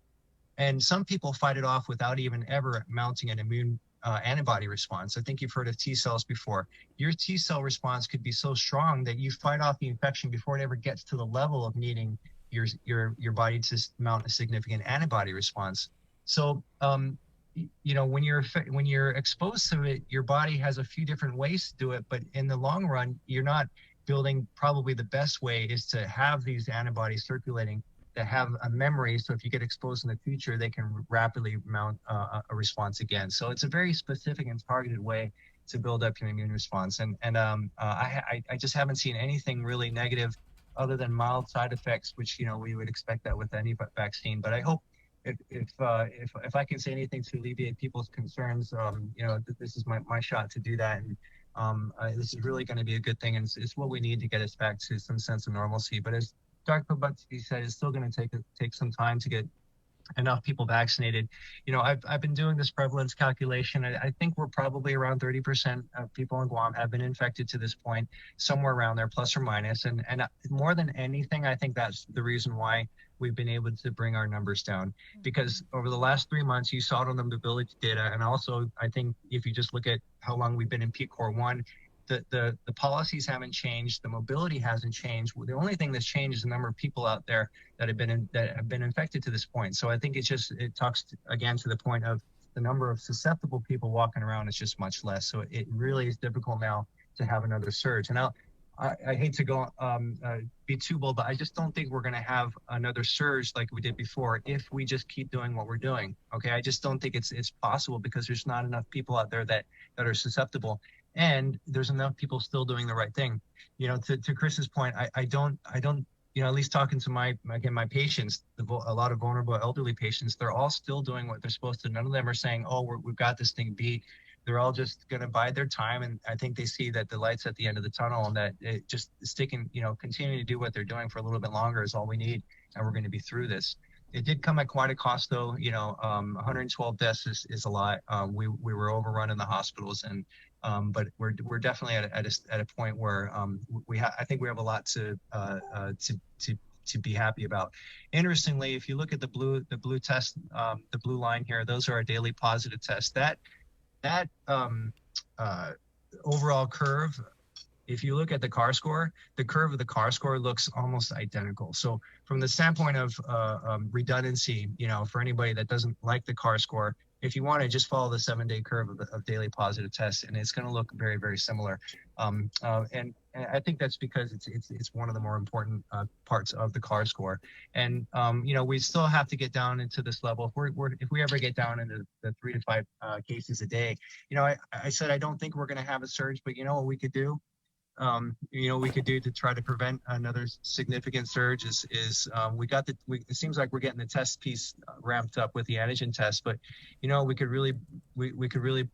And some people fight it off without even ever mounting an immune antibody response. I think you've heard of T cells before. Your T cell response could be so strong that you fight off the infection before it ever gets to the level of needing your body to mount a significant antibody response. So, you know, when you're exposed to it, your body has a few different ways to do it, but in the long run, you're not building. Probably the best way is to have these antibodies circulating that have a memory. So if you get exposed in the future, they can rapidly mount a response again. So it's a very specific and targeted way to build up your immune response. And I just haven't seen anything really negative other than mild side effects, which, you know, we would expect that with any vaccine. But I hope if I can say anything to alleviate people's concerns, you know, this is my shot to do that. And this is really going to be a good thing. And it's what we need to get us back to some sense of normalcy. But as Dr. Pobutsky said, it's still going to take some time to get enough people vaccinated. You know, I've been doing this prevalence calculation. I think we're probably around 30% of people in Guam have been infected to this point, somewhere around there, plus or minus. And more than anything, I think that's the reason why we've been able to bring our numbers down. Because over the last 3 months, you saw it on the mobility data. And also, I think if you just look at how long we've been in PCOR 1, the policies haven't changed, the mobility hasn't changed. The only thing that's changed is the number of people out there that have been infected to this point. So I think it talks again to the point of the number of susceptible people walking around is just much less. So it really is difficult now to have another surge. And I hate to go be too bold, but I just don't think we're going to have another surge like we did before if we just keep doing what we're doing. Okay, I just don't think it's possible because there's not enough people out there that are susceptible. And there's enough people still doing the right thing. You know, to Chris's point, I don't, you know, at least talking to my patients, a lot of vulnerable elderly patients, they're all still doing what they're supposed to. None of them are saying, oh, we've got this thing beat. They're all just going to bide their time. And I think they see that the light's at the end of the tunnel and that it just sticking, you know, continuing to do what they're doing for a little bit longer is all we need. And we're going to be through this. It did come at quite a cost, though. You know, 112 deaths is a lot. We were overrun in the hospitals, and But we're definitely at a point where I think we have a lot to be happy about. Interestingly, if you look at the blue test, the blue line here, those are our daily positive tests. That overall curve, if you look at the CAR score, the curve of the CAR score looks almost identical. So from the standpoint of redundancy, for anybody that doesn't like the CAR score, if you want to just follow the 7-day curve of daily positive tests, and it's going to look very, very similar. And I think that's because it's one of the more important parts of the CAR score. And we still have to get down into this level. If we ever get down into the 3 to 5 cases a day, I said I don't think we're going to have a surge, but what we could do? We could do to try to prevent another significant surge is it seems like we're getting the test piece ramped up with the antigen test, but we could really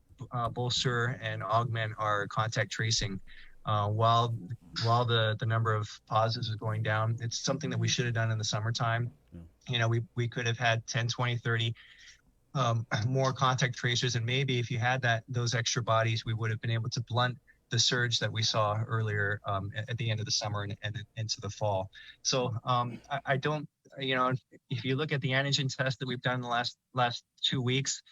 bolster and augment our contact tracing while the number of positives is going down. It's something that we should have done in the summertime. We could have had 10, 20, 30 more contact tracers, and maybe if you had those extra bodies, we would have been able to blunt the surge that we saw earlier at the end of the summer and into the fall. So I don't, if you look at the antigen test that we've done in the last 2 weeks,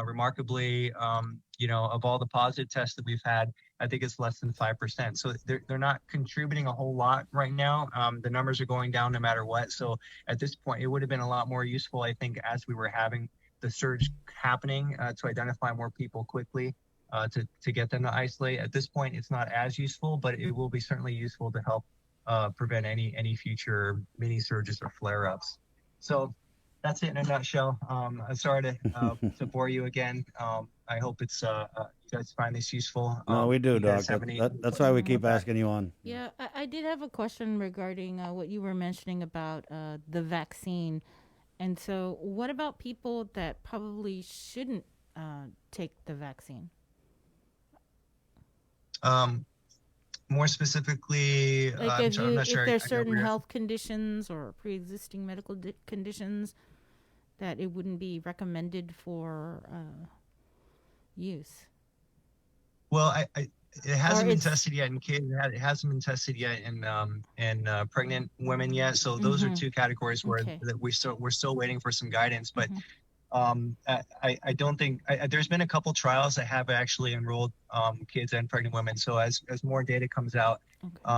remarkably, of all the positive tests that we've had, I think it's less than 5%. So they're not contributing a whole lot right now. The numbers are going down no matter what. So at this point, it would have been a lot more useful, I think, as we were having the surge happening to identify more people quickly. To get them to isolate. At this point, it's not as useful, but it will be certainly useful to help prevent any future mini surges or flare-ups. So that's it in a nutshell. I'm sorry to bore you again. I hope you guys find this useful. No, we do, Doc. That's why we keep asking you on. Yeah, I did have a question regarding what you were mentioning about the vaccine. And so what about people that probably shouldn't take the vaccine? More specifically, like I'm not sure. If there's certain health conditions or pre-existing medical conditions that it wouldn't be recommended for use. Well, it hasn't been tested yet in kids. It hasn't been tested yet in pregnant women yet. So those are two categories where that we're still waiting for some guidance. But I don't think there's been a couple trials that have actually enrolled kids and pregnant women. So as more data comes out,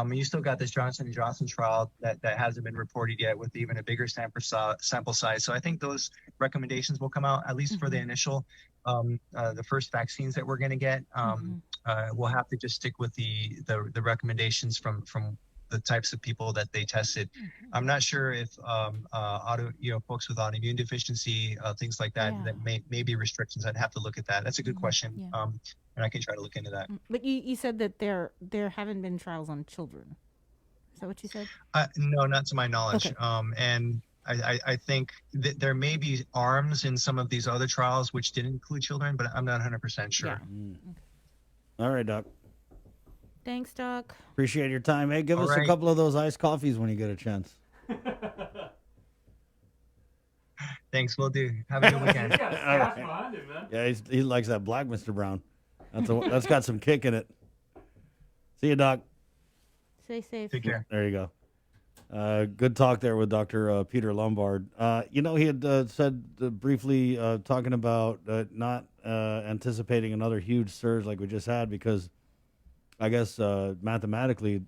you still got this Johnson & Johnson trial that hasn't been reported yet with even a bigger sample size. So I think those recommendations will come out, at least for the initial, the first vaccines that we're going to get. We'll have to just stick with the recommendations from the types of people that they tested. I'm not sure if folks with autoimmune deficiency, things like that, that may be restrictions. I'd have to look at that. That's a good question. And I can try to look into that. But you said that there haven't been trials on children. Is that what you said? No, not to my knowledge. Okay. And I think that there may be arms in some of these other trials which didn't include children, but I'm not 100% sure. Okay. All right, Doc. Thanks, Doc. Appreciate your time. Hey, give us a couple of those iced coffees when you get a chance. Thanks, will do. Have a good weekend. All right. Yeah, he likes that black, Mr. Brown. That's got some kick in it. See you, Doc. Stay safe. Take care. There you go. Good talk there with Dr. Peter Lombard. He had said briefly talking about not anticipating another huge surge like we just had because I guess mathematically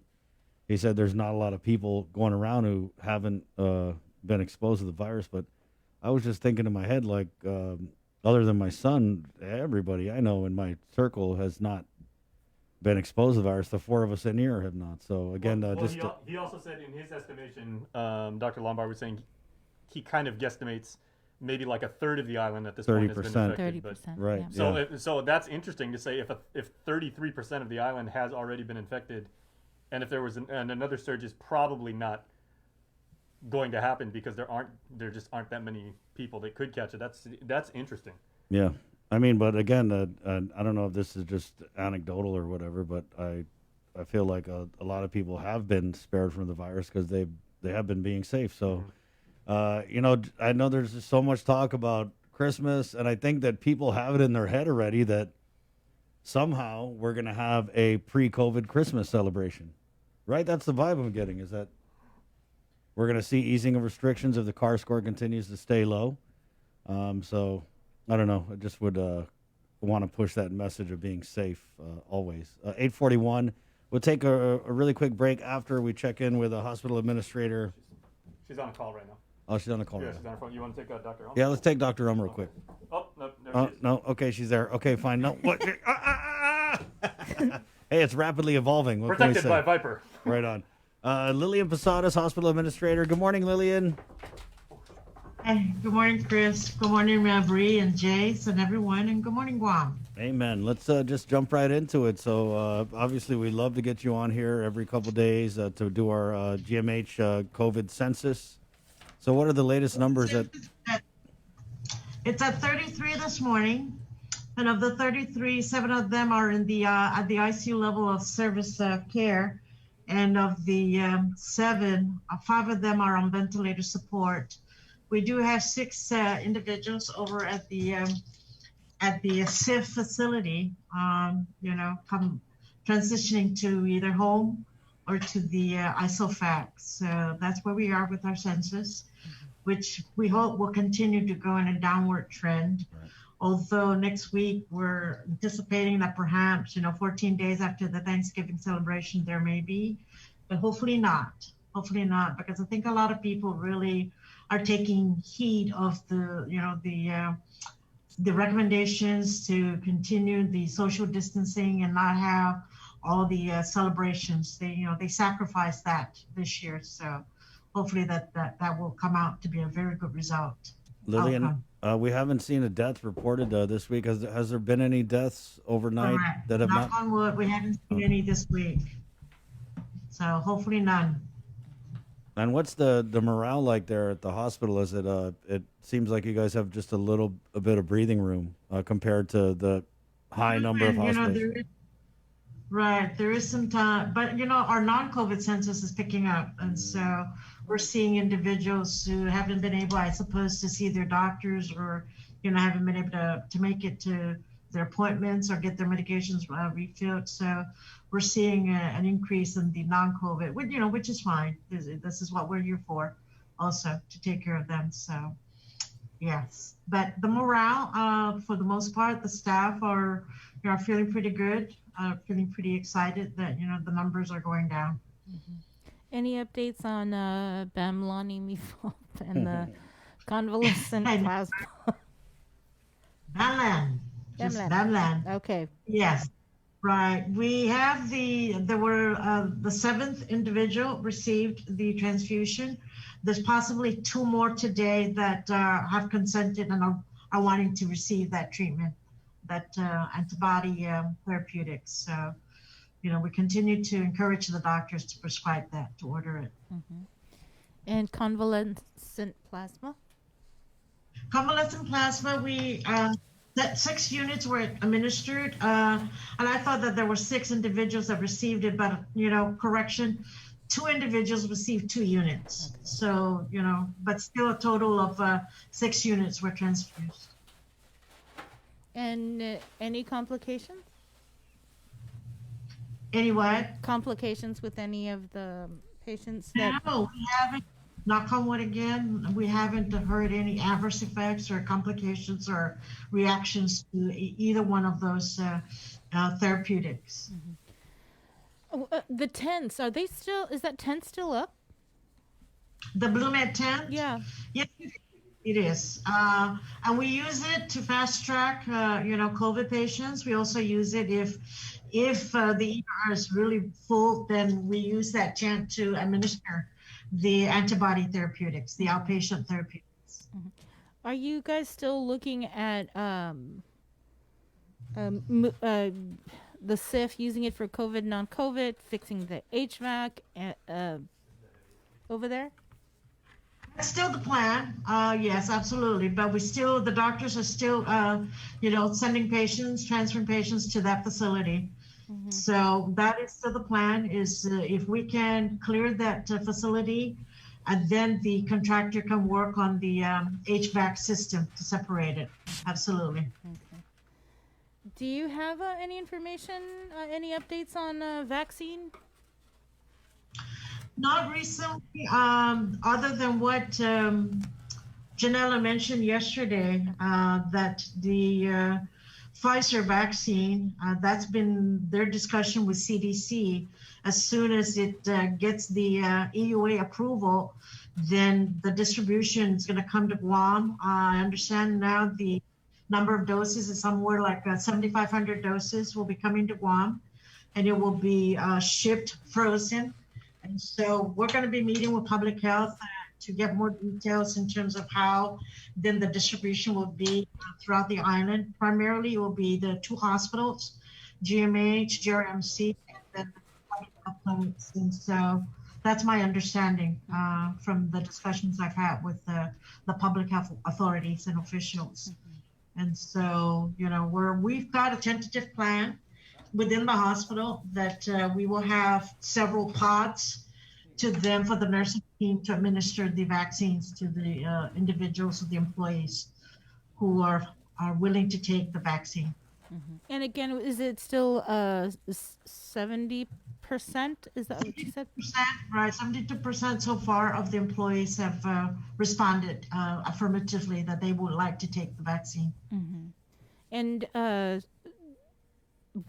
he said there's not a lot of people going around who haven't been exposed to the virus. But I was just thinking in my head, like, other than my son, everybody I know in my circle has not been exposed to the virus. The 4 of us in here have not. So again, he also said in his estimation, Dr. Lombard was saying he kind of guesstimates maybe like a third of the island at this point has been infected. 30%. Right. So so that's interesting to say if 33% of the island has already been infected, and if there was another surge is probably not going to happen because there just aren't that many people that could catch it. That's interesting. Yeah. I mean, but again, I don't know if this is just anecdotal or whatever, but I feel like a lot of people have been spared from the virus because they have been being safe. So, I know there's just so much talk about Christmas, and I think that people have it in their head already that somehow we're going to have a pre-COVID Christmas celebration, right? That's the vibe I'm getting, is that we're going to see easing of restrictions if the CAR score continues to stay low. So I don't know. I just would want to push that message of being safe always. 8:41. We'll take a really quick break after we check in with a hospital administrator. She's on a call right now. Oh, she's on the call Yeah, right she's now. on her phone. You want to take Dr. Hum? Yeah, let's take Dr. real quick. Oh, no, there Oh, she is. no. Okay, she's there. Okay, fine. No, what? Hey, it's rapidly evolving. What can we Protected say? by Viper. Right on. Lillian Posadas, hospital administrator. Good morning, Lillian. Hey, good morning, Chris. Good morning, Bree and Jace and everyone, and good morning, Guam. Amen. Let's just jump right into it. So obviously we'd love to get you on here every couple days to do our GMH COVID census. So what are the latest numbers that... It's at 33 this morning, and of the 33, 7 of them are in the at the ICU level of service care, and of the 7, 5 of them are on ventilator support. We do have 6 individuals over at the CIF facility, transitioning to either home or to the ISOFAX. So that's where we are with our census, which we hope will continue to go in a downward trend. Right. Although next week we're anticipating that perhaps, 14 days after the Thanksgiving celebration, there may be, but hopefully not. Hopefully not, because I think a lot of people really are taking heed of the recommendations to continue the social distancing and not have all the celebrations. They sacrificed that this year, so hopefully that will come out to be a very good result. Lillian, we haven't seen a death reported this week. Has there been any deaths overnight that have Knock not? on wood, we haven't seen any this week, so hopefully none. And what's the morale like there at the hospital? Is it it seems like you guys have just a bit of breathing room compared to the high number of hospitals. There is some time, but our non-COVID census is picking up, and so we're seeing individuals who haven't been able, I suppose, to see their doctors, or haven't been able to make it to their appointments or get their medications refilled. So we're seeing an increase in the non-COVID, which is fine. This is what we're here for, also to take care of them. So yes, but the morale, for the most part, the staff are feeling pretty good, feeling pretty excited that the numbers are going down. Mm-hmm. Any updates on Bamlani Mifop and the convalescent plasma? Bamlan. Okay. Yes, right. We have the 7th individual received the transfusion. There's possibly 2 more today that have consented and are wanting to receive that treatment, that antibody therapeutics. So, we continue to encourage the doctors to prescribe that, to order it. Mm-hmm. And convalescent plasma? Convalescent plasma, that 6 units were administered, and I thought that there were 6 individuals that received it, but correction, 2 individuals received 2 units. Okay. So but still a total of 6 units were transfused. And any complications? Any what? Complications with any of the patients? No, we haven't. Knock on wood again, we haven't heard any adverse effects or complications or reactions to either one of those therapeutics. Mm-hmm. The tents, are they still, is that tent still up? The BlueMed tent? Yeah. Yes, it is. And we use it to fast track, COVID patients. We also use it if the ER is really full, then we use that tent to administer the antibody therapeutics, the outpatient therapeutics. Mm-hmm. Are you guys still looking at the CIF, using it for COVID, non-COVID, fixing the HVAC over there? That's still the plan. Yes, absolutely. But the doctors are still, sending patients, transferring patients to that facility. Mm-hmm. So that is still the plan, is if we can clear that facility, and then the contractor can work on the HVAC system to separate it. Absolutely. Okay. Do you have any information, any updates on vaccine? Not recently, other than what Janella mentioned yesterday, that the Pfizer vaccine, that's been their discussion with CDC. As soon as it gets the EUA approval, then the distribution is going to come to Guam. I understand now the number of doses is somewhere like 7,500 doses will be coming to Guam, and it will be shipped frozen. And so we're going to be meeting with public health to get more details in terms of how then the distribution will be throughout the island. Primarily, it will be the 2 hospitals, GMH, GRMC, and then the public health clinics. And so that's my understanding from the discussions I've had with the public health authorities and officials. And so, you know, we've got a tentative plan within the hospital that we will have several pods to them for the nursing team to administer the vaccines to the individuals or the employees who are willing to take the vaccine. And again, is it still 70%? Is that what you said? Right, 72% so far of the employees have responded affirmatively that they would like to take the vaccine. And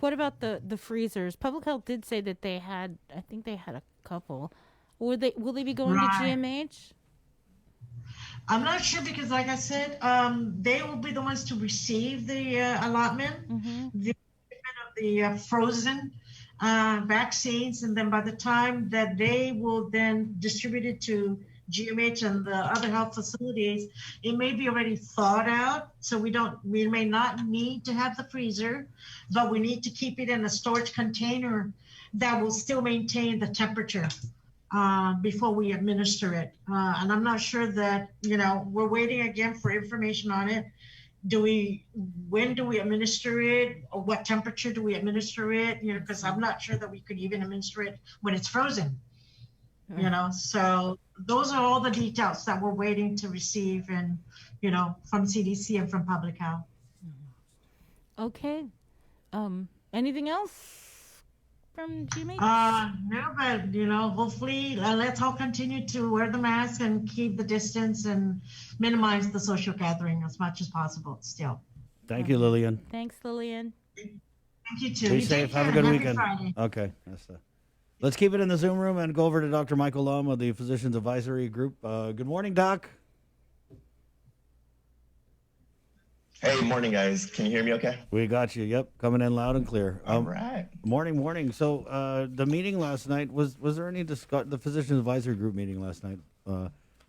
what about the freezers? Public Health did say that they had, I think they had a couple. Will they be going to GMH? I'm not sure because, like I said, they will be the ones to receive the allotment, the frozen vaccines, and then by the time that they will then distribute it to GMH and the other health facilities, it may be already thawed out. So we may not need to have the freezer, but we need to keep it in a storage container that will still maintain the temperature before we administer it. And I'm not sure that, you know, we're waiting again for information on it. When do we administer it, or what temperature do we administer it? You know, because I'm not sure that we could even administer it when it's frozen. You know, so those are all the details that we're waiting to receive, and you know, from CDC and from Public Health. Okay. Anything else from GMH? No, but you know, hopefully, let's all continue to wear the mask and keep the distance and minimize the social gathering as much as possible. Still. Thank you, Lillian. Thanks, Lillian. Thank you too. Be You safe. take Have a care. good Happy weekend. Friday. Okay. Let's keep it in the Zoom room and go over to Dr. Michael Lum of the Physicians Advisory Group. Good morning, Doc. Hey, morning, guys. Can you hear me okay? We got you. Yep, coming in loud and clear. All right. Morning. So the meeting last night, was there any the Physicians Advisory Group meeting last night?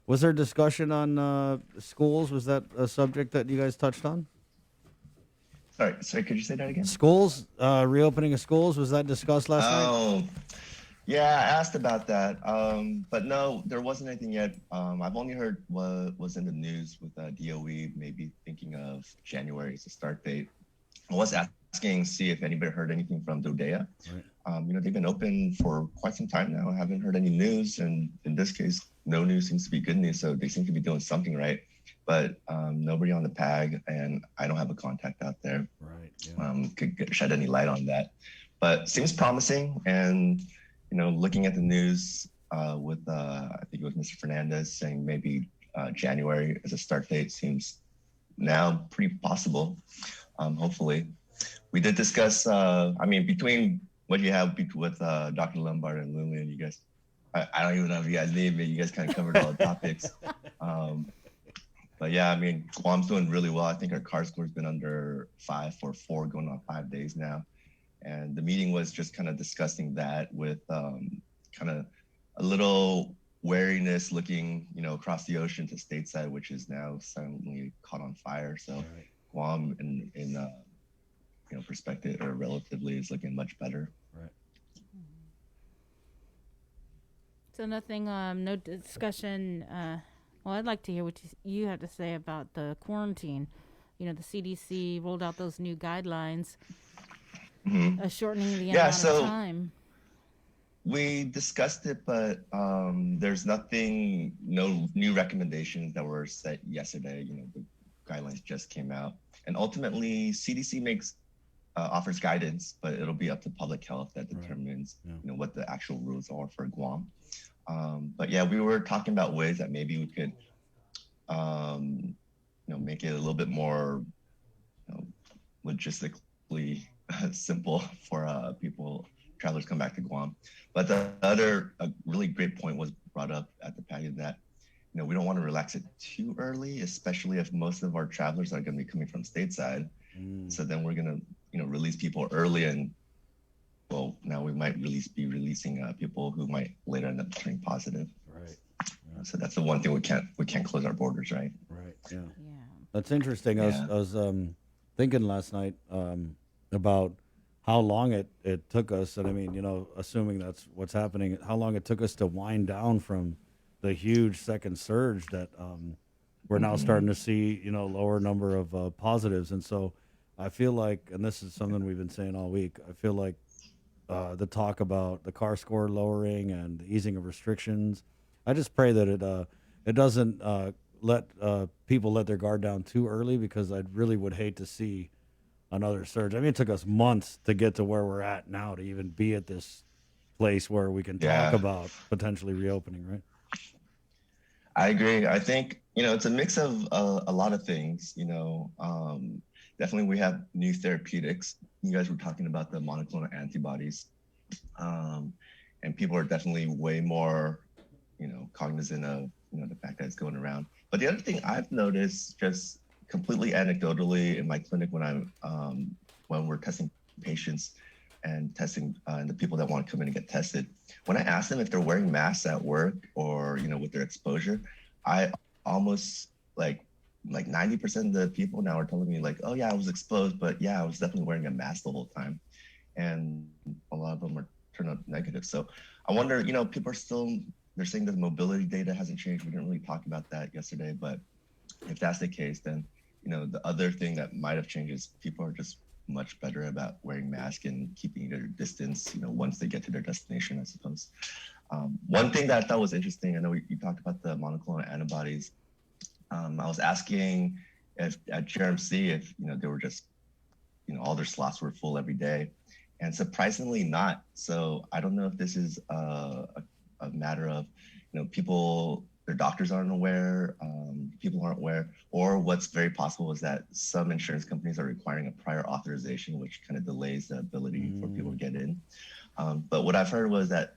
Was there discussion on schools? Was that a subject that you guys touched on? Sorry, could you say that again? Schools, reopening of schools, was that discussed last night? Oh, yeah, I asked about that. But no, there wasn't anything yet. I've only heard what was in the news with DOE maybe thinking of January as a start date. I was asking, see if anybody heard anything from Dodea. Right. You know, they've been open for quite some time now. I haven't heard any news, and in this case, no news seems to be good news. So they seem to be doing something right. But nobody on the PAG, and I don't have a contact out there. Right. Yeah. Could shed any light on that. But seems promising. And, you know, looking at the news with, I think it was Mr. Fernandez saying maybe January as a start date seems now pretty possible, hopefully. We did discuss, between what you have with Dr. Lombard and Lillian, you guys, I don't even know if you guys need me. You guys kind of covered all the topics. But yeah, Guam's doing really well. I think our CAR score's been under 5 for 4 going on 5 days now. And the meeting was just kind of discussing that with kind of a little wariness looking, you know, across the ocean to stateside, which is now suddenly caught on fire. So Guam in perspective or relatively is looking much better. Right. So nothing, no discussion. Well, I'd like to hear what you have to say about the quarantine. You know, the CDC rolled out those new guidelines, shortening the amount of time. We discussed it, but there's no new recommendations that were set yesterday. You know, the guidelines just came out. And ultimately, CDC makes offers guidance, but it'll be up to public health that determines what the actual rules are for Guam. But yeah, we were talking about ways that maybe we could make it a little bit more logistically simple for travelers come back to Guam. But the other really great point was brought up at the pavilion that we don't want to relax it too early, especially if most of our travelers are going to be coming from stateside. So then we're going to release people early, and well, now we might be releasing people who might later end up turning positive. Right. So that's the one thing we can't close our borders, right? Right. Yeah. That's interesting. I was thinking last night about how long it took us, and I mean, assuming that's what's happening, how long it took us to wind down from the huge second surge that we're now starting to see, lower number of positives. And so I feel like, and this is something we've been saying all week, I feel like the talk about the CAR score lowering and the easing of restrictions, I just pray that it doesn't let people let their guard down too early, because I really would hate to see another surge. I mean, it took us months to get to where we're at now to even be at this place where we can talk about potentially reopening, right? I agree. I think, it's a mix of a lot of things, definitely we have new therapeutics. You guys were talking about the monoclonal antibodies, and people are definitely way more, cognizant of, the fact that it's going around. But the other thing I've noticed, just completely anecdotally in my clinic when we're testing patients and testing the people that want to come in and get tested, when I ask them if they're wearing masks at work or, with their exposure, I almost like 90% of the people now are telling me like, oh yeah, I was exposed, but yeah, I was definitely wearing a mask the whole time. And a lot of them are turned out negative. So I wonder, people are they're saying that the mobility data hasn't changed. We didn't really talk about that yesterday, but if that's the case, then, the other thing that might have changed is people are just much better about wearing masks and keeping their distance, once they get to their destination, I suppose. One thing that I thought was interesting, I know you talked about the monoclonal antibodies. I was asking if at GRMC if they were just all their slots were full every day, and surprisingly not. So I don't know if this is a matter of people, their doctors aren't aware, people aren't aware, or what's very possible is that some insurance companies are requiring a prior authorization, which kind of delays the ability for people to get in. But what I've heard was that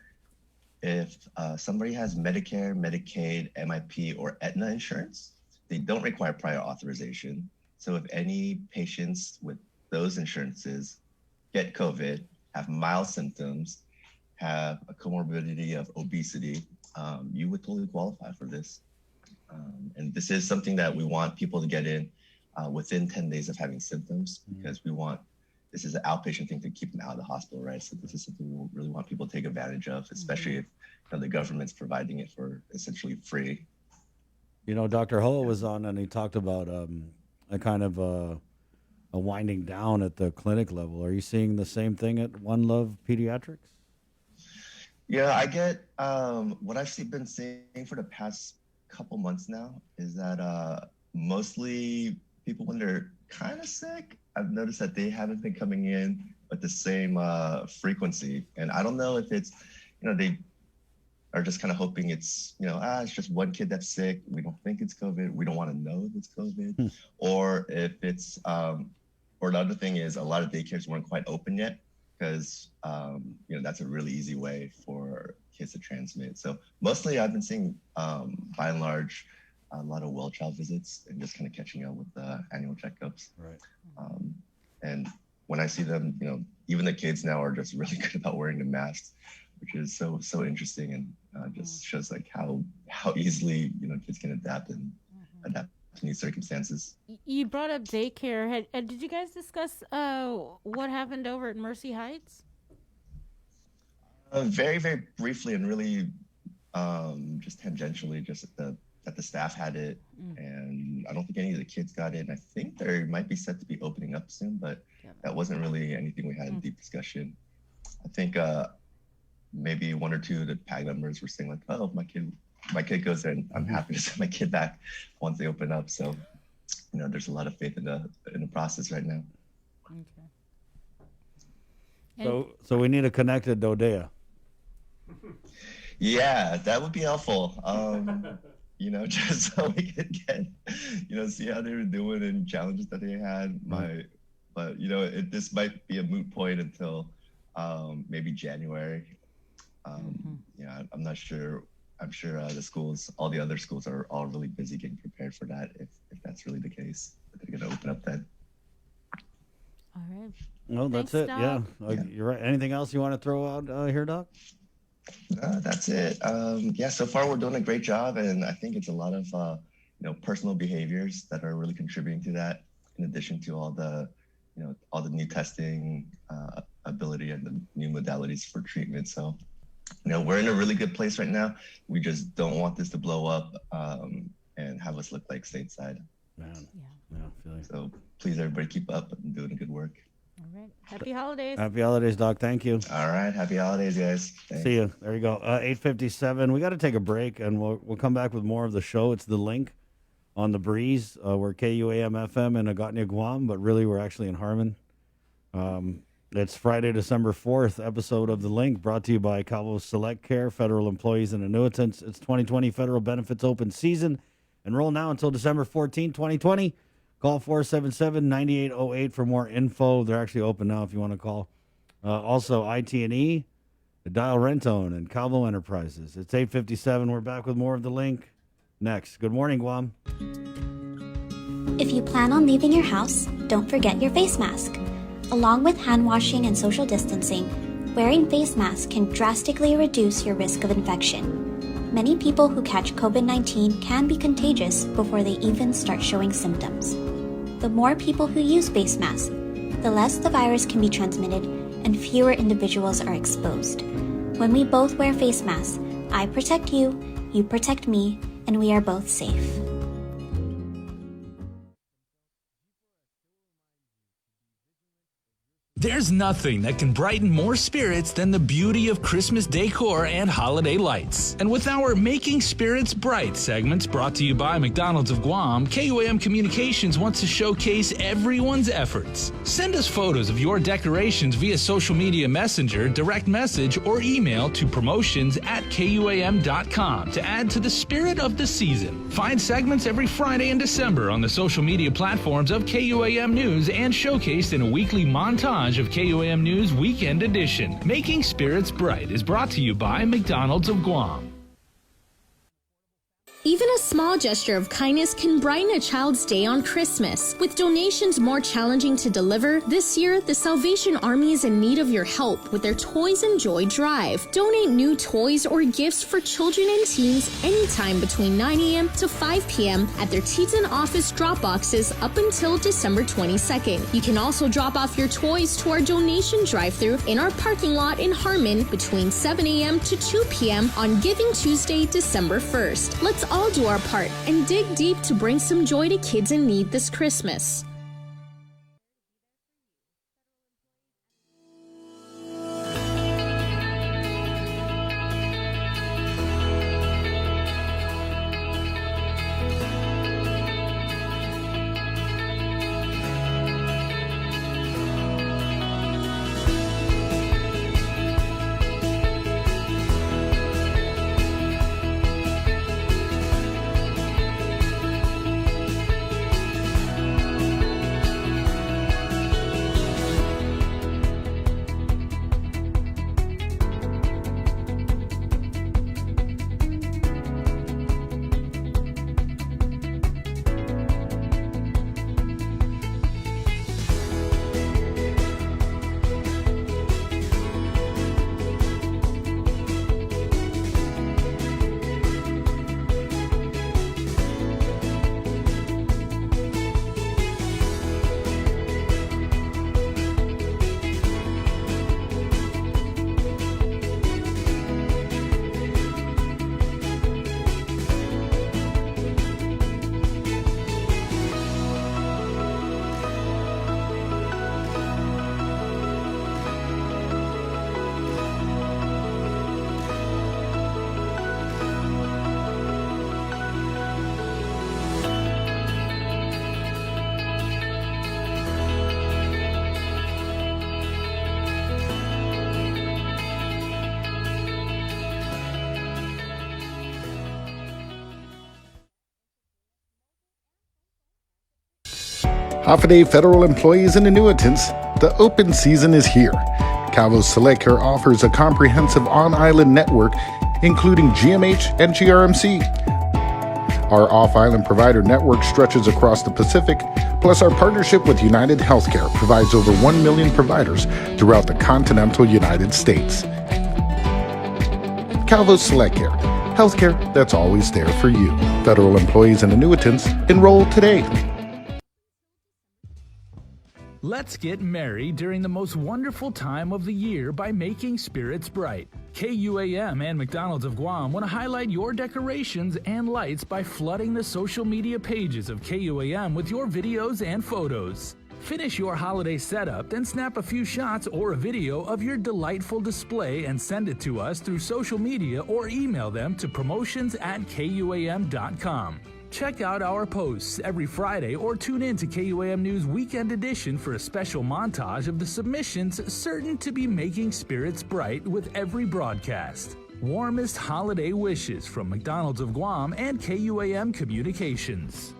if somebody has Medicare, Medicaid, MIP, or Aetna insurance, they don't require prior authorization. So if any patients with those insurances get COVID, have mild symptoms, have a comorbidity of obesity, you would totally qualify for this. And this is something that we want people to get in within 10 days of having symptoms, because this is an outpatient thing to keep them out of the hospital, right? So this is something we really want people to take advantage of, especially if the government's providing it for essentially free. Dr. Ho was on and he talked about a kind of a winding down at the clinic level. Are you seeing the same thing at One Love Pediatrics? Yeah, I get what I've been seeing for the past couple months now is that mostly people, when they're kind of sick, I've noticed that they haven't been coming in with the same frequency. And I don't know if it's, they are just kind of hoping it's, it's just one kid that's sick. We don't think it's COVID. We don't want to know if it's COVID. Or if it's, or the other thing is a lot of daycares weren't quite open yet, because that's a really easy way for kids to transmit. So mostly I've been seeing, by and large, a lot of well child visits and just kind of catching up with the annual checkups. Right. And when I see them, even the kids now are just really good about wearing the masks, which is so interesting, and just shows like how easily kids can adapt to new circumstances. You brought up daycare. Did you guys discuss what happened over at Mercy Heights? Very, very briefly, and really just tangentially, just that the staff had it, and I don't think any of the kids got it. And I think they might be set to be opening up soon, but that wasn't really anything we had in deep discussion. I think maybe one or two of the PAG members were saying like, oh, my kid goes there and I'm happy to send my kid back once they open up. So, there's a lot of faith in the process right now. Okay. So we need a connected Dodea. Yeah, that would be helpful. Just so we could get, see how they were doing and challenges that they had. But this might be a moot point until maybe January. Yeah, I'm not sure. I'm sure all the other schools are all really busy getting prepared for that. If that's really the case, they're going to open up then. All right. No, that's it. Yeah, you're right. Anything else you want to throw out here, Doc? That's it. So far we're doing a great job, and I think it's a lot of personal behaviors that are really contributing to that. In addition to all the new testing ability and the new modalities for treatment. So, we're in a really good place right now. We just don't want this to blow up and have us look like stateside. Man. So please, everybody, keep up and doing good work. All right. Happy holidays. Happy holidays, Doc. Thank you. All right. Happy holidays, guys. Thanks. See you. There you go. 8:57. We got to take a break, and we'll come back with more of the show. It's The Link on the Breeze. We're KUAM FM in Agatna, Guam, but really we're actually in Harmon. It's Friday, December 4th episode of The Link, brought to you by Cabo Select Care, federal employees and annuitants. It's 2020 federal benefits open season. Enroll now until December 14, 2020. Call 477-9808 for more info. They're actually open now if you want to call. Also, IT&E, Dial Rentone, and Cabo Enterprises. It's 8:57. We're back with more of The Link next. Good morning, Guam. If you plan on leaving your house, don't forget your face mask. Along with hand washing and social distancing, wearing face masks can drastically reduce your risk of infection. Many people who catch COVID-19 can be contagious before they even start showing symptoms. The more people who use face masks, the less the virus can be transmitted and fewer individuals are exposed. When we both wear face masks, I protect you, you protect me, and we are both safe. There's nothing that can brighten more spirits than the beauty of Christmas decor and holiday lights. And with our Making Spirits Bright segments brought to you by McDonald's of Guam, KUAM Communications wants to showcase everyone's efforts. Send us photos of your decorations via social media messenger, direct message, or email to promotions@KUAM.com to add to the spirit of the season. Find segments every Friday in December on the social media platforms of KUAM News and showcased in a weekly montage of KUAM News Weekend Edition. Making Spirits Bright is brought to you by McDonald's of Guam. Even a small gesture of kindness can brighten a child's day on Christmas. With donations more challenging to deliver, this year, the Salvation Army is in need of your help with their Toys and Joy Drive. Donate new toys or gifts for children and teens anytime between 9 a.m. to 5 p.m. at their Teton office drop boxes up until December 22nd. You can also drop off your toys to our donation drive-thru in our parking lot in Harmon between 7 a.m. to 2 p.m. on Giving Tuesday, December 1st. Let's all do our part and dig deep to bring some joy to kids in need this Christmas. Holiday federal employees and annuitants, the open season is here. Calvo's Select Care offers a comprehensive on-island network, including GMH and GRMC. Our off-island provider network stretches across the Pacific, plus our partnership with United Healthcare provides over 1 million providers throughout the continental United States. Calvo's Select Care, healthcare that's always there for you. Federal employees and annuitants, enroll today. Let's get merry during the most wonderful time of the year by making spirits bright. KUAM and McDonald's of Guam want to highlight your decorations and lights by flooding the social media pages of KUAM with your videos and photos. Finish your holiday setup, then snap a few shots or a video of your delightful display and send it to us through social media or email them to promotions@kuam.com. Check out our posts every Friday or tune in to KUAM News Weekend Edition for a special montage of the submissions certain to be making spirits bright with every broadcast. Warmest holiday wishes from McDonald's of Guam and KUAM Communications.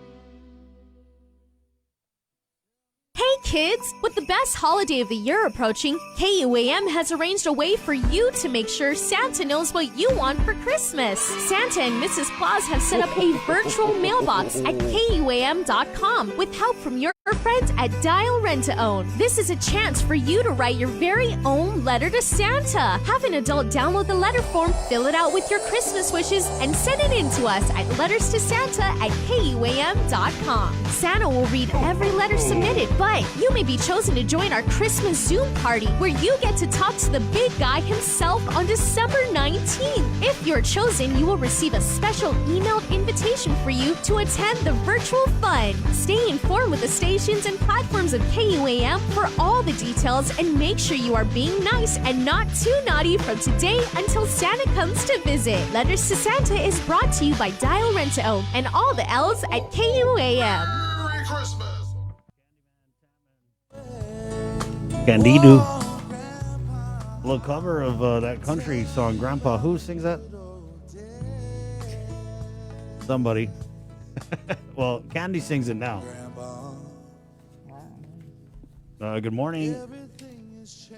Hey kids! With the best holiday of the year approaching, KUAM has arranged a way for you to make sure Santa knows what you want for Christmas. Santa and Mrs. Claus have set up a virtual mailbox at KUAM.com with help from your friends at Dial Rent to Own. This is a chance for you to write your very own letter to Santa. Have an adult download the letter form, fill it out with your Christmas wishes, and send it in to us at letterstosanta@KUAM.com. Santa will read every letter submitted, but you may be chosen to join our Christmas Zoom party where you get to talk to the big guy himself on December 19th. If you're chosen, you will receive a special emailed invitation for you to attend the virtual fun. Stay informed with the stations and platforms of KUAM for all the details, and make sure you are being nice and not too naughty from today until Santa comes to visit. Letters to Santa is brought to you by Dial Rent to Own and all the L's at KUAM. Merry Christmas! Candido. A little cover of that country song, Grandpa. Who sings that? Somebody. Well, Candy sings it now. Good morning.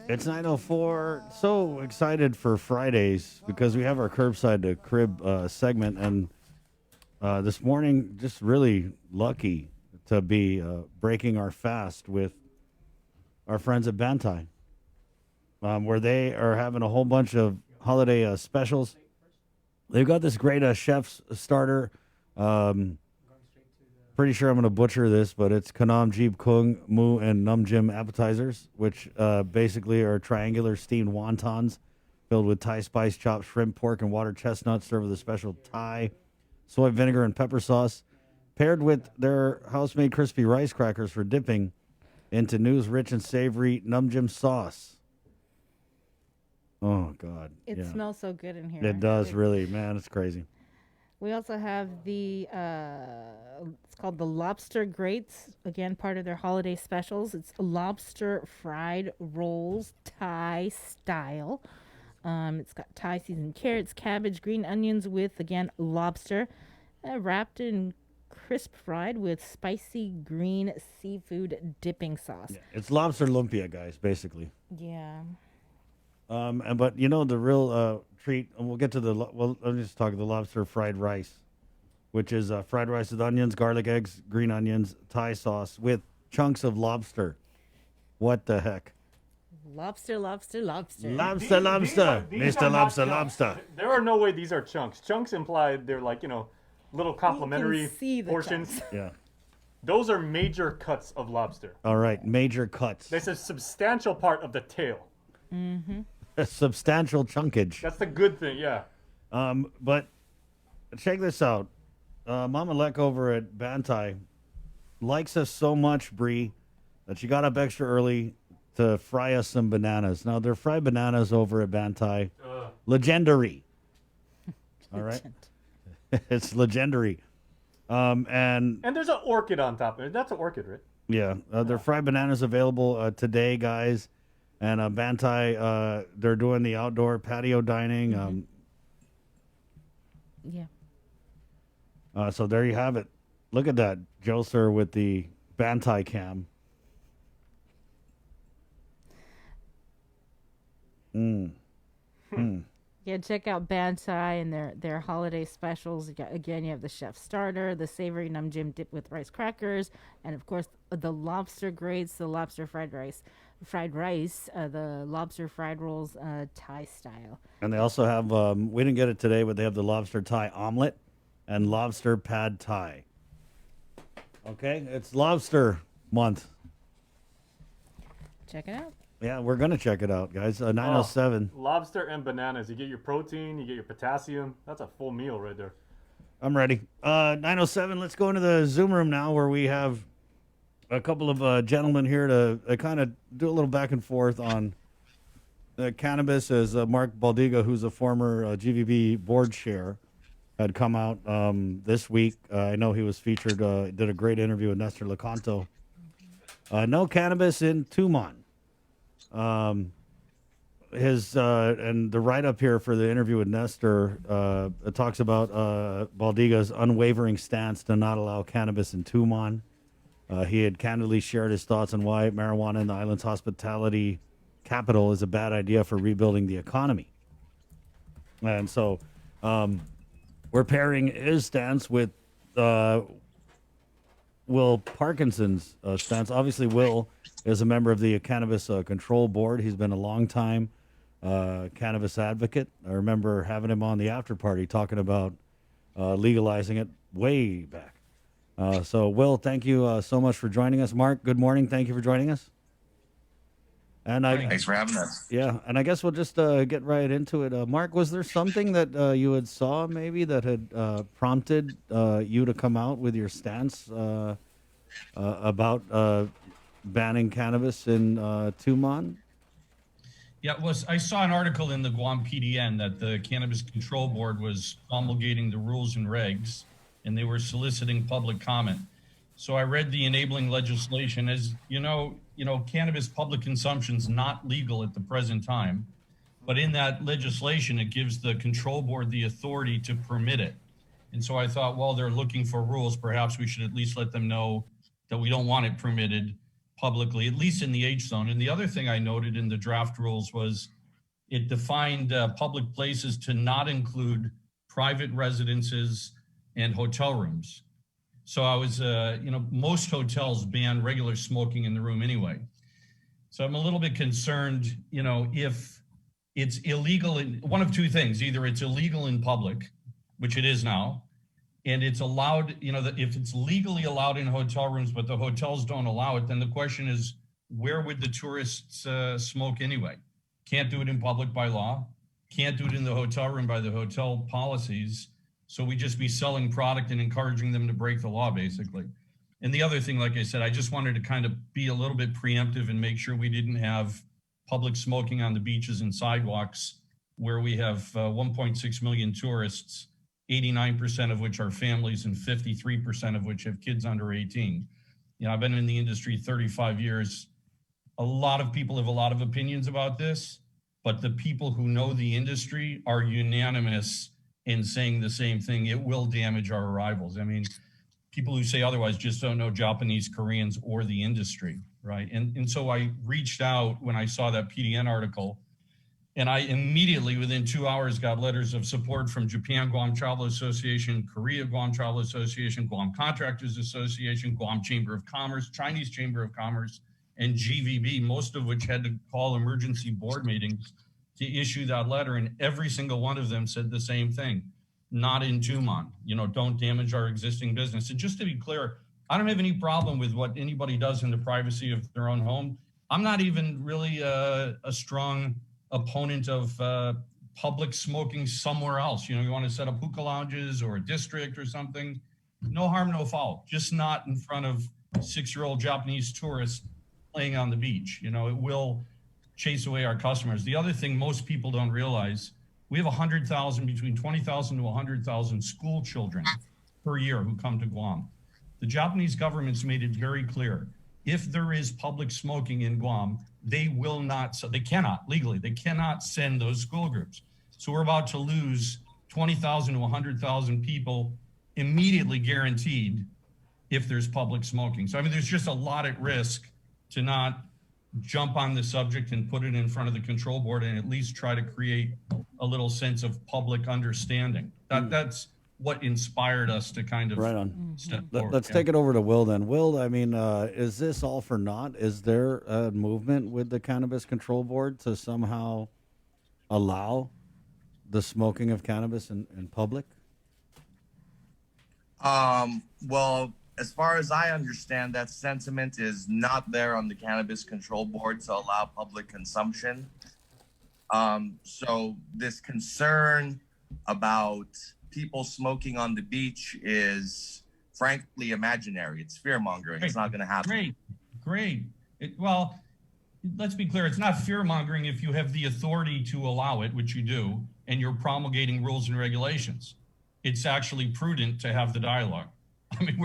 It's 9:04. So excited for Fridays because we have our Curbside to Crib segment. And this morning, just really lucky to be breaking our fast with our friends at Bantai, where they are having a whole bunch of holiday specials. They've got this great chef's starter. Pretty sure I'm going to butcher this, but it's Kanam Jeep Kung, Mu, and Num Jim appetizers, which basically are triangular steamed wontons filled with Thai spice, chopped shrimp, pork, and water chestnuts served with a special Thai soy vinegar and pepper sauce, paired with their house-made crispy rice crackers for dipping into Nu's rich and savory Num Jim sauce. Oh, God. It smells so good in here. It does, really. Man, it's crazy. We also have the, it's called the Lobster Grates. Again, part of their holiday specials. It's lobster fried rolls, Thai style. It's got Thai seasoned carrots, cabbage, green onions with, again, lobster. Wrapped in crisp fried with spicy green seafood dipping sauce. Yeah, it's lobster lumpia, guys, basically. Yeah. But you know the real treat, and we'll get to let me just talk the lobster fried rice, which is fried rice with onions, garlic, eggs, green onions, Thai sauce with chunks of lobster. What the heck? Lobster, lobster, lobster. Lobster, lobster. Mr. Lobster, lobster. There are no way these are chunks. Chunks imply they're like, little complimentary portions. Chunks. Yeah. Those are major cuts of lobster. All right, major cuts. That's a substantial part of the tail. Mm-hmm. A substantial chunkage. That's the good thing, yeah. But check this out. Mama Lek over at Bantai likes us so much, Bree, that she got up extra early to fry us some bananas. Now, they're fried bananas over at Bantai. Legendary. All right? It's legendary. And there's an orchid on top of it. That's an orchid, right? Yeah. They're fried bananas available today, guys. And Bantai, they're doing the outdoor patio dining. Yeah. So there you have it. Look at that, Joe Sir, with the Bantai Cam. Yeah, check out Bantai and their holiday specials. Again, you have the chef starter, the savory num jim dip with rice crackers, and of course the lobster grates, the lobster fried rice, the lobster fried rolls, Thai style. And they also have, we didn't get it today, but they have the lobster Thai omelet and lobster pad Thai. Okay, it's lobster month. Check it out. Yeah, we're going to check it out, guys. 907. Oh, lobster and bananas. You get your protein, you get your potassium. That's a full meal right there. I'm ready. 907, let's go into the Zoom room now where we have a couple of gentlemen here to kind of do a little back and forth on cannabis, as Mark Baldiga, who's a former GVB board chair, had come out this week. I know he was featured, did a great interview with Nestor Lecanto. No cannabis in Tumon. And the write-up here for the interview with Nestor it talks about Baldiga's unwavering stance to not allow cannabis in Tumon. He had candidly shared his thoughts on why marijuana in the island's hospitality capital is a bad idea for rebuilding the economy. And so we're pairing his stance with Will Parkinson's stance. Obviously, Will is a member of the Cannabis Control Board. He's been a long time cannabis advocate. I remember having him on the after party talking about legalizing it way back. So, Will, thank you so much for joining us. Mark, good morning. Thank you for joining us. And Thanks for having us. Yeah, and I guess we'll just get right into it. Mark, was there something that you had saw maybe that had prompted you to come out with your stance about banning cannabis in Tumon? Yeah, I saw an article in the Guam PDN that the Cannabis Control Board was promulgating the rules and regs, and they were soliciting public comment. So I read the enabling legislation. As you know, cannabis public consumption is not legal at the present time, but in that legislation, it gives the control board the authority to permit it. And so I thought, while they're looking for rules, perhaps we should at least let them know that we don't want it permitted publicly, at least in the H zone. And the other thing I noted in the draft rules was it defined public places to not include private residences and hotel rooms. So I was, most hotels ban regular smoking in the room anyway. So I'm a little bit concerned, if it's illegal in one of two things: either it's illegal in public, which it is now, and it's allowed, if it's legally allowed in hotel rooms, but the hotels don't allow it, then the question is, where would the tourists smoke anyway? Can't do it in public by law, can't do it in the hotel room by the hotel policies. So we just be selling product and encouraging them to break the law, basically. And the other thing, like I said, I just wanted to kind of be a little bit preemptive and make sure we didn't have public smoking on the beaches and sidewalks where we have 1.6 million tourists, 89% of which are families and 53% of which have kids under 18. I've been in the industry 35 years. A lot of people have a lot of opinions about this, but the people who know the industry are unanimous in saying the same thing. It will damage our arrivals. I mean, people who say otherwise just don't know Japanese, Koreans, or the industry, right? And so I reached out when I saw that PDN article, and I immediately, within 2 hours, got letters of support from Japan Guam Travel Association, Korea Guam Travel Association, Guam Contractors Association, Guam Chamber of Commerce, Chinese Chamber of Commerce, and GVB, most of which had to call emergency board meetings to issue that letter, and every single one of them said the same thing: not in Tumon, don't damage our existing business. And just to be clear, I don't have any problem with what anybody does in the privacy of their own home. I'm not even really a strong opponent of public smoking somewhere else. You want to set up hookah lounges or a district or something, no harm, no foul, just not in front of 6-year-old Japanese tourists playing on the beach. It will chase away our customers. The other thing most people don't realize, we have 100,000, between 20,000 to 100,000 school children per year who come to Guam. The Japanese government's made it very clear, if there is public smoking in Guam, they will not, so they cannot, legally, they cannot send those school groups. So we're about to lose 20,000 to 100,000 people immediately guaranteed if there's public smoking. So, I mean, there's just a lot at risk to not jump on the subject and put it in front of the control board and at least try to create a little sense of public understanding. That's what inspired us to kind of step forward. Let's take it over to Will then. Will, I mean, is this all for naught? Is there a movement with the Cannabis Control Board to somehow allow the smoking of cannabis in public? Well, as far as I understand, that sentiment is not there on the Cannabis Control Board to allow public consumption. So this concern about people smoking on the beach is frankly imaginary. It's fear-mongering. It's not going to happen. Great. Well, let's be clear. It's not fear-mongering if you have the authority to allow it, which you do, and you're promulgating rules and regulations. It's actually prudent to have the dialogue. I mean,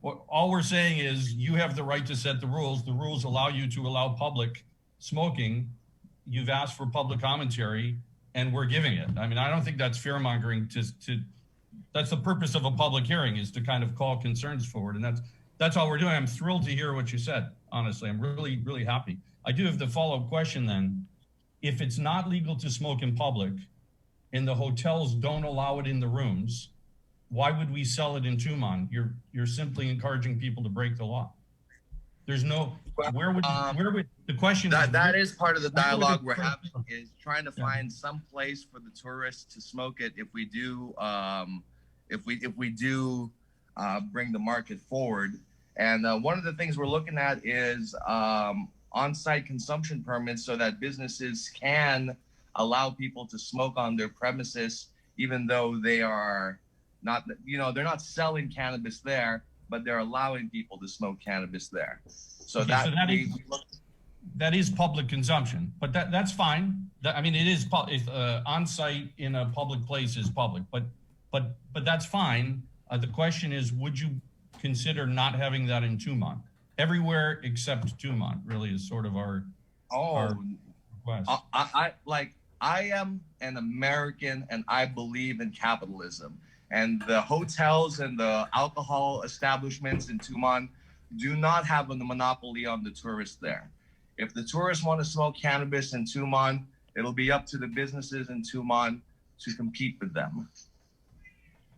all we're saying is you have the right to set the rules. The rules allow you to allow public smoking. You've asked for public commentary, and we're giving it. I mean, I don't think that's fear-mongering. That's the purpose of a public hearing, is to kind of call concerns forward, and that's all we're doing. I'm thrilled to hear what you said. Honestly, I'm really, really happy. I do have the follow-up question then. If it's not legal to smoke in public, and the hotels don't allow it in the rooms, why would we sell it in Tumon? You're simply encouraging people to break the law. There's no where would the question that is part of the dialogue we're having, is trying to find some place for the tourists to smoke it if we do bring the market forward. And one of the things we're looking at is on-site consumption permits so that businesses can allow people to smoke on their premises, even though they are not, they're not selling cannabis there, but they're allowing people to smoke cannabis there. So that is public consumption, but that's fine. I mean, it is on-site in a public place is public, but that's fine. The question is, would you consider not having that in Tumon? Everywhere except Tumon really is sort of our request. I am an American and I believe in capitalism. And the hotels and the alcohol establishments in Tumon do not have a monopoly on the tourists there. If the tourists want to smoke cannabis in Tumon, it'll be up to the businesses in Tumon to compete with them.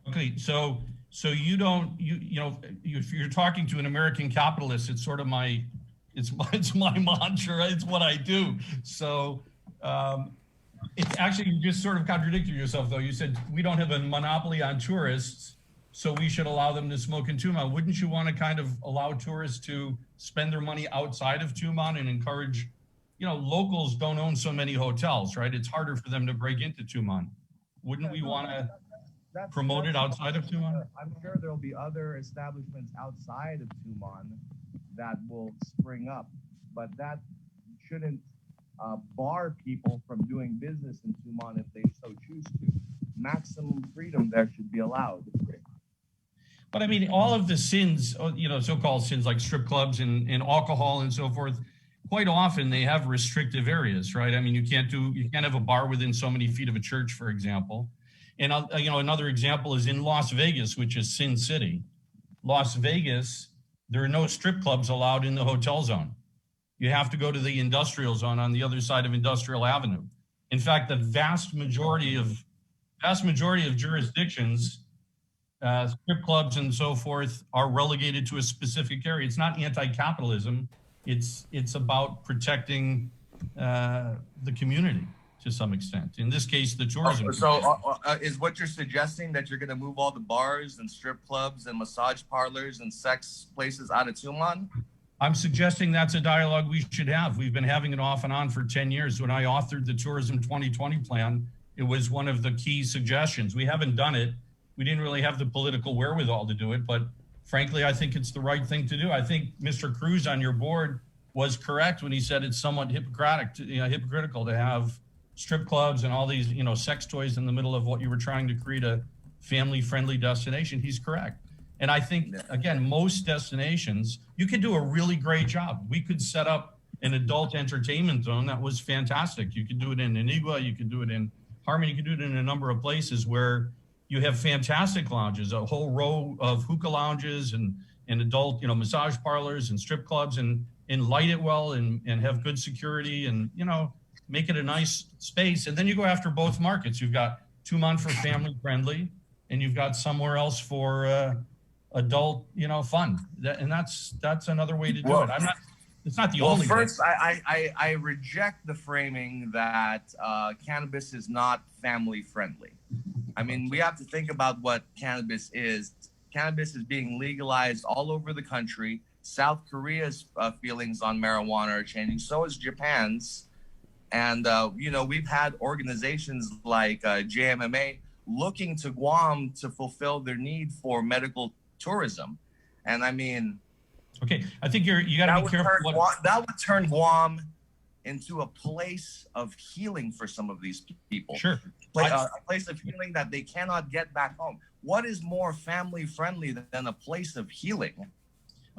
Okay, so if you're talking to an American capitalist, it's sort of it's my mantra. It's what I do. So it's actually, you just sort of contradicted yourself, though. You said we don't have a monopoly on tourists, so we should allow them to smoke in Tumon. Wouldn't you want to kind of allow tourists to spend their money outside of Tumon and encourage, locals don't own so many hotels, right? It's harder for them to break into Tumon. Wouldn't we want to promote it outside of Tumon? I'm sure there'll be other establishments outside of Tumon that will spring up, but that shouldn't bar people from doing business in Tumon if they so choose to. Maximum freedom there should be allowed. But I mean, all of the sins, so-called sins like strip clubs and alcohol and so forth, quite often they have restrictive areas, right? I mean, you can't have a bar within so many feet of a church, for example. And another example is in Las Vegas, which is Sin City. Las Vegas, there are no strip clubs allowed in the hotel zone. You have to go to the industrial zone on the other side of Industrial Avenue. In fact, the vast majority of jurisdictions, strip clubs and so forth, are relegated to a specific area. It's not anti-capitalism. It's about protecting the community to some extent. In this case, the tourism. Is what you're suggesting that you're going to move all the bars and strip clubs and massage parlors and sex places out of Tumon? I'm suggesting that's a dialogue we should have. We've been having it off and on for 10 years. When I authored the Tourism 2020 plan, it was one of the key suggestions. We haven't done it. We didn't really have the political wherewithal to do it, but frankly, I think it's the right thing to do. I think Mr. Cruz on your board was correct when he said it's somewhat hypocritical to have strip clubs and all these, sex toys in the middle of what you were trying to create a family-friendly destination. He's correct. And I think, again, most destinations, you could do a really great job. We could set up an adult entertainment zone that was fantastic. You could do it in Anigua, you could do it in Harmony, you could do it in a number of places where you have fantastic lounges, a whole row of hookah lounges and and adult, massage parlors and strip clubs and light it well and have good security and, make it a nice space. And then you go after both markets. You've got Tumon for family friendly, and you've got somewhere else for adult, fun. And that's another way to do it. It's not the only way. First, I reject the framing that cannabis is not family friendly. I mean, we have to think about what cannabis is. Cannabis is being legalized all over the country. South Korea's feelings on marijuana are changing. So is Japan's. And, we've had organizations like JMMA looking to Guam to fulfill their need for medical tourism. And I mean... Okay, I think you got to be careful. That would turn Guam into a place of healing for some of these people. Sure. A place of healing that they cannot get back home. What is more family friendly than a place of healing?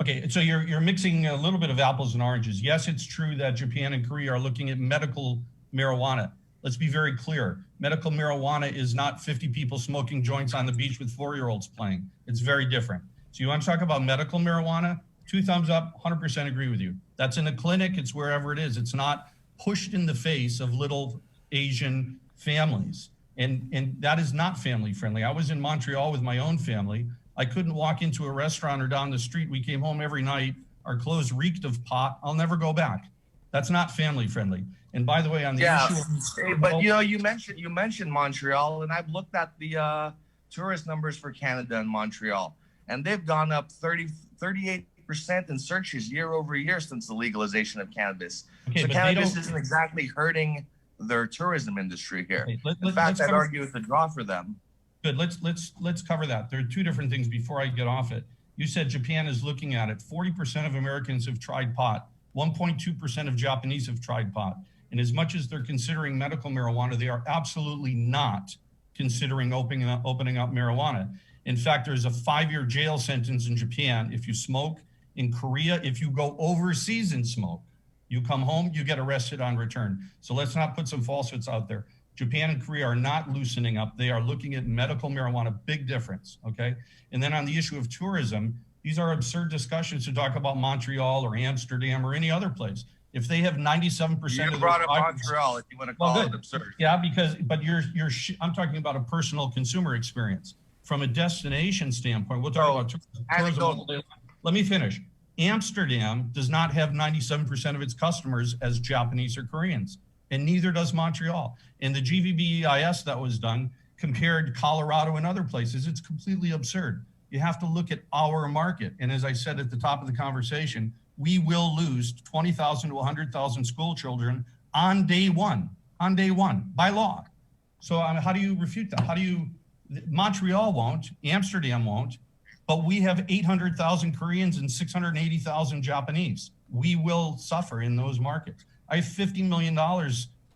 Okay, so you're mixing a little bit of apples and oranges. Yes, it's true that Japan and Korea are looking at medical marijuana. Let's be very clear. Medical marijuana is not 50 people smoking joints on the beach with 4-year-olds playing. It's very different. So you want to talk about medical marijuana? 2 thumbs up, 100% agree with you. That's in a clinic, it's wherever it is. It's not pushed in the face of little Asian families. And that is not family friendly. I was in Montreal with my own family. I couldn't walk into a restaurant or down the street. We came home every night. Our clothes reeked of pot. I'll never go back. That's not family friendly. And by the way, on the issue of... But you mentioned Montreal, and I've looked at the tourist numbers for Canada and Montreal, and they've gone up 38% in searches year over year since the legalization of cannabis. Okay, so but cannabis isn't exactly hurting their tourism industry here. Okay, in fact, I'd argue it's a draw for them. Good. Let's cover that. There are 2 different things before I get off it. You said Japan is looking at it. 40% of Americans have tried pot. 1.2% of Japanese have tried pot. And as much as they're considering medical marijuana, they are absolutely not considering opening up marijuana. In fact, there's a 5-year jail sentence in Japan if you smoke. In Korea, if you go overseas and smoke, you come home, you get arrested on return. So let's not put some falsehoods out there. Japan and Korea are not loosening up. They are looking at medical marijuana, big difference, okay? And then on the issue of tourism, these are absurd discussions to talk about Montreal or Amsterdam or any other place. If they have 97% You brought up Montreal, if you want to call it absurd. Yeah, but I'm talking about a personal consumer experience. From a destination standpoint, we'll talk about tourism all day long. Let me finish. Amsterdam does not have 97% of its customers as Japanese or Koreans, and neither does Montreal. And the GVBEIS that was done compared Colorado and other places. It's completely absurd. You have to look at our market. And as I said at the top of the conversation, we will lose 20,000 to 100,000 school children on day one, by law. So how do you refute that? Montreal won't, Amsterdam won't, but we have 800,000 Koreans and 680,000 Japanese. We will suffer in those markets. I have $50 million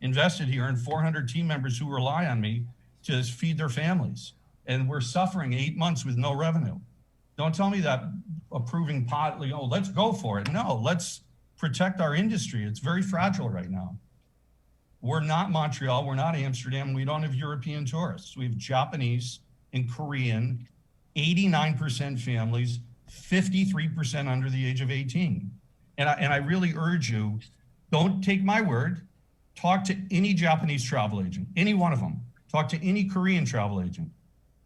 invested here and 400 team members who rely on me to feed their families. And we're suffering 8 months with no revenue. Don't tell me that approving pot, let's go for it. No, let's protect our industry. It's very fragile right now. We're not Montreal, we're not Amsterdam, we don't have European tourists. We have Japanese and Korean, 89% families, 53% under the age of 18. And I really urge you, don't take my word. Talk to any Japanese travel agent, any one of them. Talk to any Korean travel agent.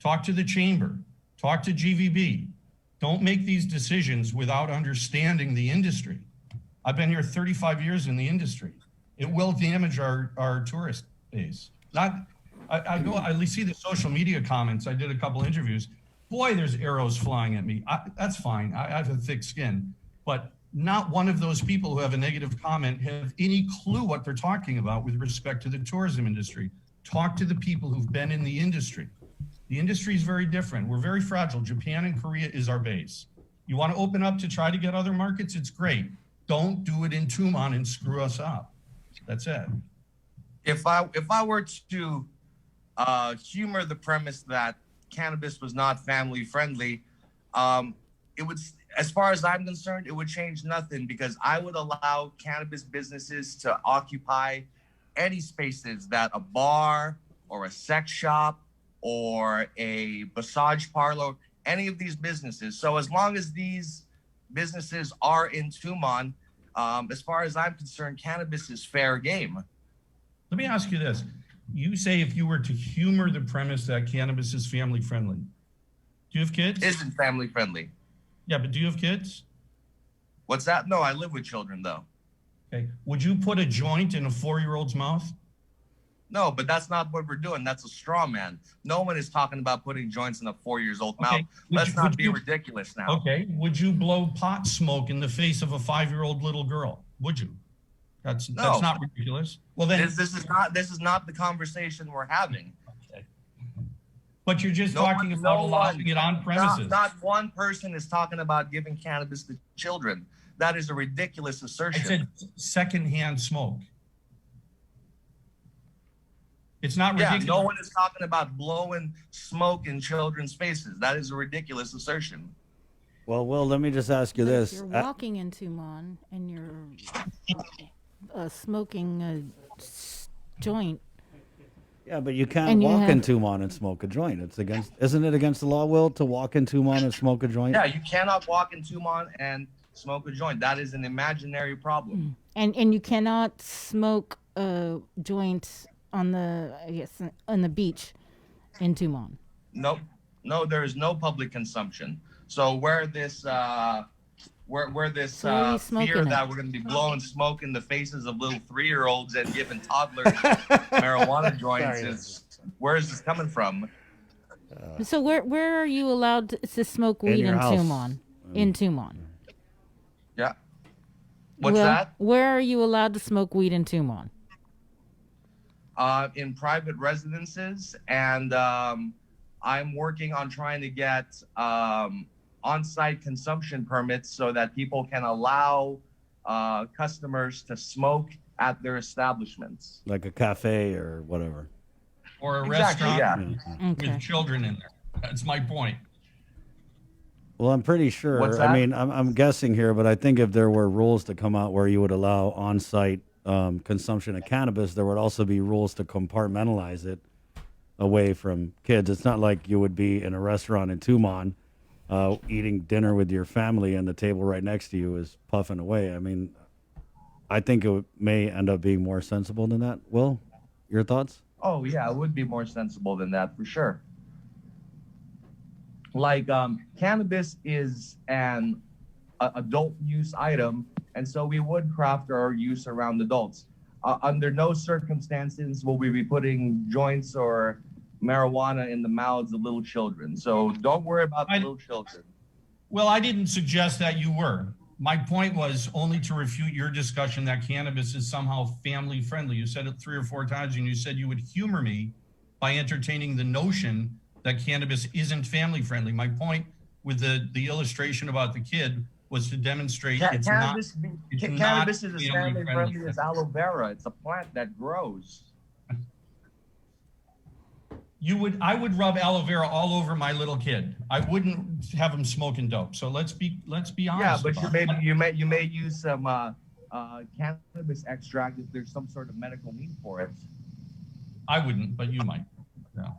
Talk to the chamber. Talk to GVB. Don't make these decisions without understanding the industry. I've been here 35 years in the industry. It will damage our tourist base. I see the social media comments. I did a couple interviews. Boy, there's arrows flying at me. That's fine. I have a thick skin. But not one of those people who have a negative comment have any clue what they're talking about with respect to the tourism industry. Talk to the people who've been in the industry. The industry is very different. We're very fragile. Japan and Korea is our base. You want to open up to try to get other markets? It's great. Don't do it in Tumon and screw us up. That's it. If I were to humor the premise that cannabis was not family friendly, it would, as far as I'm concerned, it would change nothing, because I would allow cannabis businesses to occupy any spaces that a bar or a sex shop or a massage parlor, any of these businesses. So as long as these businesses are in Tumon, as far as I'm concerned, cannabis is fair game. Let me ask you this. You say if you were to humor the premise that cannabis is family friendly. Do you have kids? Isn't family friendly. Yeah, but do you have kids? What's that? No, I live with children though. Okay. Would you put a joint in a 4-year-old's mouth? No, but that's not what we're doing. That's a straw man. No one is talking about putting joints in a 4-year-old mouth. Let's not be ridiculous now. Okay. Would you blow pot smoke in the face of a 5-year-old little girl? Would you? That's not ridiculous. Well, then this is not the conversation we're having. Okay. But you're just talking about allowing it on premises. Not one person is talking about giving cannabis to children. That is a ridiculous assertion. I said secondhand smoke. It's not ridiculous. Yeah, no one is talking about blowing smoke in children's faces. That is a ridiculous assertion. Well, Will, let me just ask you this. You're walking in Tumon and you're smoking a joint. Yeah, but you can't walk in Tumon and smoke a joint. Isn't it against the law, Will, to walk in Tumon and smoke a joint? Yeah, you cannot walk in Tumon and smoke a joint. That is an imaginary problem. And you cannot smoke a joint on the beach in Tumon. Nope. No, there is no public consumption. So where this fear that we're going to be blowing smoke in the faces of little 3-year-olds and giving toddlers marijuana joints where is this coming from? So where are you allowed to smoke weed in Tumon? In Tumon. Yeah. What's that? Where are you allowed to smoke weed in Tumon? In private residences, and I'm working on trying to get on-site consumption permits so that people can allow customers to smoke at their establishments. Like a cafe or whatever. Or a Exactly, restaurant yeah. with children in there. That's my point. Well, I'm pretty sure. What's I that? mean, I'm guessing here, but I think if there were rules to come out where you would allow on-site consumption of cannabis, there would also be rules to compartmentalize it away from kids. It's not like you would be in a restaurant in Tumon eating dinner with your family and the table right next to you is puffing away. I mean, I think it may end up being more sensible than that. Will, your thoughts? Oh yeah, it would be more sensible than that for sure. Like cannabis is an adult use item, and so we would craft our use around adults. Under no circumstances will we be putting joints or marijuana in the mouths of little children. So don't worry about the little children. Well, I didn't suggest that you were. My point was only to refute your discussion that cannabis is somehow family friendly. You said it 3 or 4 times, and you said you would humor me by entertaining the notion that cannabis isn't family friendly. My point with the illustration about the kid was to demonstrate it's cannabis is as family friendly friendly. as aloe vera. It's a plant that grows. I would rub aloe vera all over my little kid. I wouldn't have him smoking dope. So let's be honest. Yeah, but about you may use some cannabis extract if there's some sort of medical need for it. I wouldn't, but you might. Yeah.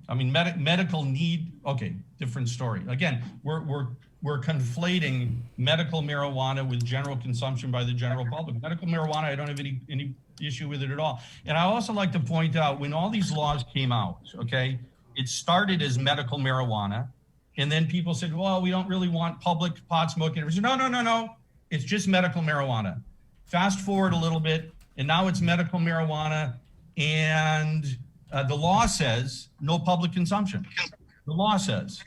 I mean, medical need. Okay, different story. Again, we're conflating medical marijuana with general consumption by the general public. Medical marijuana, I don't have any issue with it at all. And I also like to point out when all these laws came out, okay, it started as medical marijuana, and then people said, well, we don't really want public pot smoking. No. It's just medical marijuana. Fast forward a little bit, and now it's medical marijuana, and the law says no public consumption. The law says.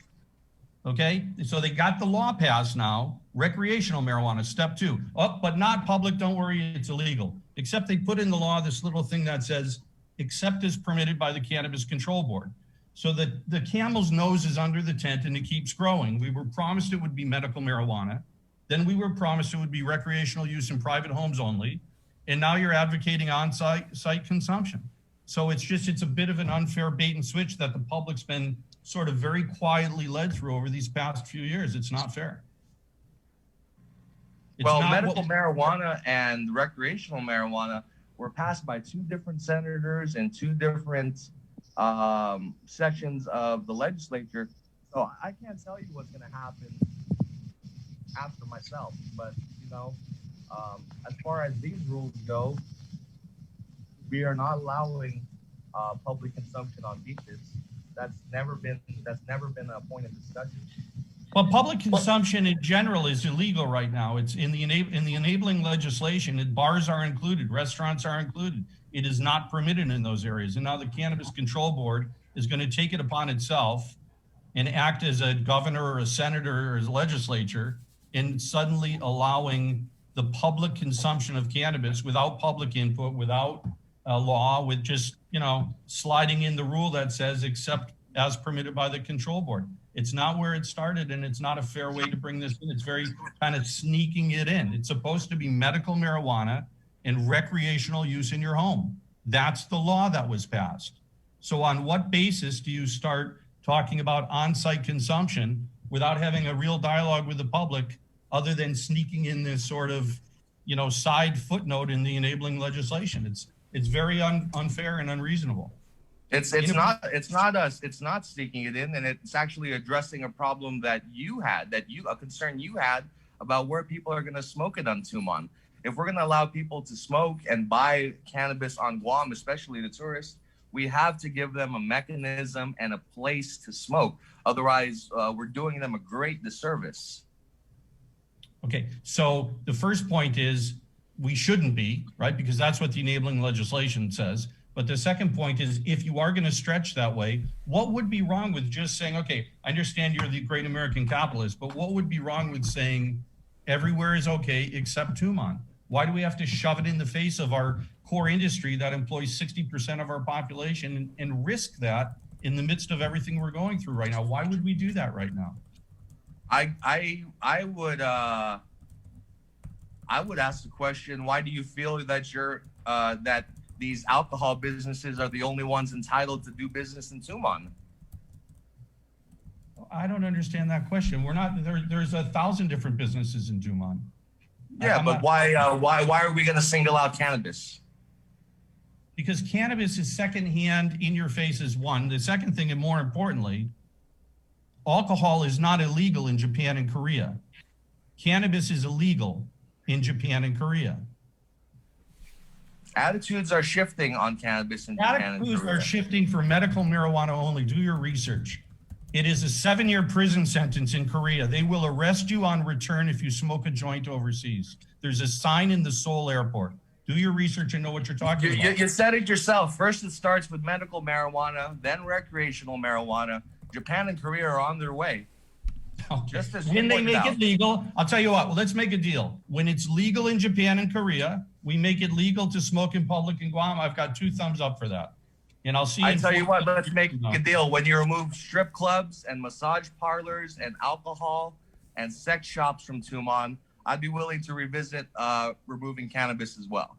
Okay, so they got the law passed now, recreational marijuana, step 2. Oh, but not public, don't worry, it's illegal. Except they put in the law this little thing that says, except as permitted by the Cannabis Control Board. So that the camel's nose is under the tent and it keeps growing. We were promised it would be medical marijuana. Then we were promised it would be recreational use in private homes only. And now you're advocating on-site consumption. So it's a bit of an unfair bait and switch that the public's been sort of very quietly led through over these past few years. It's not fair. Medical marijuana and recreational marijuana were passed by 2 different senators and 2 different sessions of the legislature So I can't tell you what's going to happen after myself, but as far as these rules go, we are not allowing public consumption on beaches. That's never been a point of discussion. Well, public consumption in general is illegal right now. It's in the enabling legislation. Bars are included, restaurants are included. It is not permitted in those areas. And now the Cannabis Control Board is going to take it upon itself and act as a governor or a senator or a legislature in suddenly allowing the public consumption of cannabis without public input, without a law, with just, sliding in the rule that says except as permitted by the control board. It's not where it started, and it's not a fair way to bring this in. It's very kind of sneaking it in. It's supposed to be medical marijuana and recreational use in your home. That's the law that was passed. So on what basis do you start talking about on-site consumption without having a real dialogue with the public, other than sneaking in this sort of, side footnote in the enabling legislation? It's very unfair and unreasonable. It's not sneaking it in, and it's actually addressing a problem that a concern you had about where people are going to smoke it on Tumon. If we're going to allow people to smoke and buy cannabis on Guam, especially the tourists, we have to give them a mechanism and a place to smoke. Otherwise, we're doing them a great disservice. Okay, so the first point is we shouldn't be, right? Because that's what the enabling legislation says. But the second point is, if you are going to stretch that way, what would be wrong with just saying, okay, I understand you're the great American capitalist, but what would be wrong with saying everywhere is okay except Tumon? Why do we have to shove it in the face of our core industry that employs 60% of our population and risk that in the midst of everything we're going through right now? Why would we do that right now? I would ask the question, why do you feel that that these alcohol businesses are the only ones entitled to do business in Tumon? I don't understand that question. We're not there. There's 1,000 different businesses in Tumon. Yeah, but why are we going to single out cannabis? Because cannabis is secondhand, in your face is one. The second thing, and more importantly, alcohol is not illegal in Japan and Korea. Cannabis is illegal in Japan and Korea. Attitudes are shifting on cannabis in Japan and Korea. Attitudes are shifting for medical marijuana only. Do your research. It is a 7-year prison sentence in Korea. They will arrest you on return if you smoke a joint overseas. There's a sign in the Seoul airport. Do your research and know what you're talking about. You said it yourself. First, it starts with medical marijuana, then recreational marijuana. Japan and Korea are on their way. Just as when they make it legal, I'll tell you what, let's make a deal. When it's legal in Japan and Korea, we make it legal to smoke in public in Guam. I've got 2 thumbs up for that. And I'll see you. I tell you what, let's make a deal. When you remove strip clubs and massage parlors and alcohol and sex shops from Tumon, I'd be willing to revisit removing cannabis as well.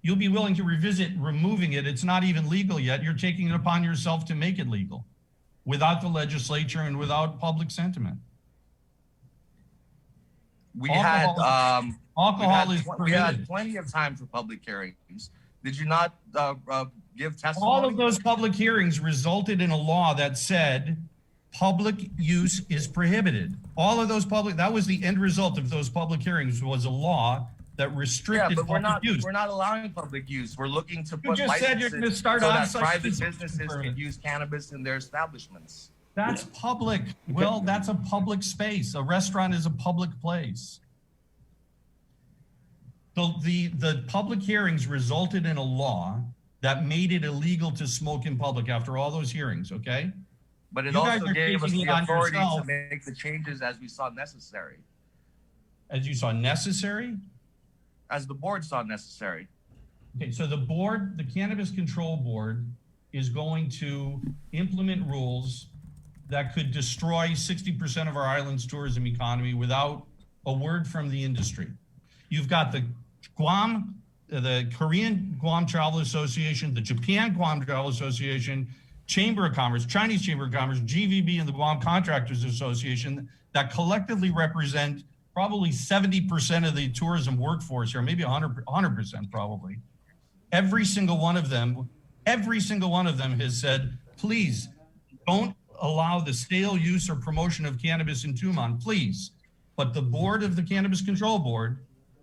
You'll be willing to revisit removing it. It's not even legal yet. You're taking it upon yourself to make it legal without the legislature and without public sentiment. We had permitted. Plenty of time for public hearings. Did you not give testimony? All of those public hearings resulted in a law that said public use is prohibited. All of those that was the end result of those public hearings, was a law that restricted public use. We're not allowing public use. We're looking to You put just said you're licenses going to start so that on-site private consumption businesses can use cannabis in their establishments. That's public. Well, that's a public space. A restaurant is a public place. The public hearings resulted in a law that made it illegal to smoke in public after all those hearings, okay? But it You guys also are gave us taking the it on authority to yourself. make the changes as we saw necessary. As you saw necessary? As the board saw necessary. Okay, so the Cannabis Control Board is going to implement rules that could destroy 60% of our island's tourism economy without a word from the industry. You've got the Korean Guam Travel Association, the Japan Guam Travel Association, Chamber of Commerce, Chinese Chamber of Commerce, GVB, and the Guam Contractors Association that collectively represent probably 70% of the tourism workforce here, maybe 100% probably. Every single one of them has said, please don't allow the sale, use, or promotion of cannabis in Tumon, please. But the board of the Cannabis Control Board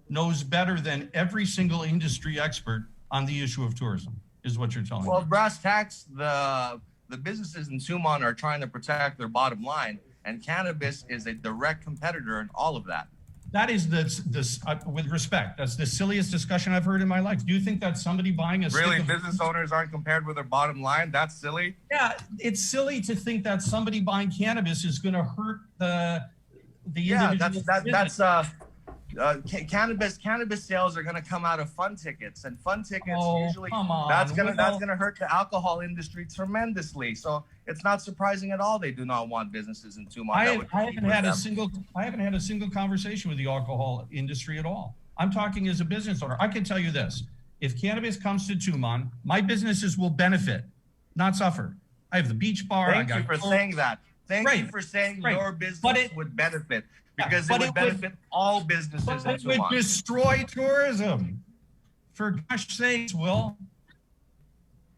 knows better than every single industry expert on the issue of tourism, is what you're telling me. Well, brass tacks, the businesses in Tumon are trying to protect their bottom line, and cannabis is a direct competitor in all of that. That is with respect, that's the silliest discussion I've heard in my life. Do you think that somebody buying a Really, stick of- business owners aren't compared with their bottom line? That's silly. Yeah, it's silly to think that somebody buying cannabis is going to hurt the individual. Cannabis sales are going to come out of fun tickets, and fun tickets usually come on. that's going to hurt the alcohol industry tremendously. So it's not surprising at all they do not want businesses in Tumon. I haven't had a single conversation with the alcohol industry at all. I'm talking as a business owner. I can tell you this: if cannabis comes to Tumon, my businesses will benefit, not suffer. I have the beach bar. Thank you for saying that. Thank you for saying your business would benefit, because it would benefit all businesses in It would Tumon. destroy tourism. For gosh sakes, Will.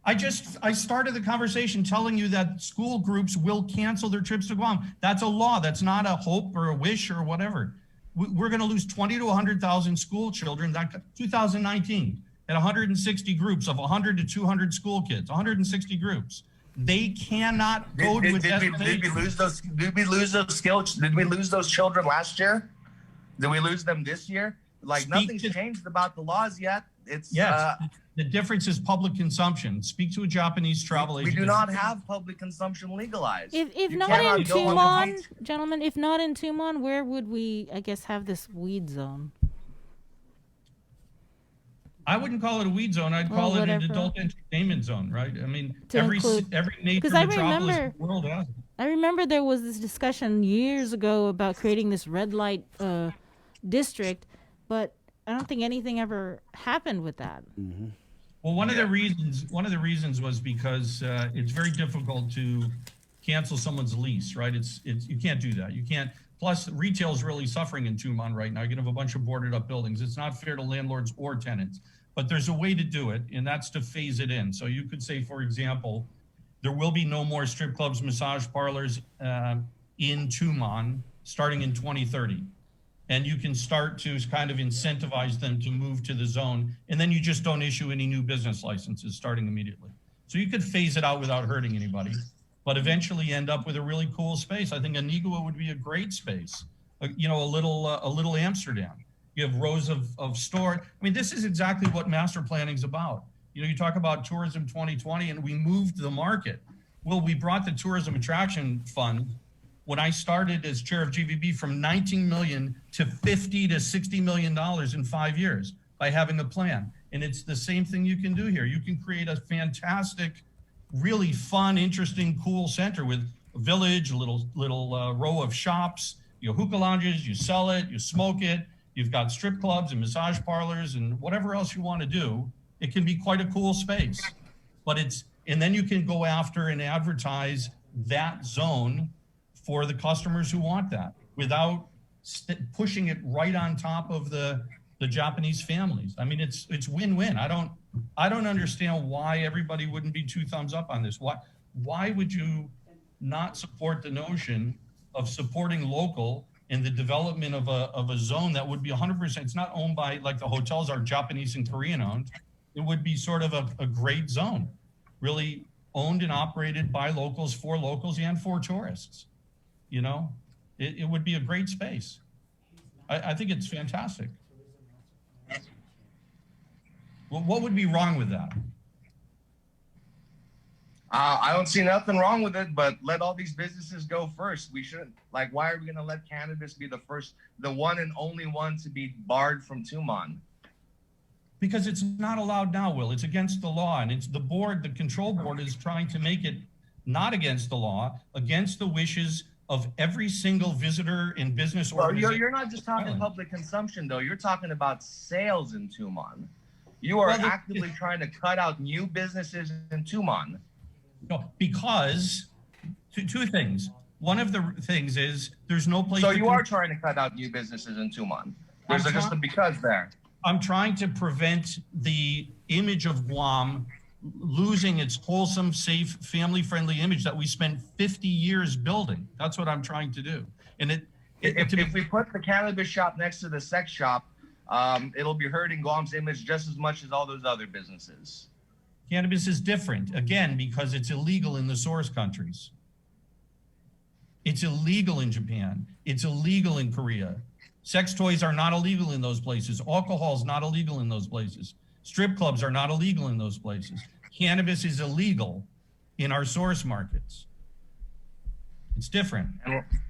I started the conversation telling you that school groups will cancel their trips to Guam. That's a law. That's not a hope or a wish or whatever. We're going to lose 20 to 100,000 school children. 2019 at 160 groups of 100 to 200 school kids, 160 groups. They cannot go to a destination. Did we lose those? Did we lose those skills? Did we lose those children last year? Did we lose them this year? Like nothing's changed about the laws yet. It's the difference is public consumption. Speak to a Japanese travel agent. We do not have public consumption legalized. If not in Tumon, gentlemen, if not in Tumon, where would we, I guess, have this weed zone? I wouldn't call it a weed zone. I'd call it an adult entertainment zone, right? I mean, every major metropolis in the world has it. I remember there was this discussion years ago about creating this red light district, but I don't think anything ever happened with that. Mm-hmm. Well, one of the reasons was because it's very difficult to cancel someone's lease, right? It's you can't do that. You can't. Plus, retail is really suffering in Tumon right now. You can have a bunch of boarded up buildings. It's not fair to landlords or tenants. But there's a way to do it, and that's to phase it in. So you could say, for example, there will be no more strip clubs, massage parlors in Tumon starting in 2030. And you can start to kind of incentivize them to move to the zone, and then you just don't issue any new business licenses starting immediately. So you could phase it out without hurting anybody, but eventually end up with a really cool space. I think Antigua would be a great space, a little Amsterdam. You have rows of store. I mean, this is exactly what master planning is about. You know, you talk about Tourism 2020, and we moved the market. Well, we brought the Tourism Attraction Fund when I started as chair of GVB from 19 million to 50 to 60 million dollars in 5 years by having a plan. And it's the same thing you can do here. You can create a fantastic, really fun, interesting, cool center with a village, a little row of shops, you know, hookah lounges, you sell it, you smoke it. You've got strip clubs and massage parlors and whatever else you want to do. It can be quite a cool space, and then you can go after and advertise that zone for the customers who want that without pushing it right on top of the Japanese families. I mean, it's win-win. I don't understand why everybody wouldn't be 2 thumbs up on this. Why would you not support the notion of supporting local in the development of a zone that would be 100%? It's not owned by, like the hotels are Japanese and Korean owned. It would be sort of a great zone, really owned and operated by locals, for locals, and for tourists. You know, it would be a great space. I think it's fantastic. Well, what would be wrong with that? I don't see nothing wrong with it, but let all these businesses go first. We shouldn't, like, why are we going to let cannabis be the one and only one to be barred from Tumon? Because it's not allowed now, Will. It's against the law, and it's the board, the control board is trying to make it not against the law, against the wishes of every single visitor and business organization. You're not just talking public consumption, though. You're talking about sales in Tumon. You are actively trying to cut out new businesses in Tumon. No, because two things. One of the things is there's no place. So you are trying to cut out new businesses in Tumon. There's just a because there. I'm trying to prevent the image of Guam losing its wholesome, safe, family-friendly image that we spent 50 years building. That's what I'm trying to do. And if we put the cannabis shop next to the sex shop, it'll be hurting Guam's image just as much as all those other businesses. Cannabis is different, again, because it's illegal in the source countries. It's illegal in Japan. It's illegal in Korea. Sex toys are not illegal in those places. Alcohol is not illegal in those places. Strip clubs are not illegal in those places. Cannabis is illegal in our source markets. It's different.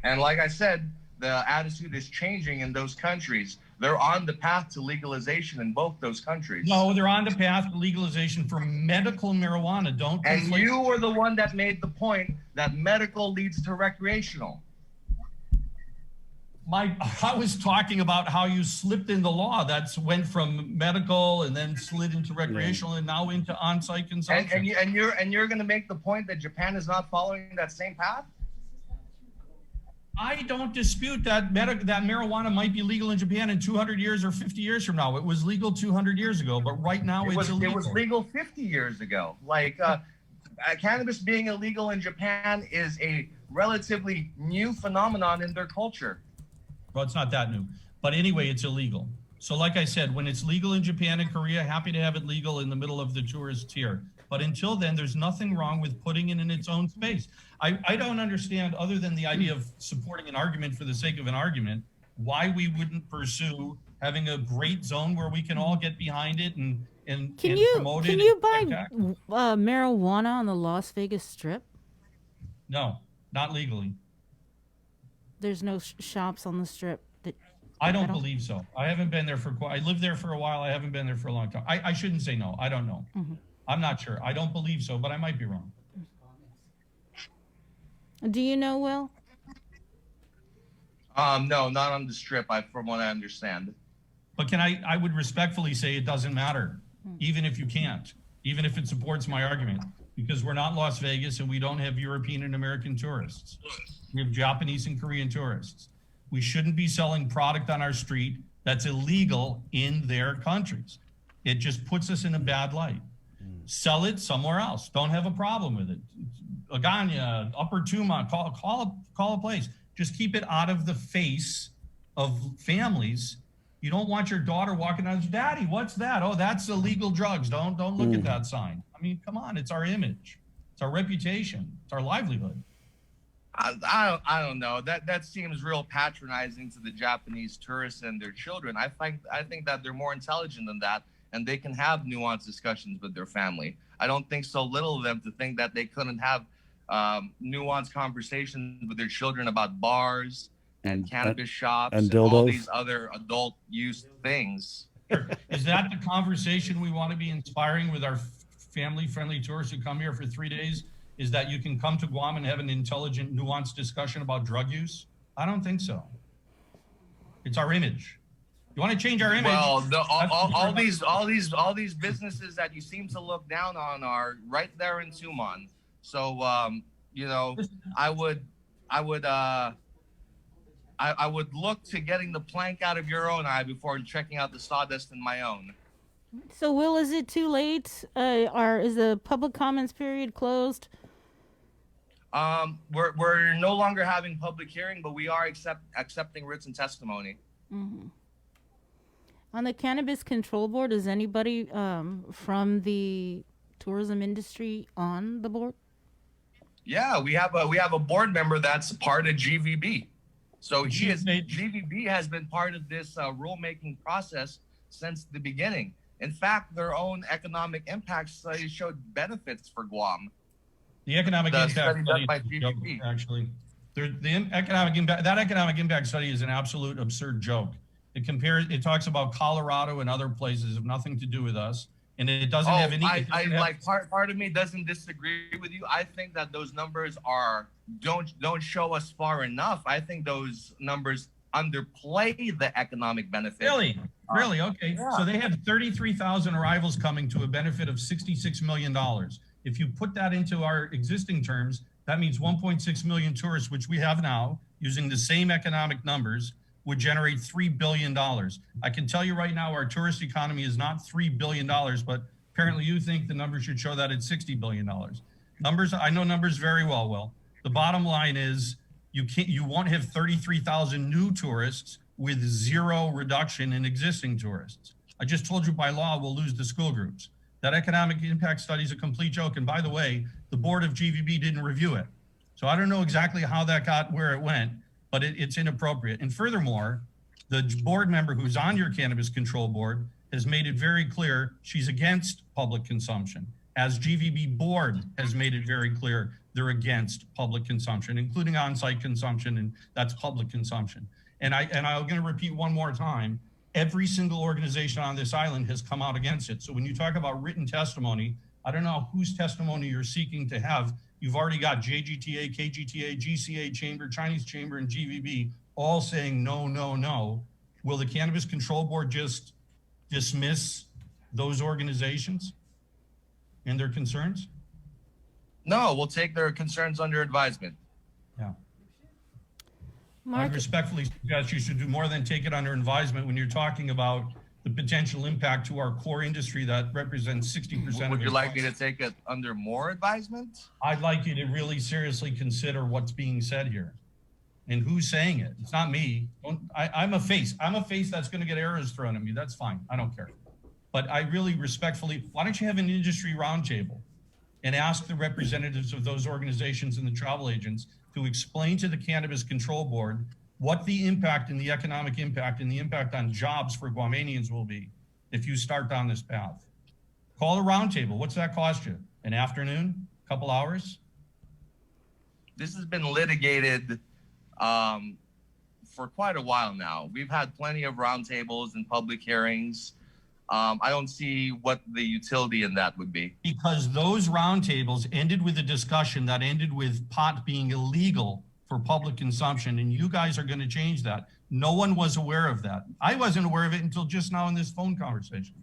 And like I said, the attitude is changing in those countries. They're on the path to legalization in both those countries. No, they're on the path to legalization for medical marijuana. Don't And conflate. you were the one that made the point that medical leads to recreational. I was talking about how you slipped in the law. That's went from medical and then slid into recreational and now into on-site consumption. And you're going to make the point that Japan is not following that same path? I don't dispute that that marijuana might be legal in Japan in 200 years or 50 years from now. It was legal 200 years ago, but right now it's illegal. It was legal 50 years ago. Like cannabis being illegal in Japan is a relatively new phenomenon in their culture. Well, it's not that new, but anyway, it's illegal. So like I said, when it's legal in Japan and Korea, happy to have it legal in the middle of the tourist tier. But until then, there's nothing wrong with putting it in its own space. I don't understand, other than the idea of supporting an argument for the sake of an argument, why we wouldn't pursue having a great zone where we can all get behind it and promote it. Can you buy marijuana on the Las Vegas Strip? No, not legally. There's no shops on the Strip. I don't believe so. I haven't been there I lived there for a while. I haven't been there for a long time. I shouldn't say no. I don't know. Mm-hmm. I'm not sure. I don't believe so, but I might be wrong. Do you know, Will? No, not on the Strip, from what I understand. But I would respectfully say it doesn't matter, even if you can't, even if it supports my argument, because we're not Las Vegas and we don't have European and American tourists. We have Japanese and Korean tourists. We shouldn't be selling product on our street that's illegal in their countries. It just puts us in a bad light. Sell it somewhere else. Don't have a problem with it. Agana, Upper Tuma, call a place. Just keep it out of the face of families. You don't want your daughter walking out, Daddy, what's that? Oh, that's illegal drugs. Don't look at that sign. I mean, come on, it's our image. It's our reputation. It's our livelihood. I don't know. That seems real patronizing to the Japanese tourists and their children. I think that they're more intelligent than that, and they can have nuanced discussions with their family. I don't think so little of them to think that they couldn't have nuanced conversations with their children about bars and cannabis shops and all dildos. these other adult use things. Is that the conversation we want to be inspiring with our family-friendly tourists who come here for 3 days? Is that you can come to Guam and have an intelligent, nuanced discussion about drug use? I don't think so. It's our image. You want to change our image? Well, all these businesses that you seem to look down on are right there in Tumon. So I would look to getting the plank out of your own eye before checking out the sawdust in my own. So, Will, is it too late? Is the public comments period closed? We're no longer having public hearing, but we are accepting written testimony. Mm-hmm. On the Cannabis Control Board, is anybody from the tourism industry on the board? Yeah, we have a board member that's part of GVB. So GVB has been part of this rulemaking process since the beginning. In fact, their own economic impact study showed benefits for Guam. The economic impact study done study by is a joke, GVB. actually. That economic impact study is an absolute absurd joke. It talks about Colorado and other places have nothing to do with us, and it doesn't have any. Part of me doesn't disagree with you. I think that those numbers don't show us far enough. I think those numbers underplay the economic benefit. Really? Okay. Yeah. So they had 33,000 arrivals coming to a benefit of $66 million. If you put that into our existing terms, that means 1.6 million tourists, which we have now, using the same economic numbers, would generate $3 billion. I can tell you right now, our tourist economy is not $3 billion, but Apparently you think the numbers should show that at $60 billion. Numbers, I know numbers very well, Will. The bottom line is you won't have 33,000 new tourists with zero reduction in existing tourists. I just told you by law we'll lose the school groups. That economic impact study is a complete joke. And by the way, the board of GVB didn't review it. So I don't know exactly how that got where it went, but it's inappropriate. And furthermore, the board member who's on your cannabis control board has made it very clear she's against public consumption. As GVB board has made it very clear they're against public consumption, including on-site consumption, and that's public consumption. And I'm going to repeat one more time, every single organization on this island has come out against it. So when you talk about written testimony, I don't know whose testimony you're seeking to have. You've already got JGTA, KGTA, GCA Chamber, Chinese Chamber, and GVB all saying no, no, no. Will the Cannabis Control Board just dismiss those organizations and their concerns? No, we'll take their concerns under advisement. Yeah. Mark, I respectfully suggest you should do more than take it under advisement when you're talking about the potential impact to our core industry that represents 60% of Would it. you like me to take it under more advisement? I'd like you to really seriously consider what's being said here and who's saying it. It's not me. I'm a face. I'm a face that's going to get arrows thrown at me. That's fine. I don't care. But I really respectfully, why don't you have an industry roundtable and ask the representatives of those organizations and the travel agents to explain to the Cannabis Control Board what the impact and the economic impact and the impact on jobs for Guamanians will be if you start down this path. Call a roundtable. What's that cost you? An afternoon? A couple hours? This has been litigated for quite a while now. We've had plenty of roundtables and public hearings. I don't see what the utility in that would be. Because those roundtables ended with a discussion that ended with pot being illegal for public consumption, and you guys are going to change that. No one was aware of that. I wasn't aware of it until just now in this phone conversation.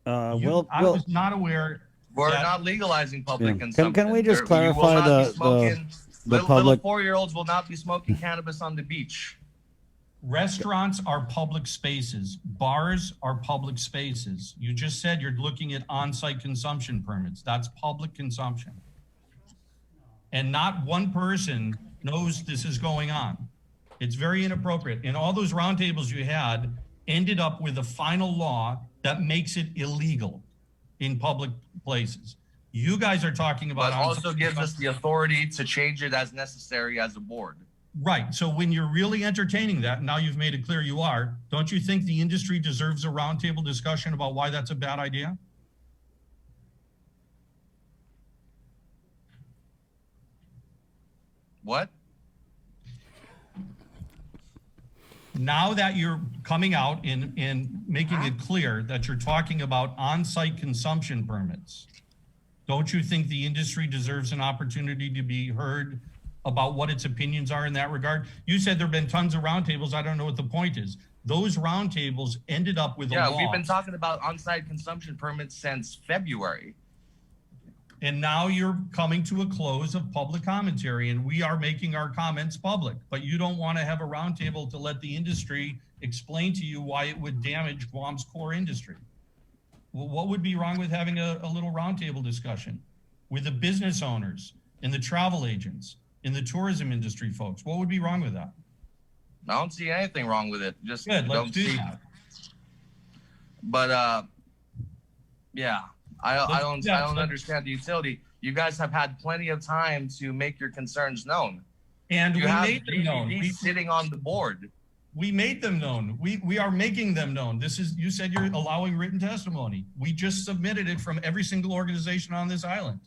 I was not aware. We're not legalizing public consumption. Can we just You will clarify not be the smoking- little public? 4-year-olds will not be smoking cannabis on the beach. Restaurants are public spaces. Bars are public spaces. You just said you're looking at on-site consumption permits. That's public consumption. And not one person knows this is going on. It's very inappropriate. And all those roundtables you had ended up with a final law that makes it illegal in public places. You guys are talking about— But also gives us the authority to change it as necessary as a board. Right. So when you're really entertaining that, and now you've made it clear you are, don't you think the industry deserves a roundtable discussion about why that's a bad idea? What? Now that you're coming out and making it clear that you're talking about on-site consumption permits, don't you think the industry deserves an opportunity to be heard about what its opinions are in that regard? You said there have been tons of roundtables. I don't know what the point is. Those roundtables ended up with a law. Yeah, we've been talking about on-site consumption permits since February. And now you're coming to a close of public commentary, and we are making our comments public. But you don't want to have a roundtable to let the industry explain to you why it would damage Guam's core industry. Well, what would be wrong with having a little roundtable discussion with the business owners and the travel agents in the tourism industry folks? What would be wrong with that? I don't see anything wrong with it. Just Good, let's don't do see. that. But yeah, I don't Yeah, understand the utility. You guys have had plenty of time to make your concerns known. And you we have made them known. GVB sitting on the board. We made them known. We are making them known. This is, you said you're allowing written testimony. We just submitted it from every single organization on this island.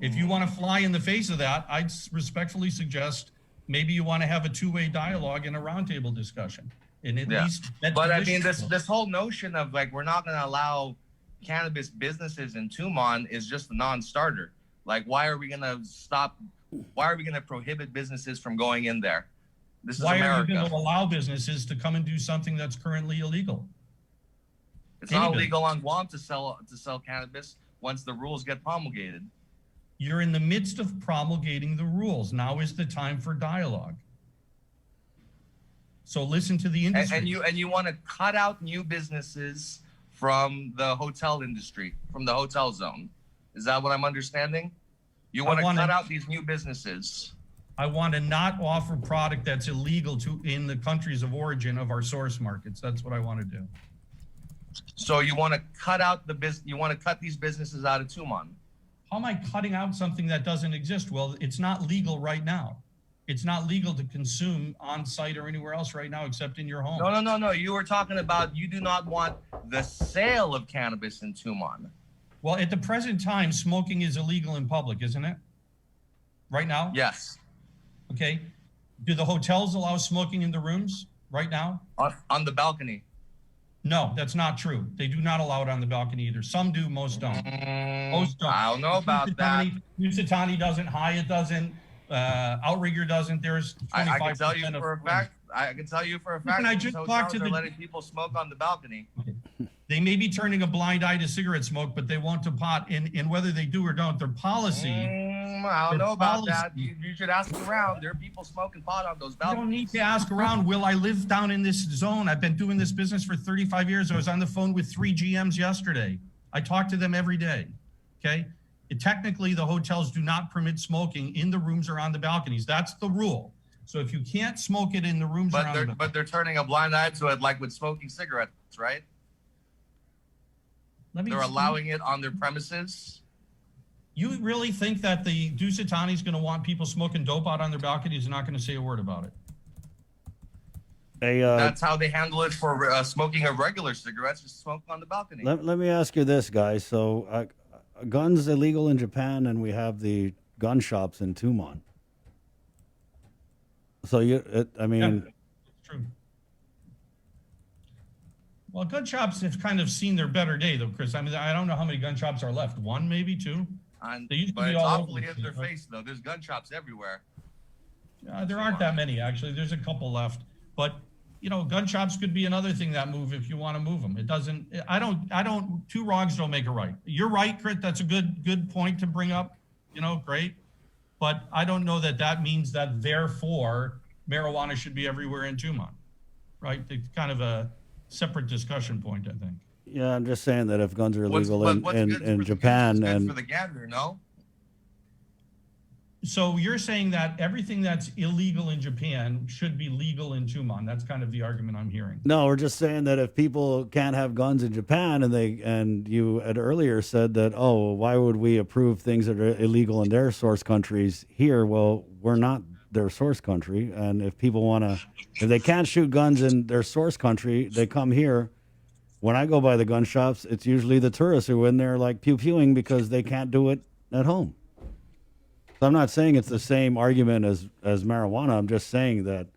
If you want to fly in the face of that, I'd respectfully suggest maybe you want to have a two-way dialogue and a roundtable discussion. And at least, But I mean, this whole notion of like, we're not going to allow cannabis businesses in Tumon is just a non-starter. Like, why are we going to stop? Why are we going to prohibit businesses from going in there? This is Why America. are you going to allow businesses to come and do something that's currently illegal? It's not illegal on Guam to sell cannabis once the rules get promulgated. You're in the midst of promulgating the rules. Now is the time for dialogue. So listen to the industry. And you want to cut out new businesses from the hotel industry, from the hotel zone. Is that what I'm understanding? You want to cut out these new businesses. I want to not offer product that's illegal in the countries of origin of our source markets. That's what I want to do. So you want to cut out you want to cut these businesses out of Tumon. How am I cutting out something that doesn't exist? Well, it's not legal right now. It's not legal to consume on site or anywhere else right now except in your home. No. You were talking about you do not want the sale of cannabis in Tumon. Well, at the present time, smoking is illegal in public, isn't it? Right now? Yes. Okay. Do the hotels allow smoking in the rooms right now? On the balcony. No, that's not true. They do not allow it on the balcony either. Some do, most don't. Most don't. I don't know about that. Usitani doesn't, Hyatt doesn't, Outrigger doesn't. There's 25% I can tell you for a fact. I can tell you for a fact. I just talked to they're letting people smoke on the balcony. They may be turning a blind eye to cigarette smoke, but they won't to pot. And whether they do or don't, their policy. I don't know about that. You should ask around. There are people smoking pot on those balconies. You don't need to ask around. Will, I live down in this zone. I've been doing this business for 35 years. I was on the phone with 3 GMs yesterday. I talk to them every day. Okay. Technically, the hotels do not permit smoking in the rooms or on the balconies. That's the rule. So if you can't smoke it in the rooms, but they're turning a blind eye to it, like with smoking cigarettes, right? They're allowing it on their premises. You really think that the Dusitani is going to want people smoking dope out on their balconies and not going to say a word about it? That's how they handle it for smoking a regular cigarettes, just smoke on the balcony. Let me ask you this, guys. So guns illegal in Japan, and we have the gun shops in Tumon. So I mean, yeah, it's true. Well, gun shops have kind of seen their better day, though, Chris. I mean, I don't know how many gun shops are left. 1, maybe 2. They used to But be it's all awfully over in their the place, face, though. There's gun shops everywhere. There aren't that many, actually. There's a couple left, but gun shops could be another thing that move if you want to move them. It doesn't. I don't. 2 wrongs don't make a right. You're right, Chris. That's a good point to bring up. Great. But I don't know that means that therefore marijuana should be everywhere in Tumon, right? It's kind of a separate discussion point, I think. Yeah, I'm just saying that if guns are illegal What's in good Japan for the gander, no? So you're saying that everything that's illegal in Japan should be legal in Tumon. That's kind of the argument I'm hearing. No, we're just saying that if people can't have guns in Japan, and you had earlier said that, oh, why would we approve things that are illegal in their source countries here? Well, we're not their source country, and if they can't shoot guns in their source country, they come here. When I go by the gun shops, it's usually the tourists who are in there like pew-pewing because they can't do it at home. So I'm not saying it's the same argument as marijuana. I'm just saying that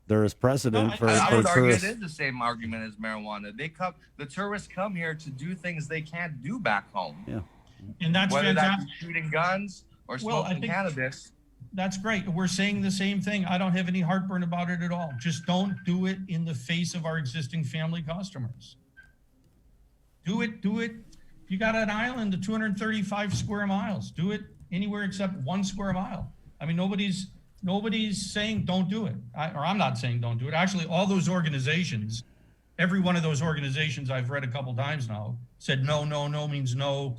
there is precedent for I would argue tourists. it is the same argument as marijuana. The tourists come here to do things they can't do back home. Yeah, and that's whether fantastic. that's shooting guns or smoking cannabis. That's great. We're saying the same thing. I don't have any heartburn about it at all. Just don't do it in the face of our existing family customers. Do it. If you got an island of 235 square miles, do it anywhere except 1 square mile. I mean, nobody's saying don't do it. I'm not saying don't do it. Actually, all those organizations, every one of those organizations I've read a couple times now said no means no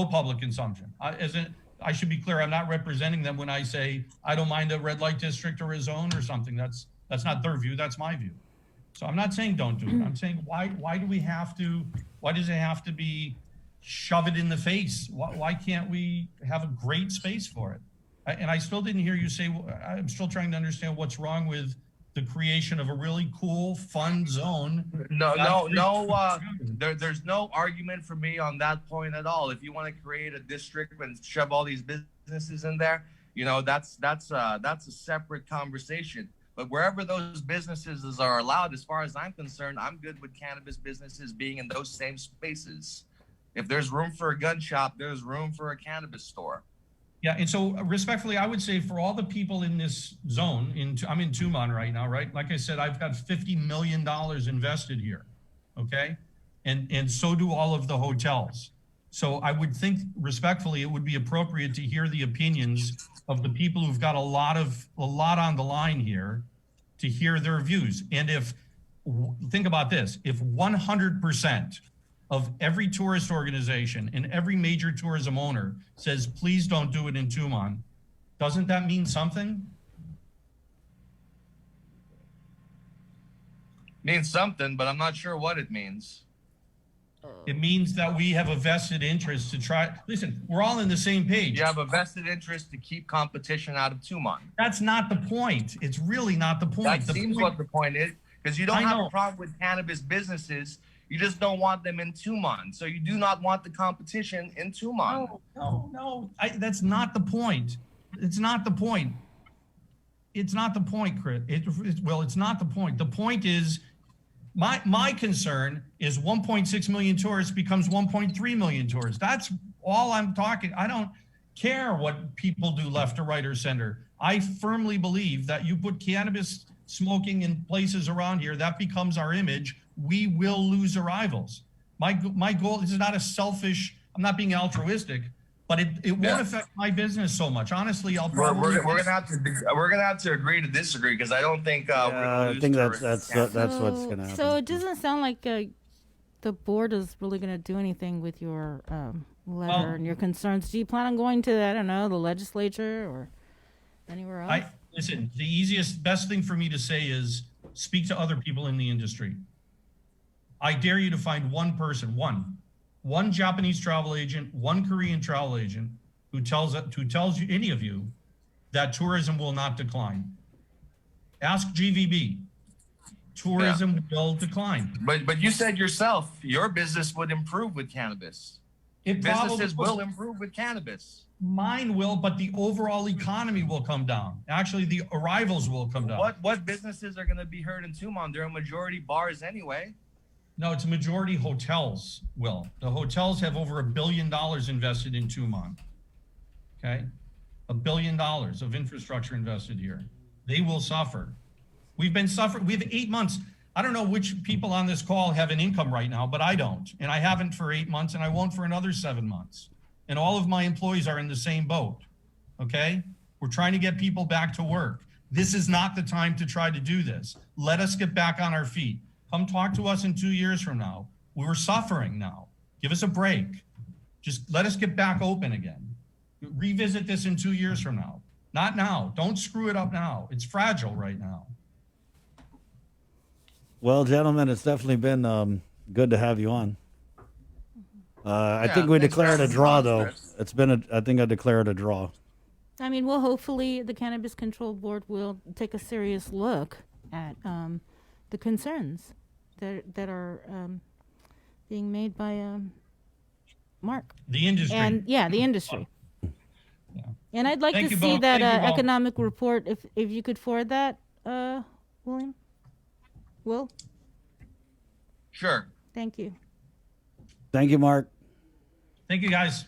public consumption. I should be clear. I'm not representing them when I say I don't mind a red light district or a zone or something. That's not their view. That's my view. So I'm not saying don't do it. I'm saying why does it have to be shove it in the face? Why can't we have a great space for it? And I still didn't hear you say, I'm still trying to understand what's wrong with the creation of a really cool, fun zone. There's no argument for me on that point at all. If you want to create a district and shove all these businesses in there, that's a separate conversation. But wherever those businesses are allowed, as far as I'm concerned, I'm good with cannabis businesses being in those same spaces. If there's room for a gun shop, there's room for a cannabis store. Yeah, and so respectfully, I would say for all the people in this zone, I'm in Tumon right now, right? Like I said, I've got $50 million invested here, okay? And so do all of the hotels. So I would think respectfully, it would be appropriate to hear the opinions of the people who've got a lot on the line here, to hear their views. And think about this, if 100% of every tourist organization and every major tourism owner says, please don't do it in Tumon, doesn't that mean something? Means something, but I'm not sure what it means. It means that we have a vested interest to try. Listen, we're all on the same page. You have a vested interest to keep competition out of Tumon. That's not the point. It's really not the point. That The seems point- what the point is, because you don't I have know. a problem with cannabis businesses. You just don't want them in Tumon. So you do not want the competition in Tumon. No. That's not the point. It's not the point. It's not the point, Chris. Well, it's not the point. The point is, my concern is 1.6 million tourists becomes 1.3 million tourists. That's all I'm talking. I don't care what people do left or right or center. I firmly believe that you put cannabis smoking in places around here, that becomes our image. We will lose arrivals. My goal, this is not a selfish, I'm not being altruistic, but it won't affect my business so much. Honestly, I'll probably. We're gonna have to agree to disagree, because I don't think we're gonna I lose think tourists. that's what's gonna happen. So it doesn't sound like the board is really going to do anything with your letter and your concerns. Do you plan on going to, I don't know, the legislature or anywhere else? Listen, the best thing for me to say is speak to other people in the industry. I dare you to find one person, one Japanese travel agent, one Korean travel agent who tells you, any of you, that tourism will not decline. Ask GVB. Tourism will decline. But you said yourself, your business would improve with cannabis. Businesses will improve with cannabis. Mine will, but the overall economy will come down. Actually, the arrivals will come down. What businesses are going to be hurt in Tumon? They're a majority bars anyway. No, it's a majority hotels, Will. The hotels have over $1 billion invested in Tumon. Okay? $1 billion of infrastructure invested here. They will suffer. We've been suffering. We have 8 months. I don't know which people on this call have an income right now, but I don't. And I haven't for 8 months, and I won't for another 7 months. And all of my employees are in the same boat. Okay? We're trying to get people back to work. This is not the time to try to do this. Let us get back on our feet. Come talk to us in 2 years from now. We're suffering now. Give us a break. Just let us get back open again. Revisit this in 2 years from now. Not now. Don't screw it up now. It's fragile right now. Well, gentlemen, it's definitely been good to have you on. I think we declared a draw, though. I think I declared a draw. I mean, well, hopefully the Cannabis Control Board will take a serious look at the concerns that are being made by Mark. The industry. And the industry. Yeah. And I'd like Thank to you see both. that Thank you both. economic report, if you could forward that, William. Will? Sure. Thank you. Thank you, Mark. Thank you, guys.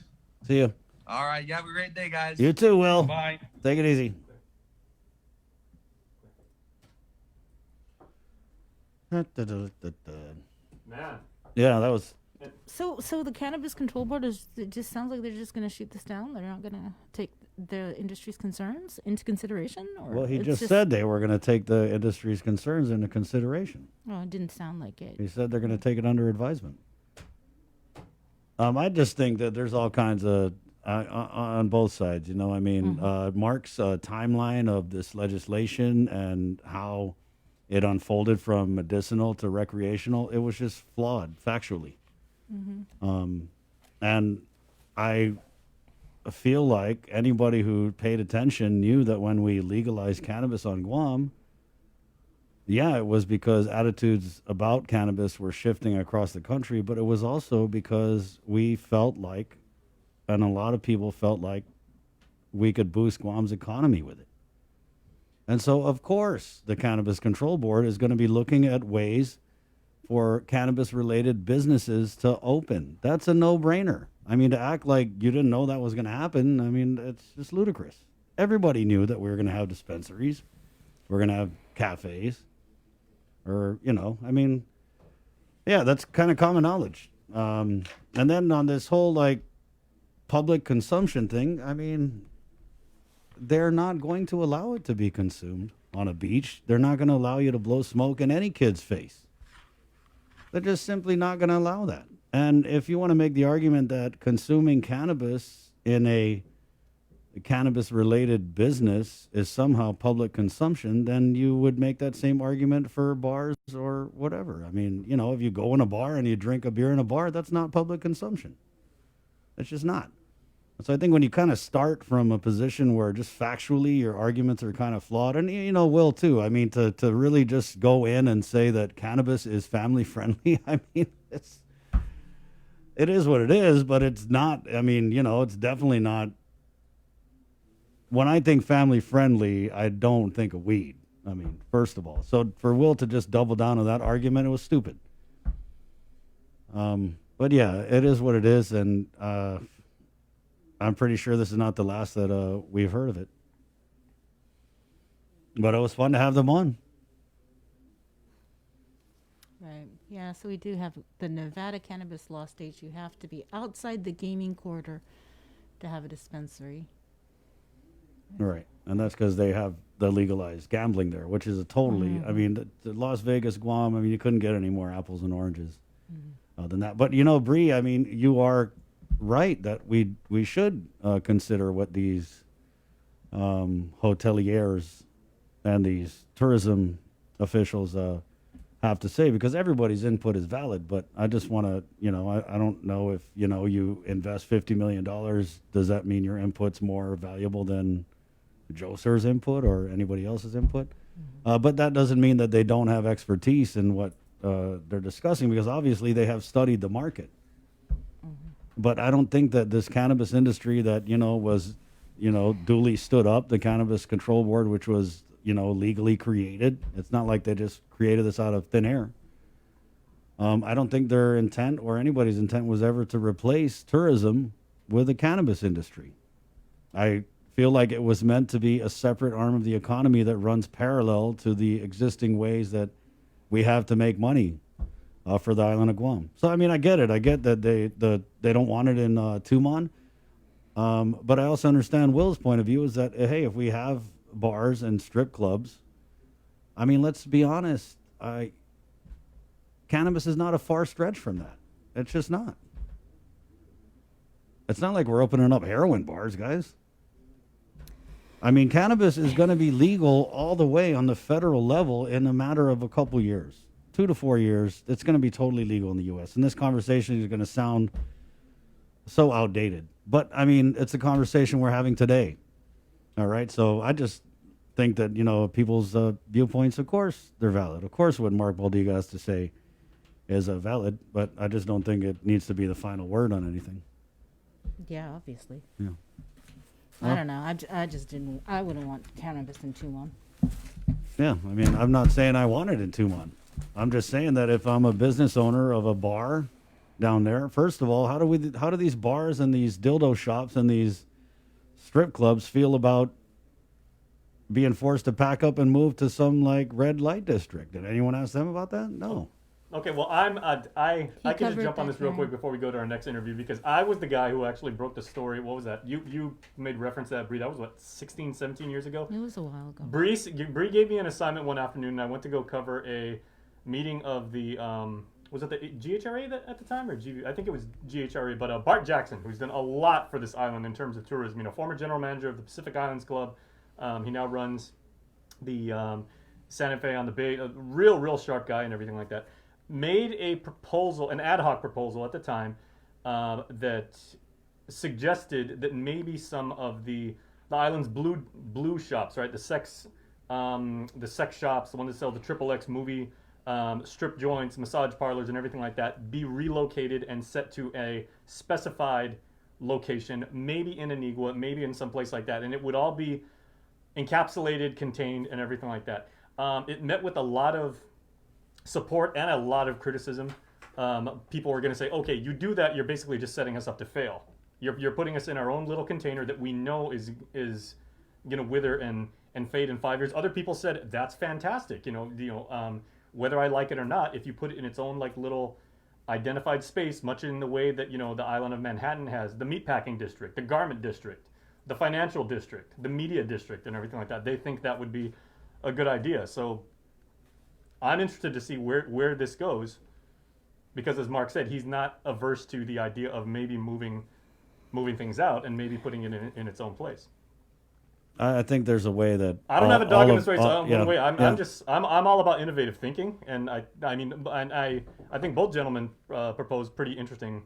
See you. All right. You have a great day, guys. You too, Will. Bye. Take it easy. Man. Yeah, that was. So the Cannabis Control Board it just sounds like they're just going to shoot this down. They're not going to take the industry's concerns into consideration. Or Well, he it's just said they were going to take the industry's concerns into consideration. Oh, it didn't sound like it. He said they're going to take it under advisement. I just think that there's all kinds of on both sides. You know, I mean, Mark's timeline of this legislation and how it unfolded from medicinal to recreational, it was just flawed factually. And I feel like anybody who paid attention knew that when we legalized cannabis on Guam, it was because attitudes about cannabis were shifting across the country, but it was also because we felt like, and a lot of people felt like, we could boost Guam's economy with it. And so, of course, the Cannabis Control Board is going to be looking at ways for cannabis-related businesses to open. That's a no-brainer. I mean, to act like you didn't know that was going to happen, I mean, it's just ludicrous. Everybody knew that we were going to have dispensaries. We're going to have cafes. Or, you know, I mean, that's kind of common knowledge. And then on this whole, like, public consumption thing, I mean, they're not going to allow it to be consumed on a beach. They're not going to allow you to blow smoke in any kid's face. They're just simply not going to allow that. And if you want to make the argument that consuming cannabis in a cannabis-related business is somehow public consumption, then you would make that same argument for bars or whatever. I mean, you know, if you go in a bar and you drink a beer in a bar, that's not public consumption. It's just not. So I think when you kind of start from a position where just factually your arguments are kind of flawed, and you know, Will too. I mean, to really just go in and say that cannabis is family friendly, I mean, it is what it is, but it's not. I mean, you know, it's definitely not. When I think family friendly, I don't think of weed. I mean, first of all. So for Will to just double down on that argument, it was stupid. But yeah, it is what it is, and I'm pretty sure this is not the last that we've heard of it. But it was fun to have them on. Right. Yeah, so we do have the Nevada cannabis law states you have to be outside the gaming quarter to have a dispensary. Right. And that's because they have the legalized gambling there, which is a totally, I mean, the Las Vegas, Guam, I mean, you couldn't get any more apples and oranges than that. But, you know, Bree, I mean, you are right that we should consider what these hoteliers and these tourism officials have to say, because everybody's input is valid. But I just want to, you know, I don't know if, you know, you invest $50 million, does that mean your input's more valuable than Joe Sir's input or anybody else's input? But that doesn't mean that they don't have expertise in what they're discussing, because obviously they have studied the market. But I don't think that this cannabis industry that, you know, was, you know, duly stood up, the Cannabis Control Board, which was, you know, legally created. It's not like they just created this out of thin air. I don't think their intent or anybody's intent was ever to replace tourism with the cannabis industry. I feel like it was meant to be a separate arm of the economy that runs parallel to the existing ways that we have to make money for the island of Guam. So, I mean, I get it. I get that they don't want it in Tumon. But I also understand Will's point of view is that, hey, if we have bars and strip clubs, I mean, let's be honest, cannabis is not a far stretch from that. It's just not. It's not like we're opening up heroin bars, guys. I mean, cannabis is going to be legal all the way on the federal level in a matter of a couple years. 2 to 4 years, it's going to be totally legal in the U.S. And this conversation is going to sound so outdated. But, I mean, it's a conversation we're having today. All right? So I just think that, you know, people's viewpoints, of course, they're valid. Of course, what Mark Baldiga has to say is valid. But I just don't think it needs to be the final word on anything. Yeah, obviously. Yeah. I don't know. I just didn't. I wouldn't want cannabis in Tumon. Yeah, I mean, I'm not saying I want it in Tumon. I'm just saying that if I'm a business owner of a bar down there, first of all, how do these bars and these dildo shops and these strip clubs feel about being forced to pack up and move to some like red light district? Did anyone ask them about that? No. Okay, well, I can just jump on this real quick before we go to our next interview, because I was the guy who actually broke the story. What was that? You made reference to that, Bree. That was, what, 16, 17 years ago? It was a while ago. Bree gave me an assignment one afternoon, and I went to go cover a meeting of the, was it the GHRA at the time, or I think it was GHRA, but Bart Jackson, who's done a lot for this island in terms of tourism. You know, former general manager of the Pacific Islands Club. He now runs the Santa Fe on the Bay. A real sharp guy and everything like that. Made a proposal, an ad hoc proposal at the time, that suggested that maybe some of the island's blue shops, right, the sex shops, the ones that sell the XXX movie, strip joints, massage parlors, and everything like that, be relocated and set to a specified location, maybe in Antigua, maybe in some place like that, and it would all be encapsulated, contained, and everything like that. It met with a lot of support and a lot of criticism. People were going to say, okay, you do that, you're basically just setting us up to fail. You're putting us in our own little container that we know is going to wither and fade in 5 years. Other people said, that's fantastic. Whether I like it or not, if you put it in its own like little identified space, much in the way that, the island of Manhattan has the meatpacking district, the garment district, the financial district, the media district, and everything like that. They think that would be a good idea. So I'm interested to see where this goes. because as Mark said, he's not averse to the idea of maybe moving things out and maybe putting it in its own place. I think there's a way that I don't have a dog in this race. yeah. I'm all about innovative thinking, and I think both gentlemen proposed pretty interesting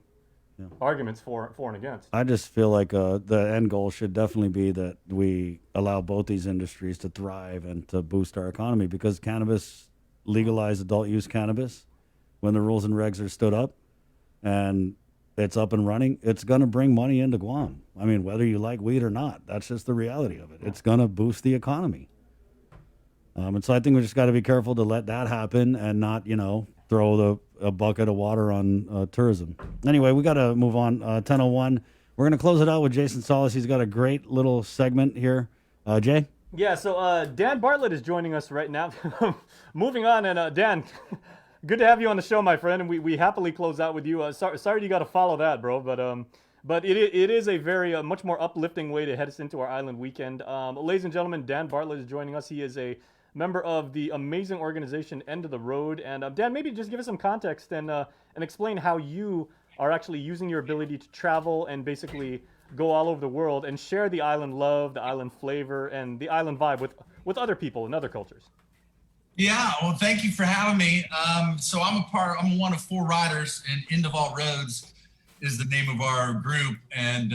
arguments for and against. I just feel like the end goal should definitely be that we allow both these industries to thrive and to boost our economy, because legalized adult use cannabis, when the rules and regs are stood up and it's up and running, it's going to bring money into Guam. I mean, whether you like weed or not, that's just the reality of it. It's going to boost the economy. And so I think we just got to be careful to let that happen and not, throw a bucket of water on tourism. Anyway, we got to move on. 10:01. We're going to close it out with Jason Solis. He's got a great little segment here. Jay? Yeah, so Dan Bartlett is joining us right now. Moving on, and Dan, good to have you on the show, my friend, and we happily close out with you. Sorry you got to follow that, bro, but it is a very much more uplifting way to head us into our island weekend. Ladies and gentlemen, Dan Bartlett is joining us. He is a member of the amazing organization End of the Road. And Dan, maybe just give us some context and explain how you are actually using your ability to travel and basically go all over the world and share the island love, the island flavor, and the island vibe with other people and other cultures. Yeah, well, thank you for having me. So I'm one of 4 riders, and End of All Roads is the name of our group. And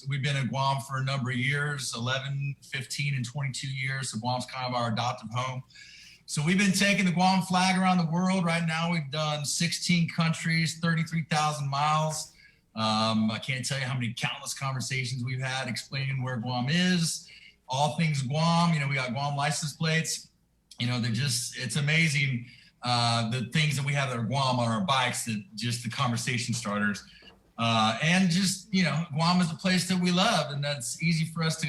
we've been in Guam for a number of years, 11, 15, and 22 years. So Guam's kind of our adoptive home. So we've been taking the Guam flag around the world. Right now, we've done 16 countries, 33,000 miles. I can't tell you how many countless conversations we've had explaining where Guam is, all things Guam. We got Guam license plates. It's amazing the things that we have that are Guam on our bikes, that just the conversation starters. And just, Guam is a place that we love, and that's easy for us to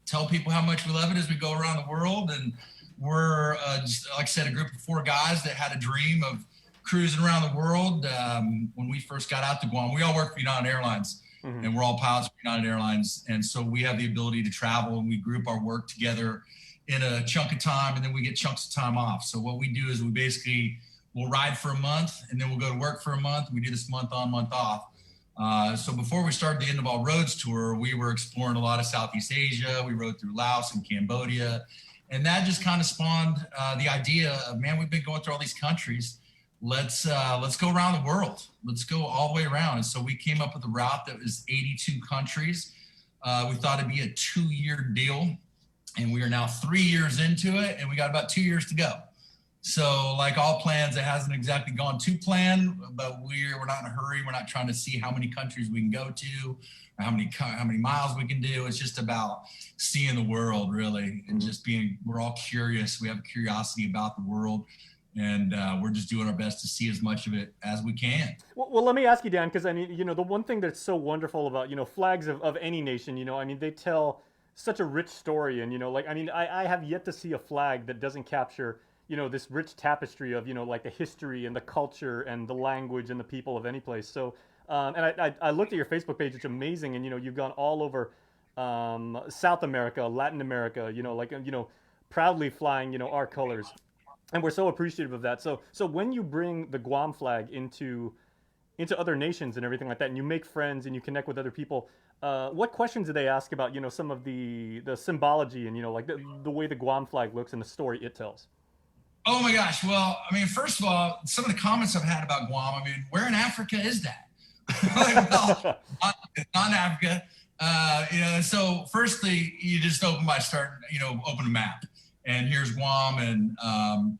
tell people how much we love it as we go around the world. And we're just, like I said, a group of 4 guys that had a dream of cruising around the world. When we first got out to Guam, we all work for United Airlines, and we're all pilots for United Airlines. And so we have the ability to travel, and we group our work together in a chunk of time, and then we get chunks of time off. So what we do is we'll ride for a month, and then we'll go to work for a month. We do this month on, month off. So before we started the End of All Roads tour, we were exploring a lot of Southeast Asia. We rode through Laos and Cambodia, and that just kind of spawned the idea of, man, we've been going through all these countries. Let's go around the world. Let's go all the way around. And so we came up with a route that was 82 countries. We thought it'd be a 2-year deal. And we are now 3 years into it, and we got about 2 years to go. So like all plans, it hasn't exactly gone to plan, but we're not in a hurry. We're not trying to see how many countries we can go to or how many miles we can do. It's just about seeing the world, really, and just we're all curious. We have a curiosity about the world, and we're just doing our best to see as much of it as we can. Well, let me ask you, Dan, because the one thing that's so wonderful about, flags of any nation, they tell such a rich story. And, I have yet to see a flag that doesn't capture, this rich tapestry of, like the history and the culture and the language and the people of any place. So, and I looked at your Facebook page. It's amazing. And, you've gone all over South America, Latin America, proudly flying, our colors. And we're so appreciative of that. So when you bring the Guam flag into other nations and everything like that, and you make friends and you connect with other people, what questions do they ask about, some of the symbology and, like the way the Guam flag looks and the story it tells? Oh my gosh. Well, first of all, some of the comments I've had about Guam, where in Africa is that? Not in Africa. So firstly, you just open a map, and here's Guam, and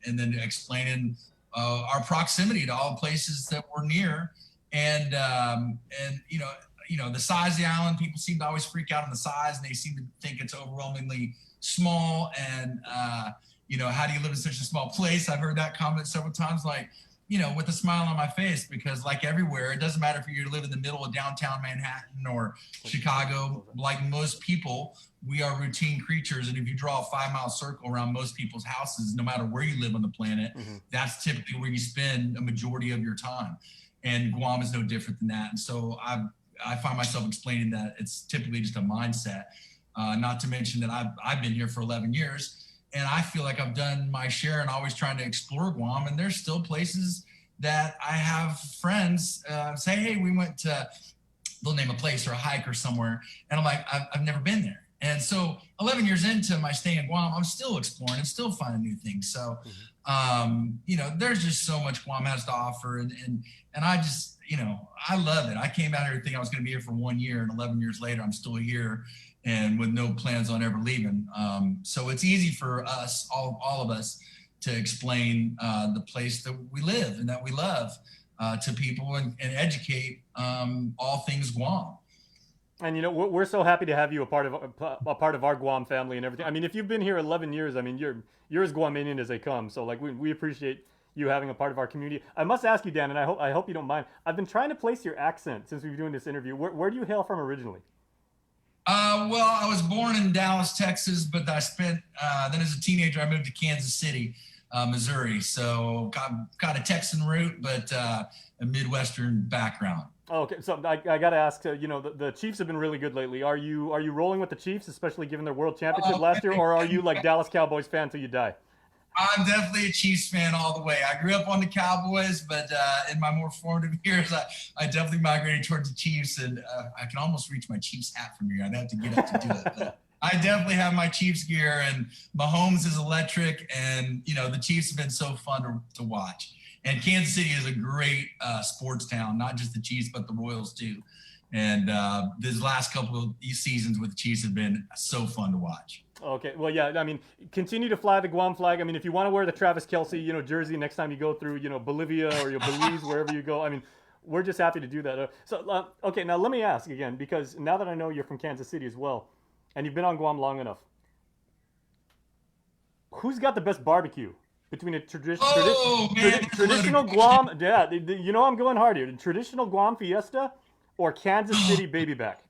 then explaining our proximity to all the places that we're near. And the size of the island, people seem to always freak out on the size, and they seem to think it's overwhelmingly small. And, how do you live in such a small place? I've heard that comment several times, with a smile on my face, because like everywhere, it doesn't matter if you live in the middle of downtown Manhattan or Chicago. Like most people, we are routine creatures. And if you draw a 5-mile circle around most people's houses, no matter where you live on the planet, that's typically where you spend a majority of your time. And Guam is no different than that. And so I find myself explaining that it's typically just a mindset, not to mention that I've been here for 11 years, and I feel like I've done my share and always trying to explore Guam. And there's still places that I have friends say, hey, we went to, they'll name a place or a hike or somewhere. And I'm like, I've never been there. And so 11 years into my stay in Guam, I'm still exploring and still finding new things. So, you know, there's just so much Guam has to offer. And I just, you know, I love it. I came out here thinking I was going to be here for 1 year, and 11 years later, I'm still here and with no plans on ever leaving. So it's easy for us, all of us, to explain the place that we live and that we love to people and educate all things Guam. And you know, we're so happy to have you a part of our Guam family and everything. I mean, if you've been here 11 years, I mean, you're as Guamanian as they come. So like, we appreciate you having a part of our community. I must ask you, Dan, and I hope you don't mind. I've been trying to place your accent since we've been doing this interview. Where do you hail from originally? Well, I was born in Dallas, Texas, but I spent then as a teenager I moved to Kansas City, Missouri. So got a Texan root, but a Midwestern background. Okay, so I got to ask, you know, the Chiefs have been really good lately. Are you rolling with the Chiefs, especially given their world championship last year, or are you like Dallas Cowboys fan till you die? I'm definitely a Chiefs fan all the way. I grew up on the Cowboys, but in my more formative years, I definitely migrated towards the Chiefs, and I can almost reach my Chiefs hat from here. I'd have to get up to do it. But I definitely have my Chiefs gear, and Mahomes is electric, and, you know, the Chiefs have been so fun to watch. And Kansas City is a great sports town, not just the Chiefs, but the Royals too. And these last couple of seasons with the Chiefs have been so fun to watch. Okay, well, yeah, I mean, continue to fly the Guam flag. I mean, if you want to wear the Travis Kelce, you know, jersey next time you go through, you know, Bolivia or Belize, wherever you go, I mean, we're just happy to do that. Okay, now let me ask again, because now that I know you're from Kansas City as well, and you've been on Guam long enough, who's got the best barbecue? Between a traditional Guam, yeah, you know I'm going hard here. The traditional Guam Fiesta or Kansas City Baby Back?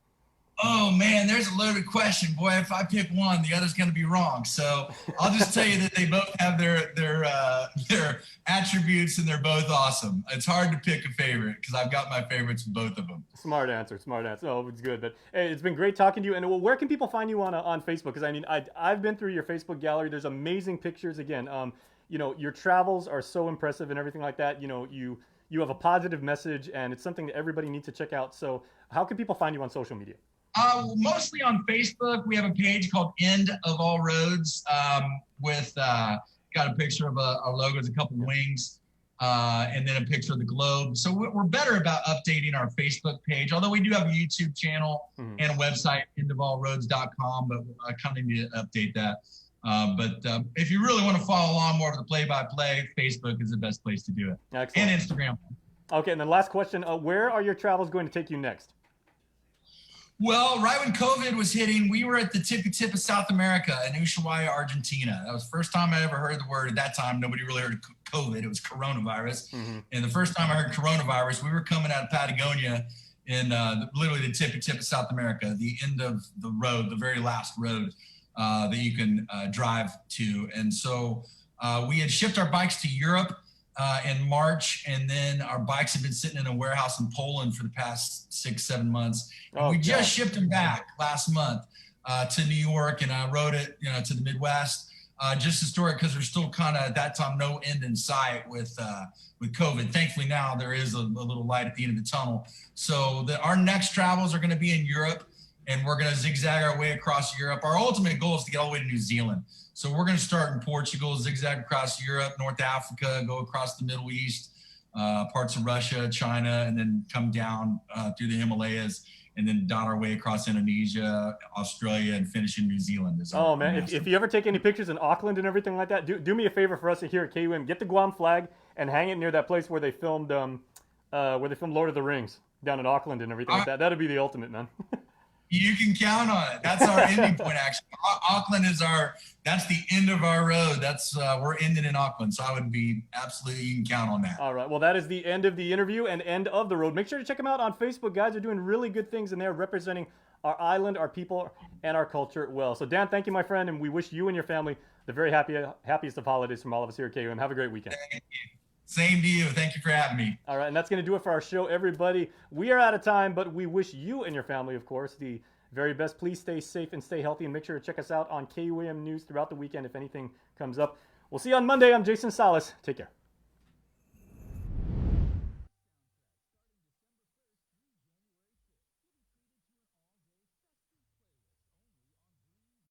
Oh man, there's a loaded question. Boy, if I pick one, the other's going to be wrong. So I'll just tell you that they both have their attributes and they're both awesome. It's hard to pick a favorite because I've got my favorites in both of them. Smart answer. Oh, it's good. But hey, it's been great talking to you. And where can people find you on Facebook? Because I mean, I've been through your Facebook gallery. There's amazing pictures. Again, you know, your travels are so impressive and everything like that. You know, you have a positive message, and it's something that everybody needs to check out. So how can people find you on social media? Mostly on Facebook. We have a page called End of All Roads with got a picture of our logos, a couple wings, and then a picture of the globe. So we're better about updating our Facebook page, although we do have a YouTube channel and a website, endofallroads.com, but I kind of need to update that. But if you really want to follow along more of the play-by-play, Facebook is the best place to do it. Excellent. And Instagram. Okay, and then last question, where are your travels going to take you next? Well, right when COVID was hitting, we were at the tippy tip of South America in Ushuaia, Argentina. That was the first time I ever heard the word. At that time, nobody really heard of COVID. It was coronavirus. And the first time I heard coronavirus, we were coming out of Patagonia in literally the tippy tip of South America, the end of the road, the very last road that you can drive to. And so we had shipped our bikes to Europe in March, and then our bikes have been sitting in a warehouse in Poland for the past 6-7 months. And we just shipped them back last month to New York, and I rode it, you know, to the Midwest. Just historic because there's still kind of at that time no end in sight with COVID. Thankfully now there is a little light at the end of the tunnel. So our next travels are going to be in Europe, and we're going to zigzag our way across Europe. Our ultimate goal is to get all the way to New Zealand. So we're going to start in Portugal, zigzag across Europe, North Africa, go across the Middle East, parts of Russia, China, and then come down through the Himalayas, and then dot our way across Indonesia, Australia, and finish in New Zealand. Oh man, if you ever take any pictures in Auckland and everything like that, do me a favor for us here at KUM. Get the Guam flag and hang it near that place where they filmed Lord of the Rings down in Auckland and everything like that. That'd be the ultimate, man. You can count on it. That's our ending point, actually. Auckland is that's the end of our road. That's we're ending in Auckland. So I would be absolutely, you can count on that. All right. Well, that is the end of the interview and end of the road. Make sure to check them out on Facebook. Guys are doing really good things in there, representing our island, our people, and our culture well. So Dan, thank you, my friend. And we wish you and your family the very happiest of holidays from all of us here at KUM. Have a great weekend. Thank you. Same to you. Thank you for having me. All right, and that's going to do it for our show, everybody. We are out of time, but we wish you and your family, of course, the very best. Please stay safe and stay healthy, and make sure to check us out on KUAM News throughout the weekend if anything comes up. We'll see you on Monday. I'm Jason Salas. Take care.